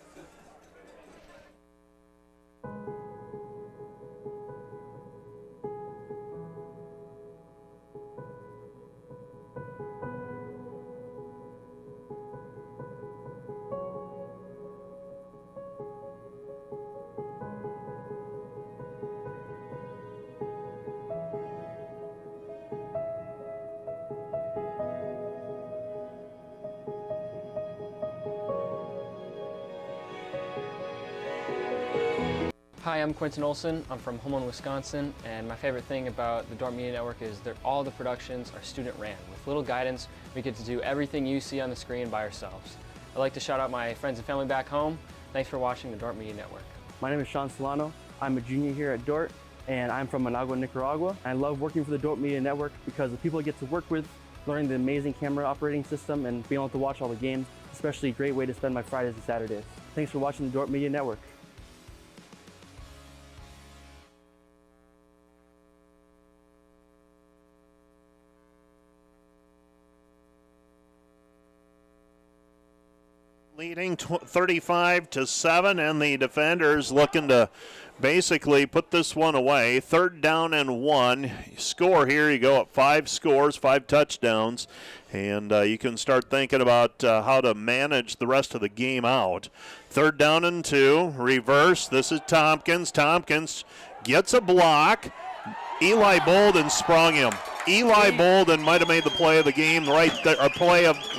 Hi, I'm Quentin Olson. I'm from Homeland, Wisconsin, and my favorite thing about the Dordt Media Network is that all the productions are student-ran. With little guidance, we get to do everything you see on the screen by ourselves. I'd like to shout out my friends and family back home. Thanks for watching the Dordt Media Network. My name is Sean Solano. I'm a junior here at Dordt, and I'm from Managua, Nicaragua. I love working for the Dordt Media Network because the people I get to work with, learning the amazing camera operating system, and being able to watch all the games, especially a great way to spend my Fridays and Saturdays. Thanks for watching the Dordt Media Network. Leading 35-7, and the defenders looking to basically put this one away. 3rd down and 1. Score here, you go up 5 scores, 5 touchdowns, and you can start thinking about how to manage the rest of the game out. 3rd down and 2, reverse. This is Tompkins. Tompkins gets a block. Eli Bolden sprung him. Eli Bolden might have made the play of the game right there,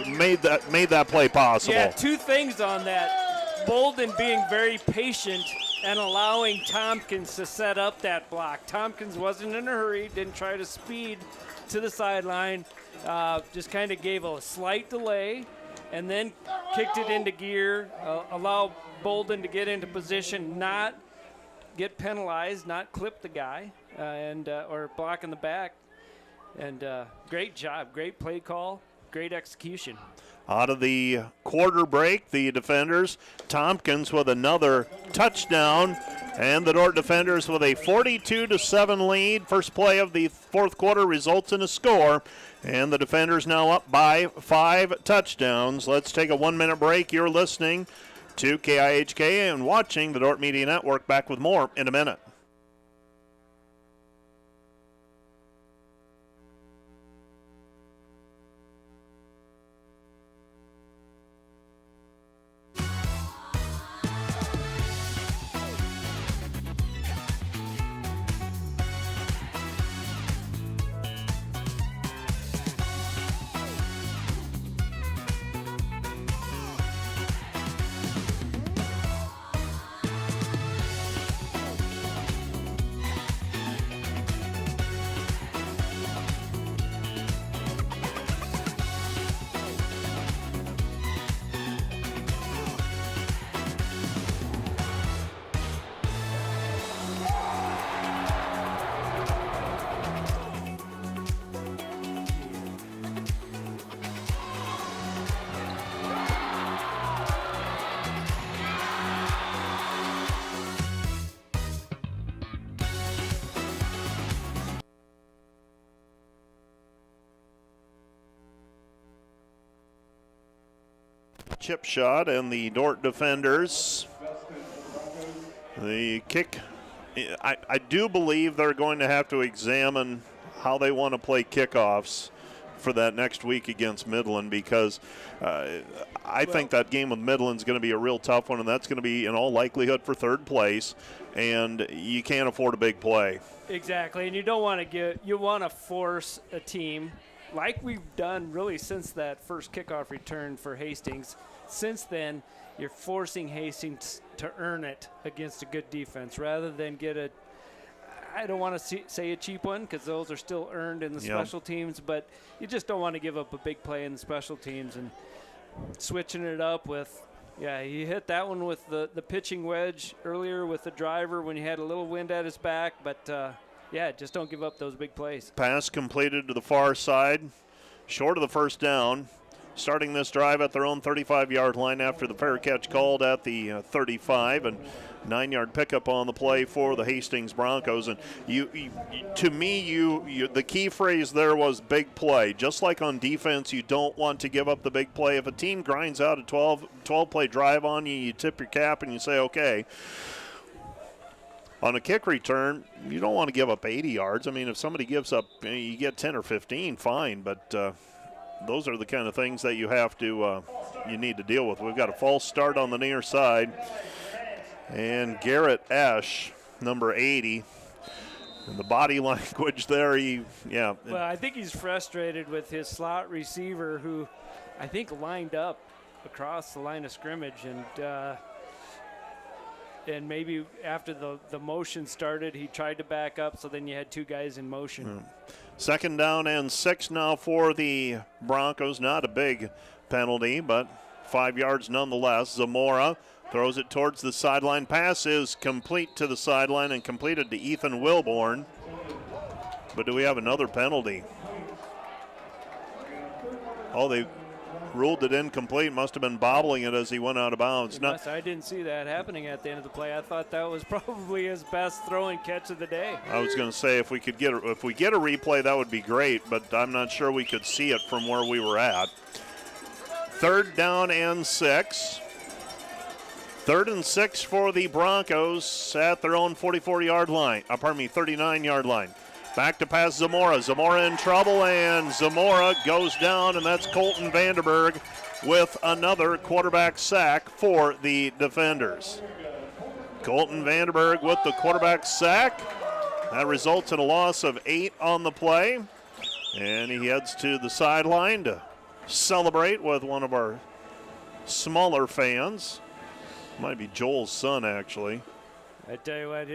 made that play possible. Yeah, 2 things on that. Bolden being very patient and allowing Tompkins to set up that block. Tompkins wasn't in a hurry, didn't try to speed to the sideline, just kind of gave a slight delay and then kicked it into gear, allow Bolden to get into position, not get penalized, not clip the guy, or block in the back. And great job, great play call, great execution. Out of the quarter break, the defenders, Tompkins with another touchdown, and the Dordt defenders with a 42-7 lead. First play of the 4th quarter results in a score, and the defenders now up by 5 touchdowns. Let's take a 1-minute break. You're listening to KIHK and watching the Dordt Media Network. Back with more in a minute. Chip shot, and the Dordt defenders, the kick, I do believe they're going to have to examine how they want to play kickoffs for that next week against Midland, because I think that game with Midland is going to be a real tough one, and that's going to be in all likelihood for 3rd place, and you can't afford a big play. Exactly, and you don't want to you want to force a team like we've done really since that first kickoff return for Hastings. Since then, you're forcing Hastings to earn it against a good defense rather than get a, I don't want to say a cheap one because those are still earned in the special teams, but you just don't want to give up a big play in the special teams. And switching it up with, he hit that one with the pitching wedge earlier with the driver when he had a little wind at his back, but just don't give up those big plays. Pass completed to the far side, short of the first down. Starting this drive at their own 35-yard line after the fair catch called at the 35, and 9-yard pickup on the play for the Hastings Broncos. And to me, the key phrase there was big play. Just like on defense, you don't want to give up the big play. If a team grinds out a 12-play drive on you, you tip your cap and you say, okay. On a kick return, you don't want to give up 80 yards. I mean, if somebody gives up, you get 10 or 15, fine, but those are the kind of things that you have to, you need to deal with. We've got a false start on the near side. And Garrett Esch, number 80, and the body language there, Well, I think he's frustrated with his slot receiver who I think lined up across the line of scrimmage. And and maybe after the motion started, he tried to back up, so then you had 2 guys in motion. 2nd down and 6 now for the Broncos. Not a big penalty, but 5 yards nonetheless. Zamora throws it towards the sideline. Pass is complete to the sideline and completed to Ethan Wilborn. But do we have another penalty? Oh, they ruled it incomplete. Must have been bobbling it as he went out of bounds. I didn't see that happening at the end of the play. I thought that was probably his best throw and catch of the day. I was going to say if we get a replay, that would be great, but I'm not sure we could see it from where we were at. 3rd down and 6. 3rd and 6 for the Broncos at their own 39-yard line. Back to pass Zamora. Zamora in trouble, and Zamora goes down, and that's Colton Vanderberg with another quarterback sack for the defenders. Colton Vanderberg with the quarterback sack. That results in a loss of 8 on the play, and he heads to the sideline to celebrate with one of our smaller fans. Might be Joel's son, actually. I tell you what,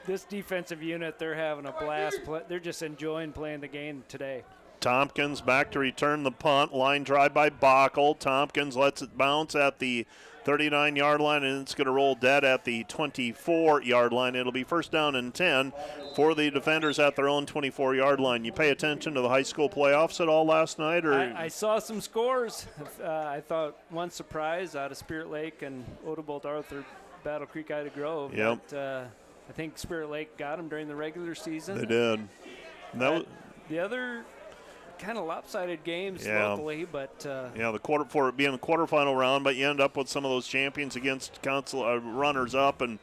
this defensive unit, they're having a blast. They're just enjoying playing the game today. Tompkins back to return the punt. Line drive by Bockel. Tompkins lets it bounce at the 39-yard line, and it's going to roll dead at the 24-yard line. It'll be 1st down and 10 for the defenders at their own 24-yard line. You pay attention to the high school playoffs at all last night? Or I saw some scores. I thought one surprise out of Spirit Lake and Odebolt Arthur, Battle Creek, Ida Grove. Yep. But, I think Spirit Lake got them during the regular season. They did. The other kind of lopsided games locally, but the for it being the quarterfinal round, but you end up with some of those champions against runners up, and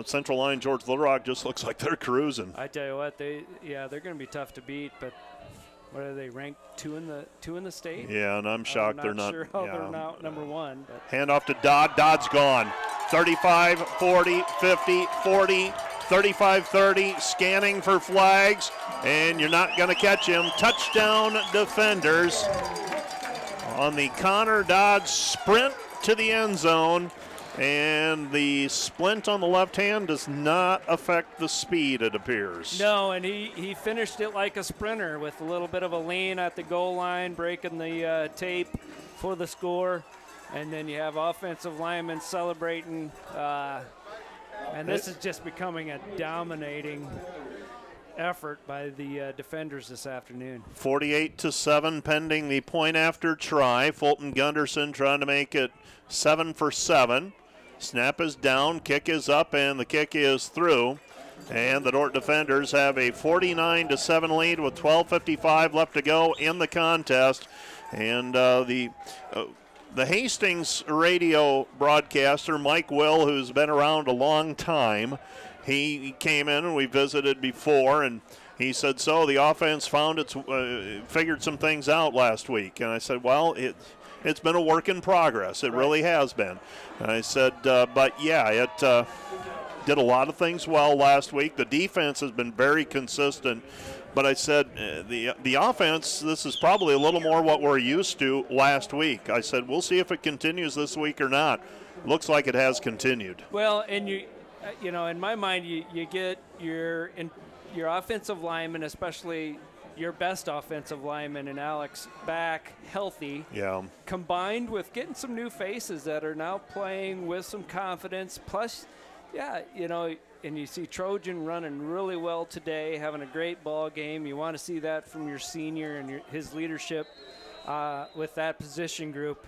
Central Line George Little Rock just looks like they're cruising. I tell you what, they're going to be tough to beat, but what are they ranked 2 in the state? Yeah, and I'm shocked they're not. Sure how they're not number 1. But. Hand off to Dodd. Dodd's gone. 35, 40, 50, 40, 35, 30, scanning for flags, and you're not going to catch him. Touchdown defenders on the Connor Dodd sprint to the end zone, and the splint on the left hand does not affect the speed, it appears. No, and he finished it like a sprinter with a little bit of a lean at the goal line, breaking the tape for the score. And then you have offensive linemen celebrating. And this is just becoming a dominating effort by the defenders this afternoon. 48-7 pending the point after try. Fulton Gunderson trying to make it 7 for 7. Snap is down, kick is up, and the kick is through. And the Dordt defenders have a 49-7 lead with 12:55 left to go in the contest. And the Hastings radio broadcaster, Mike Will, who's been around a long time, he came in and we visited before, and he said, so the offense figured some things out last week. And I said, well, it's been a work in progress. It really has been. And I said, but yeah, it did a lot of things well last week. The defense has been very consistent. But I said, the offense, this is probably a little more what we're used to last week. I said, we'll see if it continues this week or not. Looks like it has continued. Well, and you know, in my mind, you get your offensive lineman, especially your best offensive lineman in Alex, back healthy. Yeah. Combined with getting some new faces that are now playing with some confidence. Plus, and you see Trojan running really well today, having a great ball game. You want to see that from your senior and his leadership with that position group.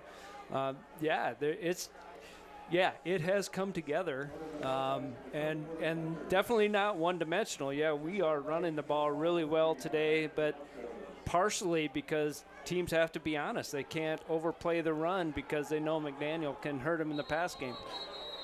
It has come together, and definitely not one-dimensional. Yeah, we are running the ball really well today, but partially because teams have to be honest. They can't overplay the run because they know McDaniel can hurt them in the pass game.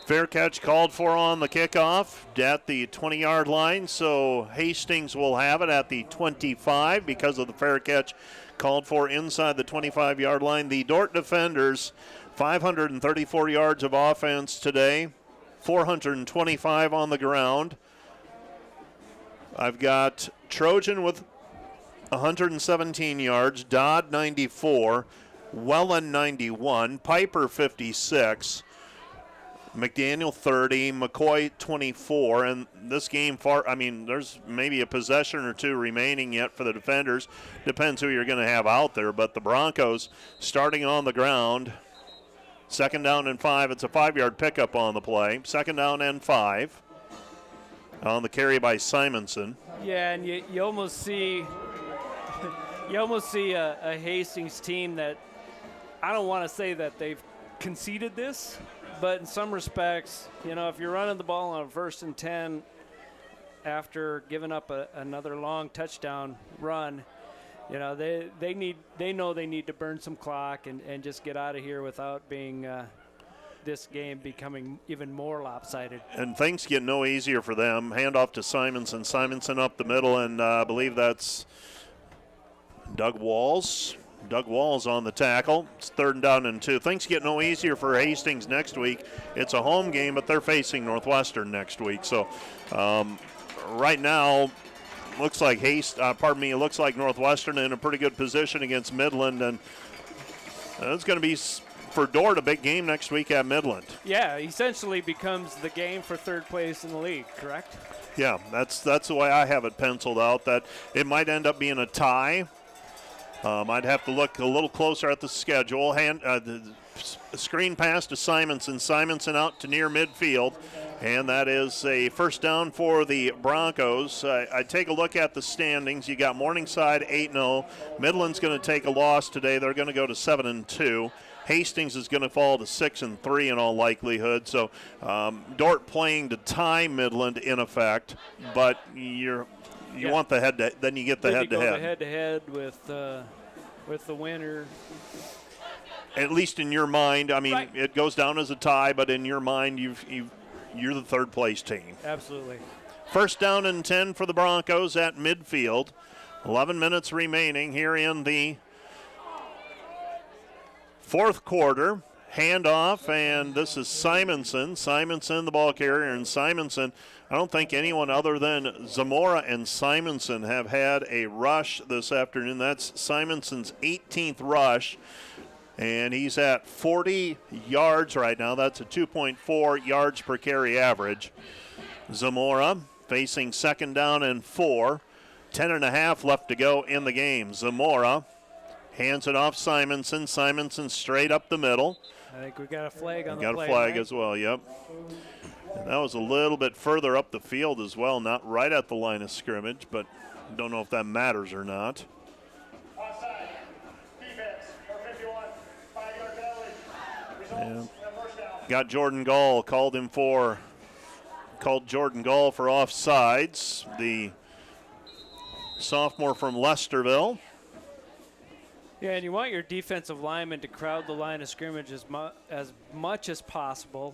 Fair catch called for on the kickoff at the 20-yard line, so Hastings will have it at the 25 because of the fair catch called for inside the 25-yard line. The Dordt defenders, 534 yards of offense today, 425 on the ground. I've got Trojan with 117 yards, Dodd 94, Welland 91, Piper 56. McDaniel 30, McCoy 24, and this game there's maybe a possession or two remaining yet for the defenders. Depends who you're going to have out there, but the Broncos starting on the ground. 2nd down and 5. It's a 5-yard pickup on the play. 2nd down and 5 on the carry by Simonson. Yeah, and you almost see a Hastings team that I don't want to say that they've conceded this, but in some respects, if you're running the ball on a 1st and 10 after giving up another long touchdown run, they know they need to burn some clock and just get out of here without being this game becoming even more lopsided. And things get no easier for them. Handoff to Simonson. Simonson up the middle, and I believe that's Doug Walls. Doug Walls on the tackle. It's 3rd down and 2. Things get no easier for Hastings next week. It's a home game, but they're facing Northwestern next week. So right now, looks like it looks like Northwestern in a pretty good position against Midland, and it's going to be for Dordt a big game next week at Midland. Yeah, essentially becomes the game for 3rd place in the league, correct? Yeah, that's the way I have it penciled out, that it might end up being a tie. I'd have to look a little closer at the schedule. The screen pass to Simonson. Simonson out to near midfield, and that is a 1st down for the Broncos. I take a look at the standings. You got Morningside 8-0. Midland's going to take a loss today. They're going to go to 7-2. Hastings is going to fall to 6-3 in all likelihood. So Dordt playing to tie Midland in effect, but you want the head-to-head. Then you get the head-to-head. Head-to-head with the winner. At least in your mind, right. It goes down as a tie, but in your mind, you're the 3rd place team. Absolutely. 1st down and 10 for the Broncos at midfield. 11 minutes remaining here in the 4th quarter. Handoff, and this is Simonson. Simonson, the ball carrier, and Simonson. I don't think anyone other than Zamora and Simonson have had a rush this afternoon. That's Simonson's 18th rush, and he's at 40 yards right now. That's a 2.4 yards per carry average. Zamora facing 2nd down and 4. 10.5 left to go in the game. Zamora hands it off Simonson. Simonson straight up the middle. I think we got a flag on the play. Got a flag right? as well, yep. And that was a little bit further up the field as well, not right at the line of scrimmage, but don't know if that matters or not. Offside. Defense, number 51, 5-yard penalty. Results, first down. Got Jordan Gall, called Jordan Gall for offsides, the sophomore from Lesterville. Yeah, and you want your defensive linemen to crowd the line of scrimmage as much as possible,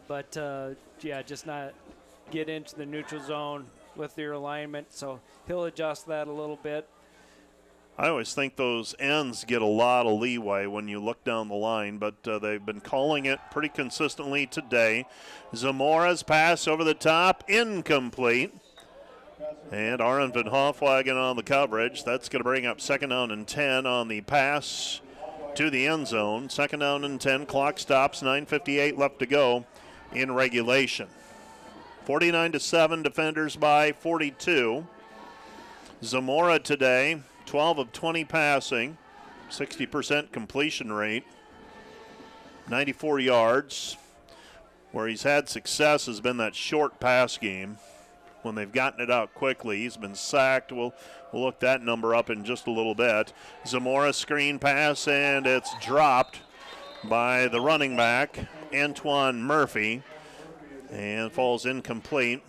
but just not get into the neutral zone with your alignment. So he'll adjust that a little bit. I always think those ends get a lot of leeway when you look down the line, but they've been calling it pretty consistently today. Zamora's pass over the top, incomplete. And Aron Van Hofwagen on the coverage. That's going to bring up 2nd down and 10 on the pass to the end zone. 2nd down and 10. Clock stops. 9:58 left to go in regulation. 49-7. Defenders by 42. Zamora today, 12 of 20 passing, 60% completion rate, 94 yards. Where he's had success has been that short pass game. When they've gotten it out quickly, he's been sacked. We'll look that number up in just a little bit. Zamora screen pass, and it's dropped by the running back, Antoine Murphy, and falls incomplete.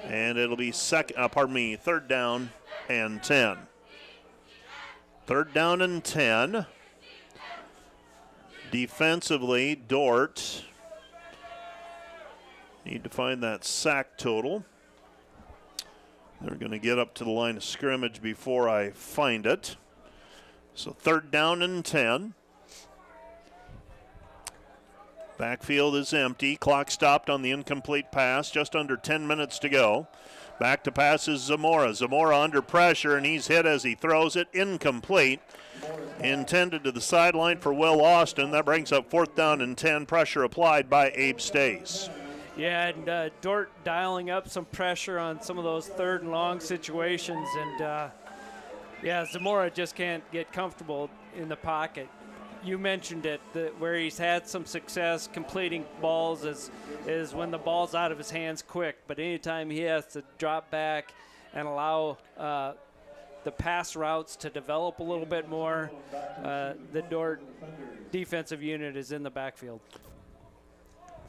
And it'll be 3rd down and 10. 3rd down and 10. Defensively, Dordt need to find that sack total. They're going to get up to the line of scrimmage before I find it. So 3rd down and 10. Backfield is empty. Clock stopped on the incomplete pass. Just under 10 minutes to go. Back to pass is Zamora. Zamora under pressure, and he's hit as he throws it. Incomplete. Intended to the sideline for Will Austin. That brings up 4th down and 10. Pressure applied by Abe Stace. Yeah, and Dordt dialing up some pressure on some of those 3rd and long situations. And, Zamora just can't get comfortable in the pocket. You mentioned it, where he's had some success completing balls is when the ball's out of his hands quick. But anytime he has to drop back and allow the pass routes to develop a little bit more, the Dordt defensive unit is in the backfield.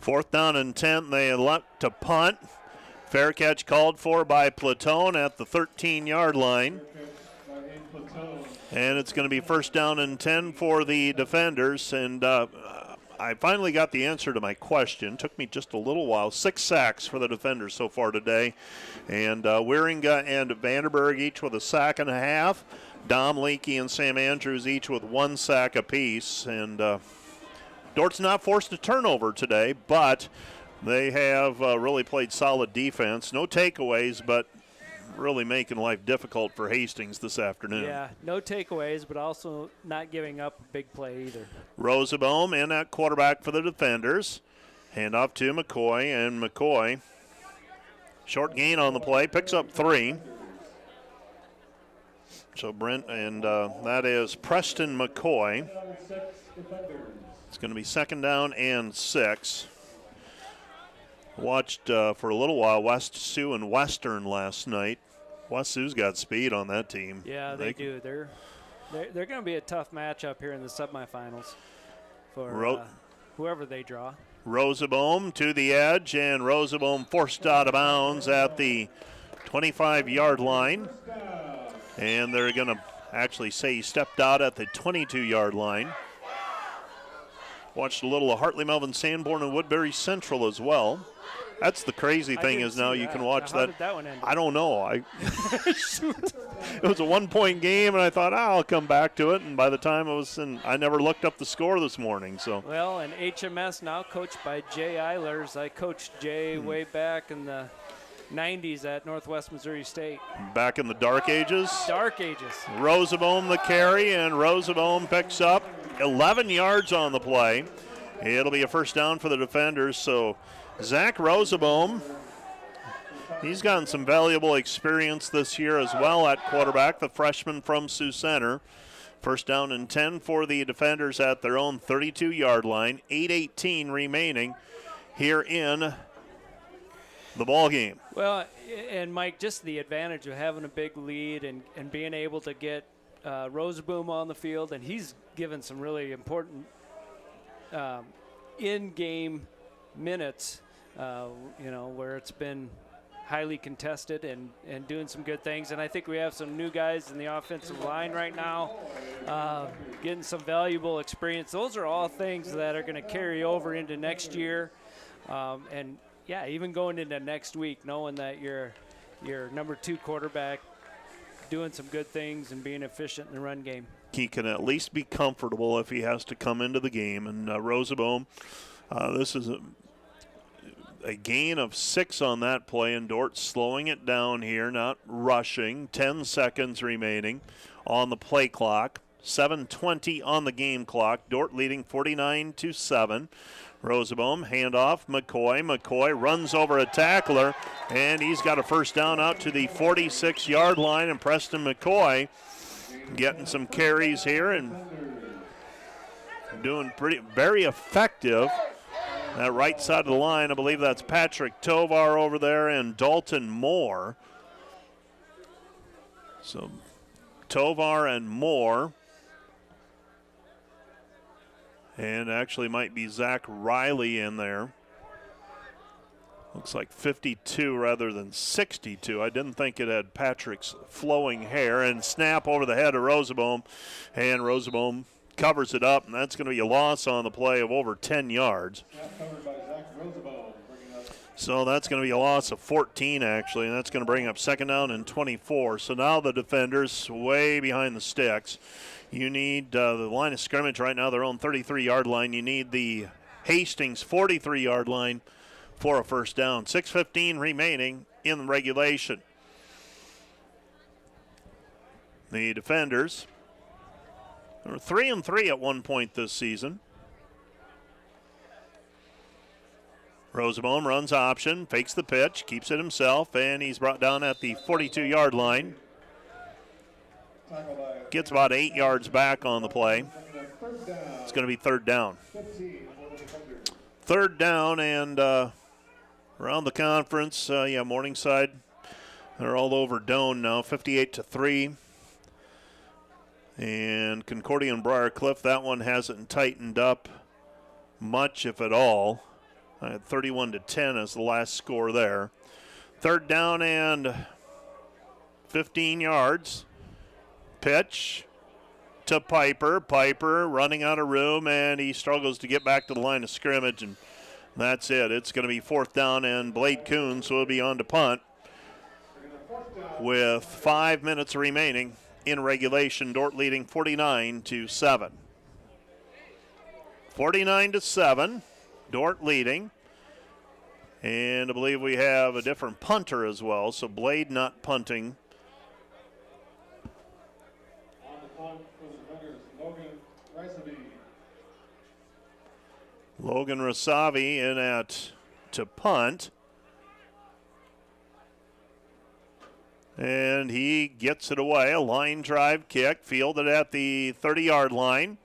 4th down and 10. They elect to punt. Fair catch called for by Platone at the 13-yard line. And it's going to be 1st down and 10 for the defenders. And I finally got the answer to my question. Took me just a little while. 6 sacks for the defenders so far today. And Wieringa and Vanderberg each with a sack and a half. Dom Leakey and Sam Andrews each with 1 sack apiece. And Dordt's not forced a turnover today, but they have really played solid defense. No takeaways, but really making life difficult for Hastings this afternoon. Yeah, no takeaways, but also not giving up a big play either. Rosenbaum in at quarterback for the defenders. Handoff to McCoy, and McCoy, short gain on the play, picks up 3. So Brent, and that is Preston McCoy. It's going to be 2nd down and 6. Watched for a little while West Sioux and Western last night. West Sioux's got speed on that team. Yeah, they do. They're going to be a tough matchup here in the semifinals for whoever they draw. Rosenbaum to the edge, and Rosenbaum forced out of bounds at the 25-yard line. And they're going to actually say he stepped out at the 22-yard line. Watched a little of Hartley, Melvin, Sanborn, and Woodbury Central as well. That's the crazy thing is now you can watch How that. did that one end? I don't know. It was a 1-point game, and I thought, I'll come back to it. And by the time it was in, I never looked up the score this morning. So well, and HMS now coached by Jay Eilers. I coached Jay way back in the 90s at Northwest Missouri State. Back in the dark ages. Dark ages. Rosenbaum the carry, and Rosenbaum picks up 11 yards on the play. It'll be a 1st down for the defenders. So Zach Rosenbaum, he's gotten some valuable experience this year as well at quarterback, the freshman from Sioux Center. 1st down and 10 for the defenders at their own 32-yard line. 8:18 remaining here in the ball game. Well, and Mike, just the advantage of having a big lead and being able to get Rosenbaum on the field, and he's given some really important in-game minutes, where it's been highly contested and doing some good things. And I think we have some new guys in the offensive line right now, getting some valuable experience. Those are all things that are going to carry over into next year. And, yeah, even going into next week, knowing that your number 2 quarterback doing some good things and being efficient in the run game. He can at least be comfortable if he has to come into the game. And Rosenbaum, this is a gain of 6 on that play, and Dordt slowing it down here, not rushing. 10 seconds remaining on the play clock. 7:20 on the game clock. Dordt leading 49-7. Rosenbaum, handoff, McCoy. McCoy runs over a tackler, and he's got a 1st down out to the 46-yard line, and Preston McCoy getting some carries here and doing very effective. That right side of the line, I believe that's Patrick Tovar over there and Dalton Moore. So Tovar and Moore. And actually might be Zach Riley in there. Looks like 52 rather than 62. I didn't think it had Patrick's flowing hair. And snap over the head of Rosenbaum. And Rosenbaum covers it up, and that's going to be a loss on the play of over 10 yards. So that's going to be a loss of 14, actually, and that's going to bring up 2nd down and 24. So now the defenders way behind the sticks. You need the line of scrimmage right now, their own 33-yard line. You need the Hastings 43-yard line for a 1st down. 6:15 remaining in regulation. The defenders were 3-3 at one point this season. Rosenbaum runs option, fakes the pitch, keeps it himself, and he's brought down at the 42-yard line. Gets about 8 yards back on the play. It's going to be third down. Third down, and around the conference, Morningside, they're all over Doane now, 58-3. And Concordia and Briarcliff, that one hasn't tightened up much, if at all. 31-10 is the last score there. Third down and 15 yards. Pitch to Piper. Piper running out of room, and he struggles to get back to the line of scrimmage, and that's it. It's going to be fourth down, and Blade Coons will be on to punt with 5 minutes remaining in regulation. Dordt leading 49-7. 49-7. Dordt leading. And I believe we have a different punter as well, so Blade not punting. On the punt for the defenders, Logan Rasavi in to punt. And he gets it away. A line drive kick, fielded at the 30-yard line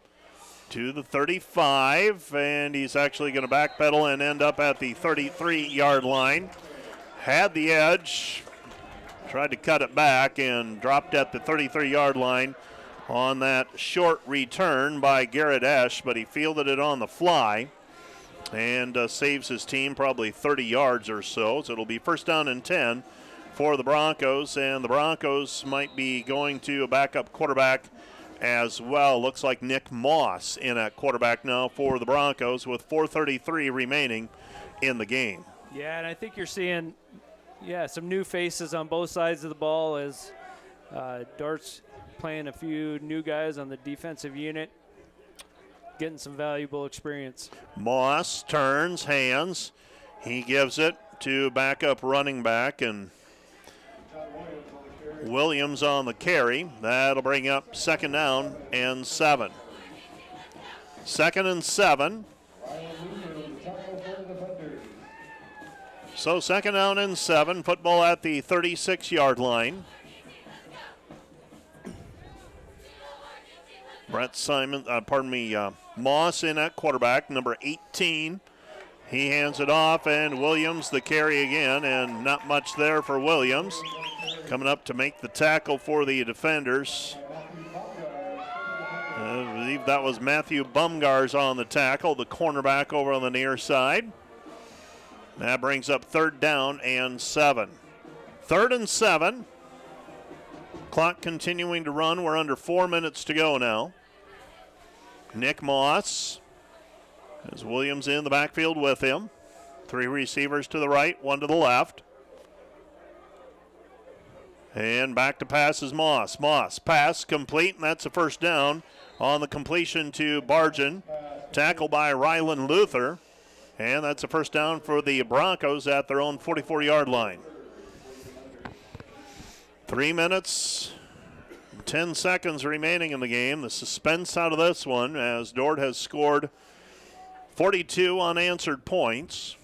to the 35, and he's actually going to backpedal and end up at the 33-yard line. Had the edge, tried to cut it back, and dropped at the 33-yard line on that short return by Garrett Esch, but he fielded it on the fly and saves his team probably 30 yards or so. So it'll be first down and 10 for the Broncos, and the Broncos might be going to a backup quarterback as well. Looks like Nick Moss in at quarterback now for the Broncos with 4:33 remaining in the game. Yeah, and I think you're seeing, some new faces on both sides of the ball as Dordt's playing a few new guys on the defensive unit, getting some valuable experience. Moss turns, hands. He gives it to backup running back, and Williams on the carry. That'll bring up second down and 7. Second and 7. So second down and 7. Football at the 36-yard line. Moss in at quarterback, number 18. He hands it off, and Williams the carry again, and not much there for Williams. Coming up to make the tackle for the defenders. I believe that was Matthew Bumgars on the tackle, the cornerback over on the near side. That brings up third down and 7. Third and 7. Clock continuing to run. We're under 4 minutes to go now. Nick Moss has Williams in the backfield with him. 3 receivers to the right, 1 to the left. And back to pass is Moss. Moss, pass complete, and that's a first down on the completion to Bargen. Tackle by Rylan Luther. And that's a first down for the Broncos at their own 44-yard line. 3 minutes, 10 seconds remaining in the game. The suspense out of this one as Dordt has scored 42 unanswered points.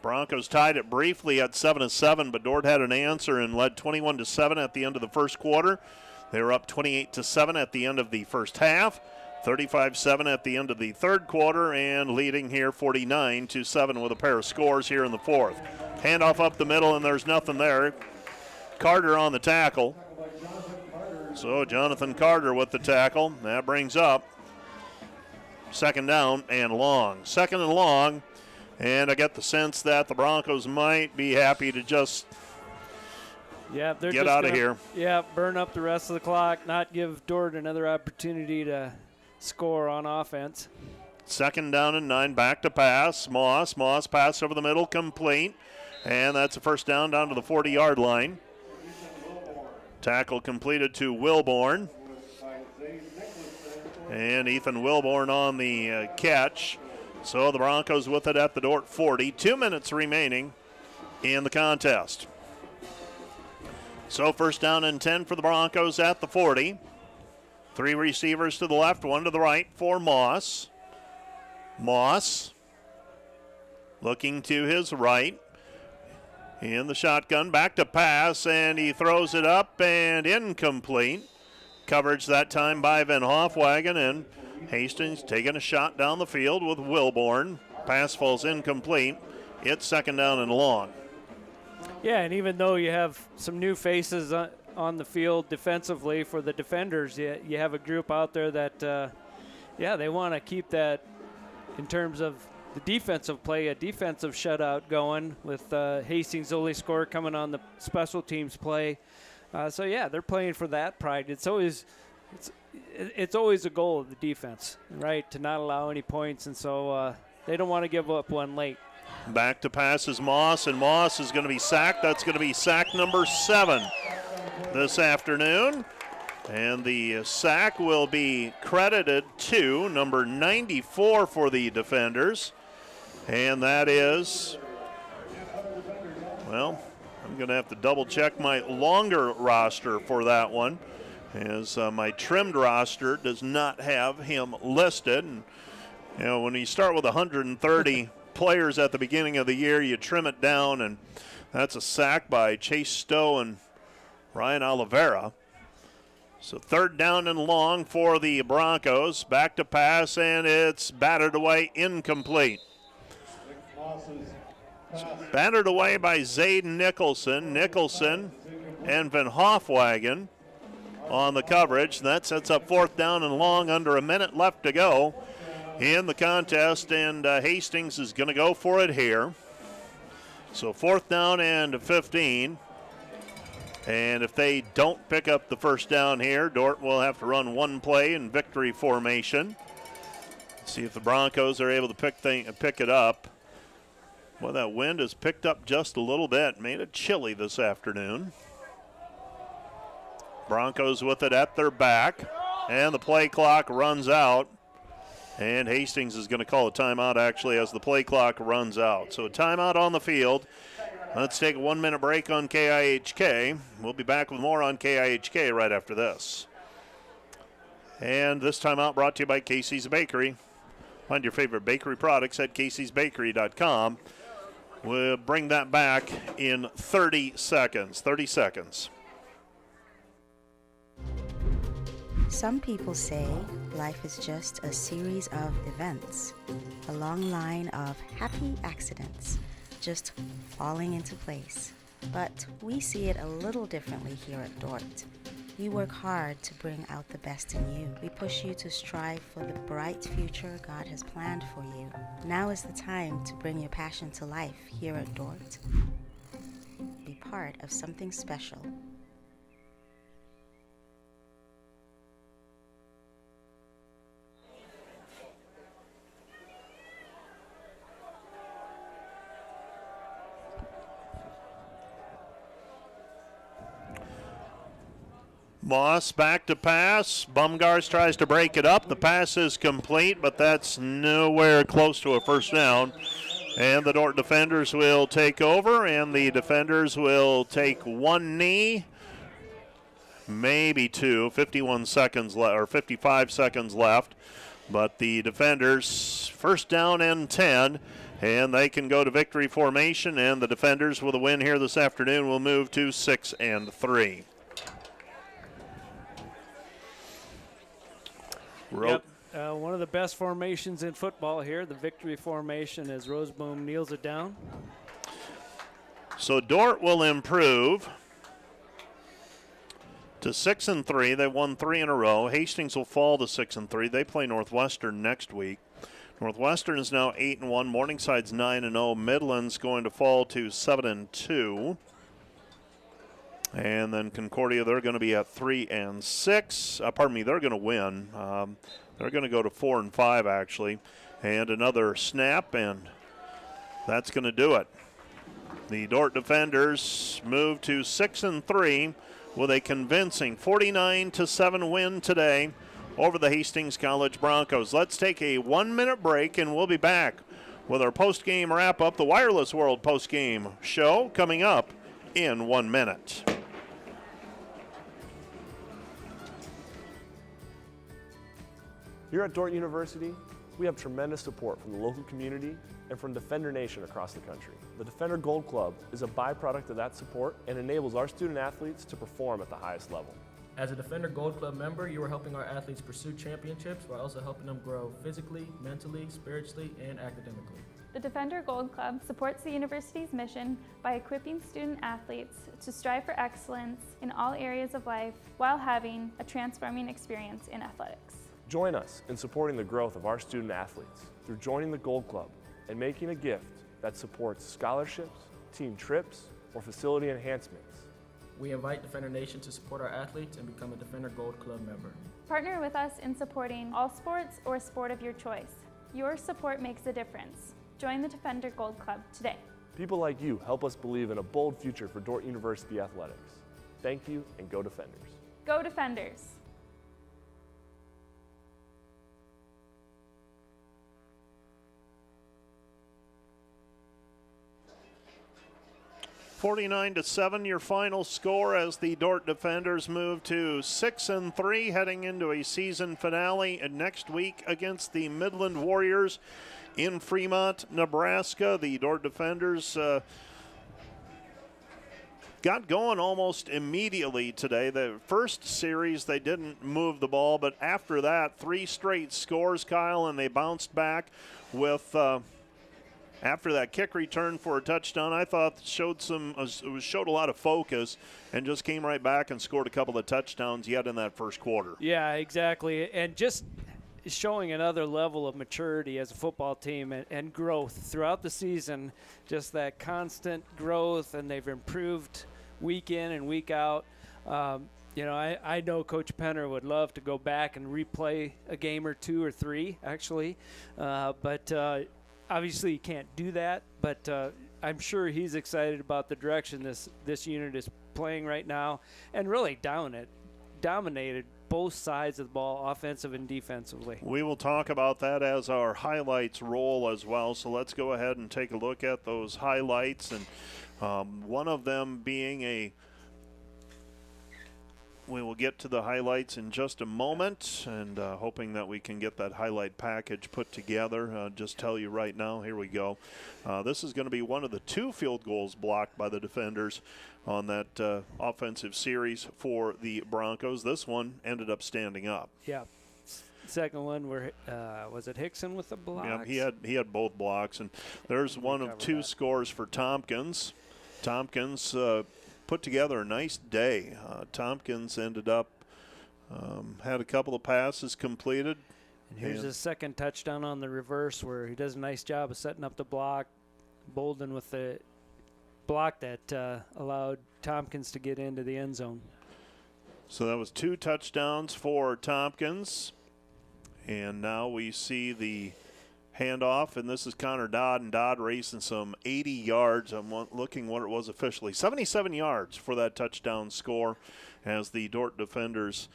Broncos tied it briefly at 7-7, but Dordt had an answer and led 21-7 at the end of the first quarter. They were up 28-7 at the end of the first half, 35-7 at the end of the third quarter, and leading here 49-7 with a pair of scores here in the fourth. Handoff up the middle, and there's nothing there. Carter on the tackle. So Jonathan Carter with the tackle. That brings up second down and long. Second and long. And I get the sense that the Broncos might be happy to just get out of here. Yeah, burn up the rest of the clock, not give Dordt another opportunity to score on offense. Second down and 9, back to pass. Moss pass over the middle, complete. And that's a first down to the 40-yard line. Tackle completed to Wilborn. And Ethan Wilborn on the catch. So the Broncos with it at the Dordt 40. 2 minutes remaining in the contest. So first down and 10 for the Broncos at the 40. 3 receivers to the left, 1 to the right for Moss. Moss looking to his right. In the shotgun, back to pass, and he throws it up and incomplete. Coverage that time by Van Hofwagen, and Hastings taking a shot down the field with Wilborn. Pass falls incomplete. It's second down and long. Yeah, and even though you have some new faces on the field defensively for the defenders, you have a group out there that, they want to keep that in terms of the defensive play, a defensive shutout going with Hastings' only score coming on the special teams play. They're playing for that pride. It's always a goal of the defense, right, to not allow any points, and so they don't want to give up one late. Back to pass is Moss, and Moss is going to be sacked. That's going to be sack number 7 this afternoon. And the sack will be credited to number 94 for the defenders. And that is, I'm going to have to double check my longer roster for that one, as my trimmed roster does not have him listed. And, when you start with 130 players at the beginning of the year, you trim it down, and that's a sack by Chase Stowe and Ryan Oliveira. So third down and long for the Broncos. Back to pass, and it's batted away, incomplete. Batted away by Zayd Nicholson. Nicholson and Van Hofwagen on the coverage. That sets up fourth down and long, under a minute left to go in the contest, and Hastings is going to go for it here. So fourth down and 15. And if they don't pick up the first down here, Dordt will have to run one play in victory formation. See if the Broncos are able to pick it up. Well, that wind has picked up just a little bit, made it chilly this afternoon. Broncos with it at their back, and the play clock runs out. And Hastings is going to call a timeout, actually, as the play clock runs out. So a timeout on the field. Let's take a 1-minute break on KIHK. We'll be back with more on KIHK right after this. And this timeout brought to you by Casey's Bakery. Find your favorite bakery products at caseysbakery.com. We'll bring that back in 30 seconds. 30 seconds. Some people say life is just a series of events, a long line of happy accidents, just falling into place. But we see it a little differently here at Dordt. We work hard to bring out the best in you. We push you to strive for the bright future God has planned for you. Now is the time to bring your passion to life here at Dordt. Be part of something special. Moss back to pass. Bumgars tries to break it up. The pass is complete, but that's nowhere close to a first down. And the Dordt defenders will take over, and the defenders will take one knee, maybe two. 51 seconds left, or 55 seconds left. But the defenders, first down and 10, and they can go to victory formation, and the defenders with a win here this afternoon will move to 6-3. Yep. One of the best formations in football here, the victory formation, as Roseboom kneels it down. So Dordt will improve to 6-3. They won 3 in a row. Hastings will fall to 6-3. They play Northwestern next week. Northwestern is now 8-1. Morningside's 9-0. Midland's going to fall to 7-2. And then Concordia, they're going to be at 3-6. They're going to win. They're going to go to 4-5, actually. And another snap, and that's going to do it. The Dordt defenders move to 6-3 with a convincing 49-7 win today over the Hastings College Broncos. Let's take a 1-minute break, and we'll be back with our post-game wrap-up, the Wireless World post-game show coming up in 1 minute. Here at Dordt University, we have tremendous support from the local community and from Defender Nation across the country. The Defender Gold Club is a byproduct of that support and enables our student athletes to perform at the highest level. As a Defender Gold Club member, you are helping our athletes pursue championships while also helping them grow physically, mentally, spiritually, and academically. The Defender Gold Club supports the university's mission by equipping student athletes to strive for excellence in all areas of life while having a transforming experience in athletics. Join us in supporting the growth of our student athletes through joining the Gold Club and making a gift that supports scholarships, team trips, or facility enhancements. We invite Defender Nation to support our athletes and become a Defender Gold Club member. Partner with us in supporting all sports or sport of your choice. Your support makes a difference. Join the Defender Gold Club today. People like you help us believe in a bold future for Dordt University athletics. Thank you, and go Defenders. Go Defenders! (49-7) your final score as the Dordt Defenders move to 6-3, heading into a season finale next week against the Midland Warriors in Fremont, Nebraska. The Dordt Defenders got going almost immediately today. The first series, they didn't move the ball, but after that, 3 straight scores, Kyle, and they bounced back with after that kick return for a touchdown. I thought showed a lot of focus and just came right back and scored a couple of touchdowns yet in that first quarter. Yeah, exactly. And just showing another level of maturity as a football team and growth throughout the season, just that constant growth, and they've improved week in and week out. I know Coach Penner would love to go back and replay a game or 2 or 3, actually. But obviously you can't do that, but I'm sure he's excited about the direction this unit is playing right now, and really dominated both sides of the ball, offensive and defensively. We will talk about that as our highlights roll as well, so let's go ahead and take a look at those highlights, and one of them being we will get to the highlights in just a moment, and hoping that we can get that highlight package put together. Just tell you right now, here we go. This is going to be one of the 2 field goals blocked by the Defenders on that offensive series for the Broncos. This one ended up standing up. Yeah. Second one, where was it Hickson with the blocks? Yeah, he had both blocks, and there's one of 2 scores for Tompkins. Tompkins put together a nice day. Tompkins ended up had a couple of passes completed. And here's his second touchdown on the reverse, where he does a nice job of setting up the block. Bolden with the block that allowed Tompkins to get into the end zone. So that was 2 touchdowns for Tompkins. And now we see the handoff, and this is Connor Dodd, and Dodd racing some 80 yards. I'm looking what it was officially. 77 yards for that touchdown score as the Dordt Defenders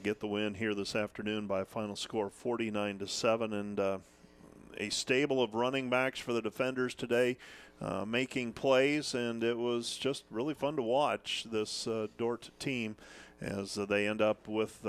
get the win here this afternoon by a final score of 49-7. And a stable of running backs for the Defenders today making plays, and it was just really fun to watch this Dordt team as they end up with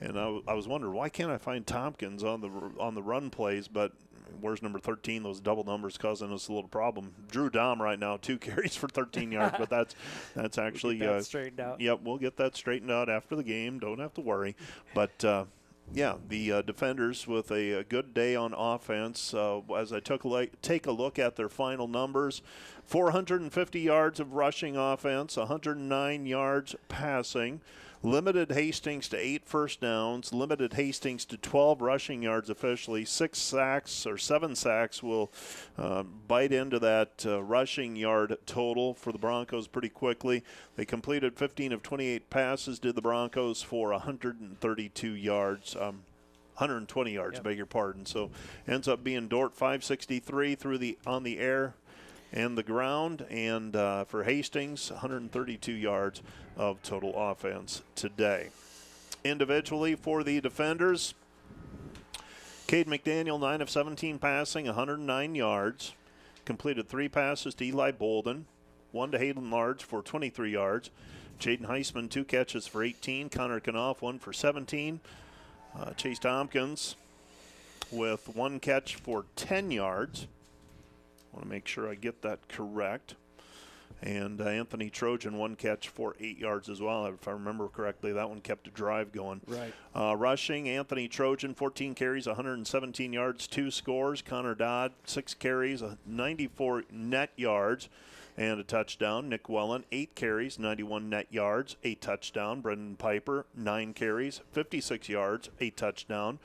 and I was wondering, why can't I find Tompkins on the run plays, but where's number 13? Those double numbers causing us a little problem. Drew Dom right now, 2 carries for 13 yards, but that's actually we'll get that straightened out. Yep, we'll get that straightened out after the game. Don't have to worry. But yeah, the Defenders with a good day on offense. As I take a look at their final numbers, 450 yards of rushing offense, 109 yards passing. Limited Hastings to 8 first downs, limited Hastings to 12 rushing yards officially. 7 sacks will bite into that rushing yard total for the Broncos pretty quickly. They completed 15 of 28 passes, did the Broncos, for 132 yards. 120 yards, yep. Beg your pardon. So ends up being Dordt 563 on the air and the ground, and for Hastings, 132 yards of total offense today. Individually for the Defenders, Cade McDaniel, 9 of 17 passing, 109 yards. Completed 3 passes to Eli Bolden, 1 to Hayden Large for 23 yards. Jaden Heisman, 2 catches for 18. Connor Knopf, 1 for 17. Chase Tompkins with 1 catch for 10 yards. I want to make sure I get that correct. And Anthony Trojan, 1 catch for 8 yards as well. If I remember correctly, that one kept a drive going. Right. Rushing, Anthony Trojan, 14 carries, 117 yards, 2 scores. Connor Dodd, 6 carries, 94 net yards, and a touchdown. Nick Wellen, 8 carries, 91 net yards, a touchdown. Brendan Piper, 9 carries, 56 yards, a touchdown.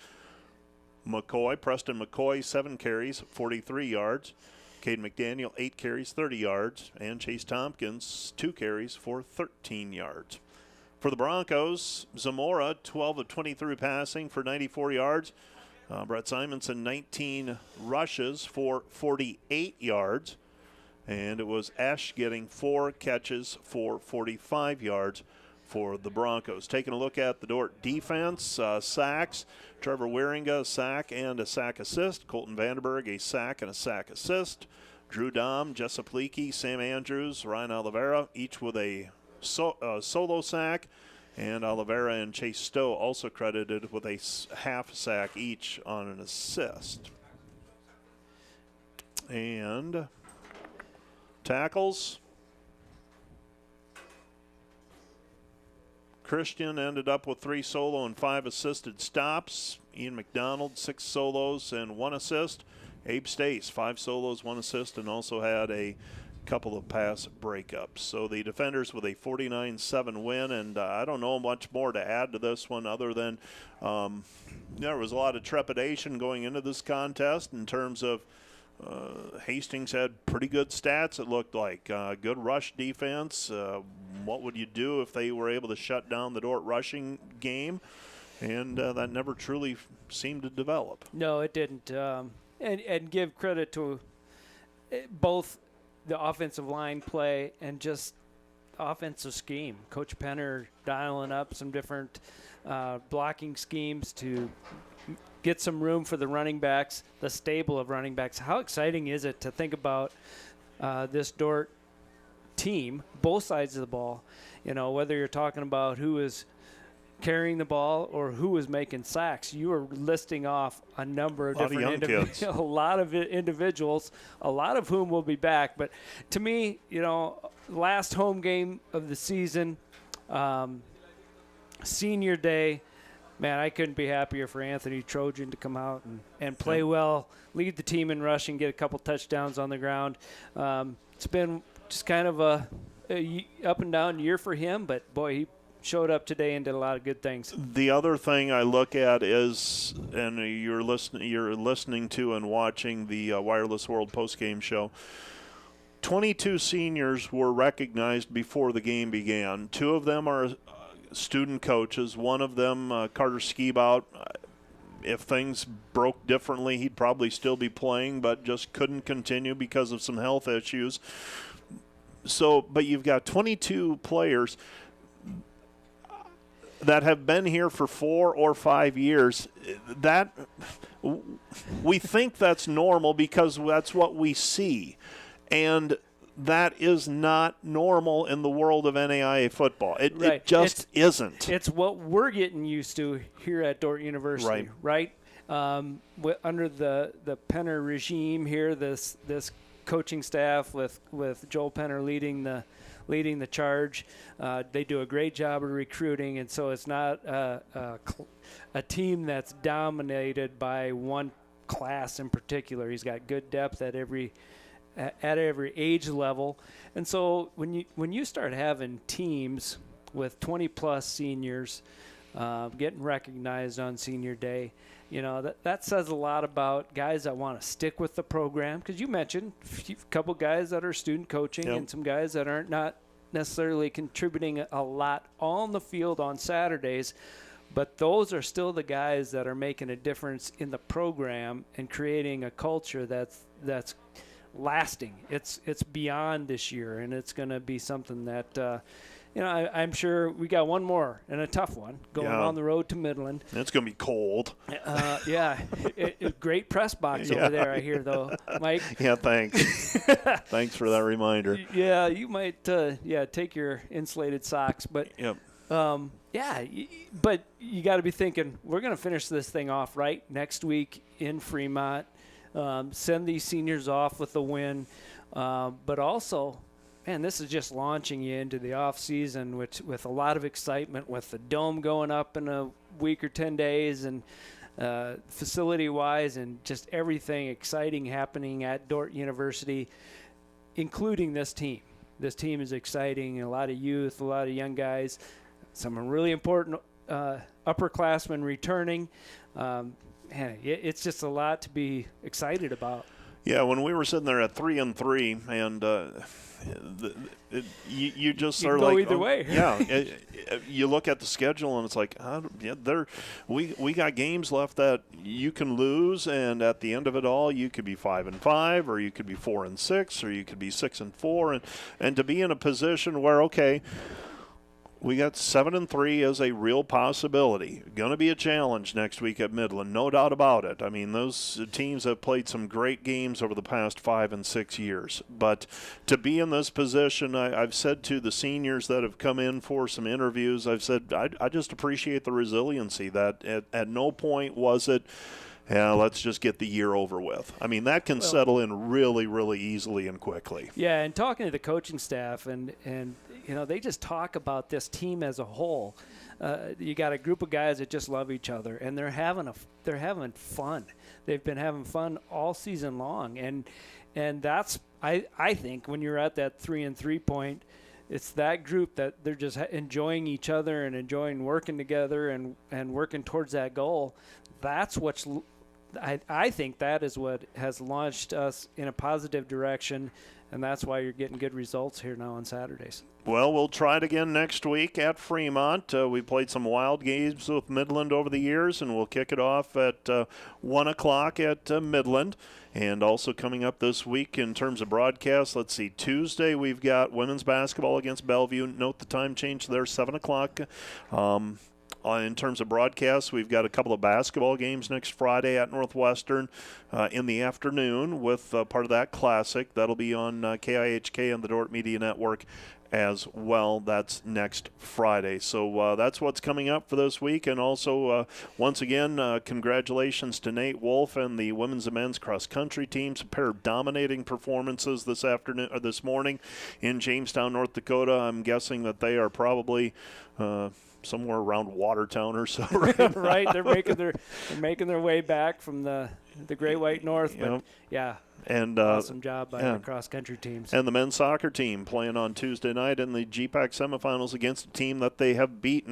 Preston McCoy, 7 carries, 43 yards. Cade McDaniel, 8 carries, 30 yards. And Chase Tompkins, 2 carries for 13 yards. For the Broncos, Zamora, 12 of 23 passing for 94 yards. Brett Simonson, 19 rushes for 48 yards. And it was Esch getting 4 catches for 45 yards for the Broncos. Taking a look at the Dordt defense, sacks. Trevor Wieringa, a sack and a sack assist. Colton Vandenberg, a sack and a sack assist. Drew Dom, Jessup Leakey, Sam Andrews, Ryan Oliveira, each with a solo sack. And Oliveira and Chase Stowe also credited with a half sack each on an assist. And tackles. Christian ended up with 3 solo and 5 assisted stops. Ian McDonald, 6 solos and 1 assist. Abe Stace, 5 solos, 1 assist, and also had a couple of pass breakups. So the defenders with a 49-7 win, and I don't know much more to add to this one other than there was a lot of trepidation going into this contest in terms of Hastings had pretty good stats, it looked like. Good rush defense. What would you do if they were able to shut down the Dordt rushing game? And that never truly seemed to develop. No, it didn't. And give credit to both the offensive line play and just offensive scheme. Coach Penner dialing up some different blocking schemes to get some room for the running backs, the stable of running backs. How exciting is it to think about this Dordt team, both sides of the ball, whether you're talking about who is carrying the ball or who is making sacks. You are listing off a number of different individuals, a lot of individuals, a lot of whom will be back. But to me, last home game of the season, senior day, man, I couldn't be happier for Anthony Trojan to come out and play well, lead the team in rushing, get a couple touchdowns on the ground. It's been just kind of a up and down year for him, but boy, he showed up today and did a lot of good things. The other thing I look at is, and you're listening to and watching the Wireless World postgame show, 22 seniors were recognized before the game began. 2 of them are student coaches. One of them, Carter Skiebout, if things broke differently, he'd probably still be playing, but just couldn't continue because of some health issues. So, but you've got 22 players that have been here for 4 or 5 years. That we think that's normal because that's what we see. And that is not normal in the world of NAIA football. It just isn't. It's what we're getting used to here at Dordt University, right? Under the Penner regime here, this coaching staff with Joel Penner leading the charge, they do a great job of recruiting, and so it's not a team that's dominated by one class in particular. He's got good depth at every age level. And so when you start having teams with 20-plus seniors getting recognized on senior day, that says a lot about guys that want to stick with the program. Because you mentioned a couple guys that are student coaching and some guys that aren't not necessarily contributing a lot on the field on Saturdays. But those are still the guys that are making a difference in the program and creating a culture that's lasting. It's beyond this year, and it's going to be something that I'm sure we got one more, and a tough one, going on the road to Midland. It's going to be cold. Great press box over there, I hear, though, Mike. Yeah, thanks. Thanks for that reminder. Yeah, you might take your insulated socks. But, but you got to be thinking, we're going to finish this thing off right next week in Fremont, send these seniors off with a win, but also – man, this is just launching you into the off season with a lot of excitement, with the dome going up in a week or 10 days, and facility-wise, and just everything exciting happening at Dordt University, including this team. This team is exciting. A lot of youth, a lot of young guys, some really important upperclassmen returning. It's just a lot to be excited about. Yeah, when we were sitting there at 3-3, and you just are like, either way. Yeah, you look at the schedule and it's like, we got games left that you can lose, and at the end of it all, you could be 5-5, or you could be 4-6, or you could be 6-4, and to be in a position where we got 7-3 as a real possibility. Going to be a challenge next week at Midland, no doubt about it. I mean, those teams have played some great games over the past 5 and 6 years. But to be in this position, I've said to the seniors that have come in for some interviews, I've said I just appreciate the resiliency that at no point was it, let's just get the year over with. I mean, that can settle in really, really easily and quickly. Yeah, and talking to the coaching staff, and they just talk about this team as a whole. You got a group of guys that just love each other, and they're having fun. They've been having fun all season long, and that's I think when you're at that 3-3 point, it's that group that they're just enjoying each other and enjoying working together and working towards that goal. That's what's I think that is what has launched us in a positive direction, and that's why you're getting good results here now on Saturdays. Well, we'll try it again next week at Fremont. We played some wild games with Midland over the years, and we'll kick it off at 1 o'clock at Midland. And also coming up this week in terms of broadcast, let's see, Tuesday we've got women's basketball against Bellevue. Note the time change there, 7 o'clock. In terms of broadcasts, we've got a couple of basketball games next Friday at Northwestern in the afternoon with part of that classic. That'll be on KIHK and the Dordt Media Network as well. That's next Friday. So that's what's coming up for this week. And also, once again, congratulations to Nate Wolf and the women's and men's cross-country teams. A pair of dominating performances this morning in Jamestown, North Dakota. I'm guessing that they are probably somewhere around Watertown or so. Right, they're making their way back from the Great White North. But and awesome job by our cross country teams. And the men's soccer team playing on Tuesday night in the GPAC semifinals against a team that they have beat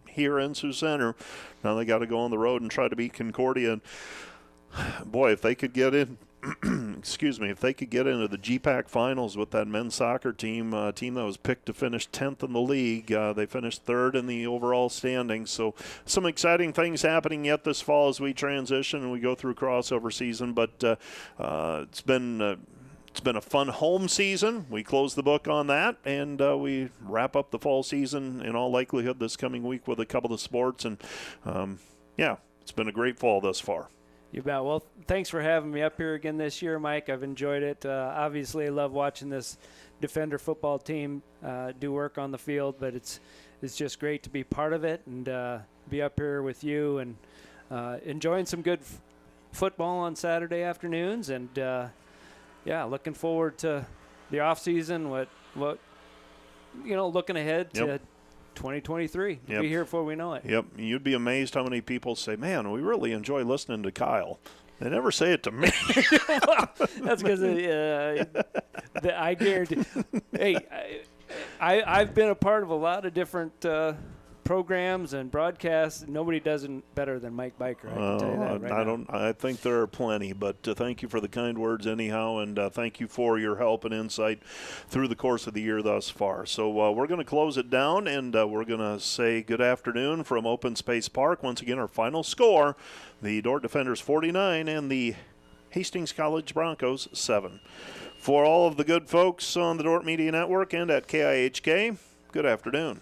here in Sioux Center. Now they got to go on the road and try to beat Concordia. And boy, if they could get in. If they could get into the GPAC finals with that men's soccer team, team that was picked to finish 10th in the league, they finished 3rd in the overall standings. So some exciting things happening yet this fall as we transition and we go through crossover season. But it's been a fun home season. We close the book on that, and we wrap up the fall season in all likelihood this coming week with a couple of sports. And it's been a great fall thus far. You bet. Well, thanks for having me up here again this year, Mike. I've enjoyed it. Obviously, I love watching this Defender football team do work on the field, but it's just great to be part of it and be up here with you and enjoying some good football on Saturday afternoons. And, looking forward to the off season, looking ahead to 2023. We'll be here before we know it. Yep. You'd be amazed how many people say, man, we really enjoy listening to Kyle. They never say it to me. That's because I guarantee. Hey, I've been a part of a lot of different programs and broadcasts. Nobody does it better than Mike Biker. I can tell you that right now. I think there are plenty, but thank you for the kind words anyhow, and thank you for your help and insight through the course of the year thus far. So we're going to close it down, and we're going to say good afternoon from Open Space Park. Once again, our final score, the Dordt Defenders 49 and the Hastings College Broncos 7. For all of the good folks on the Dordt Media Network and at KIHK, good afternoon.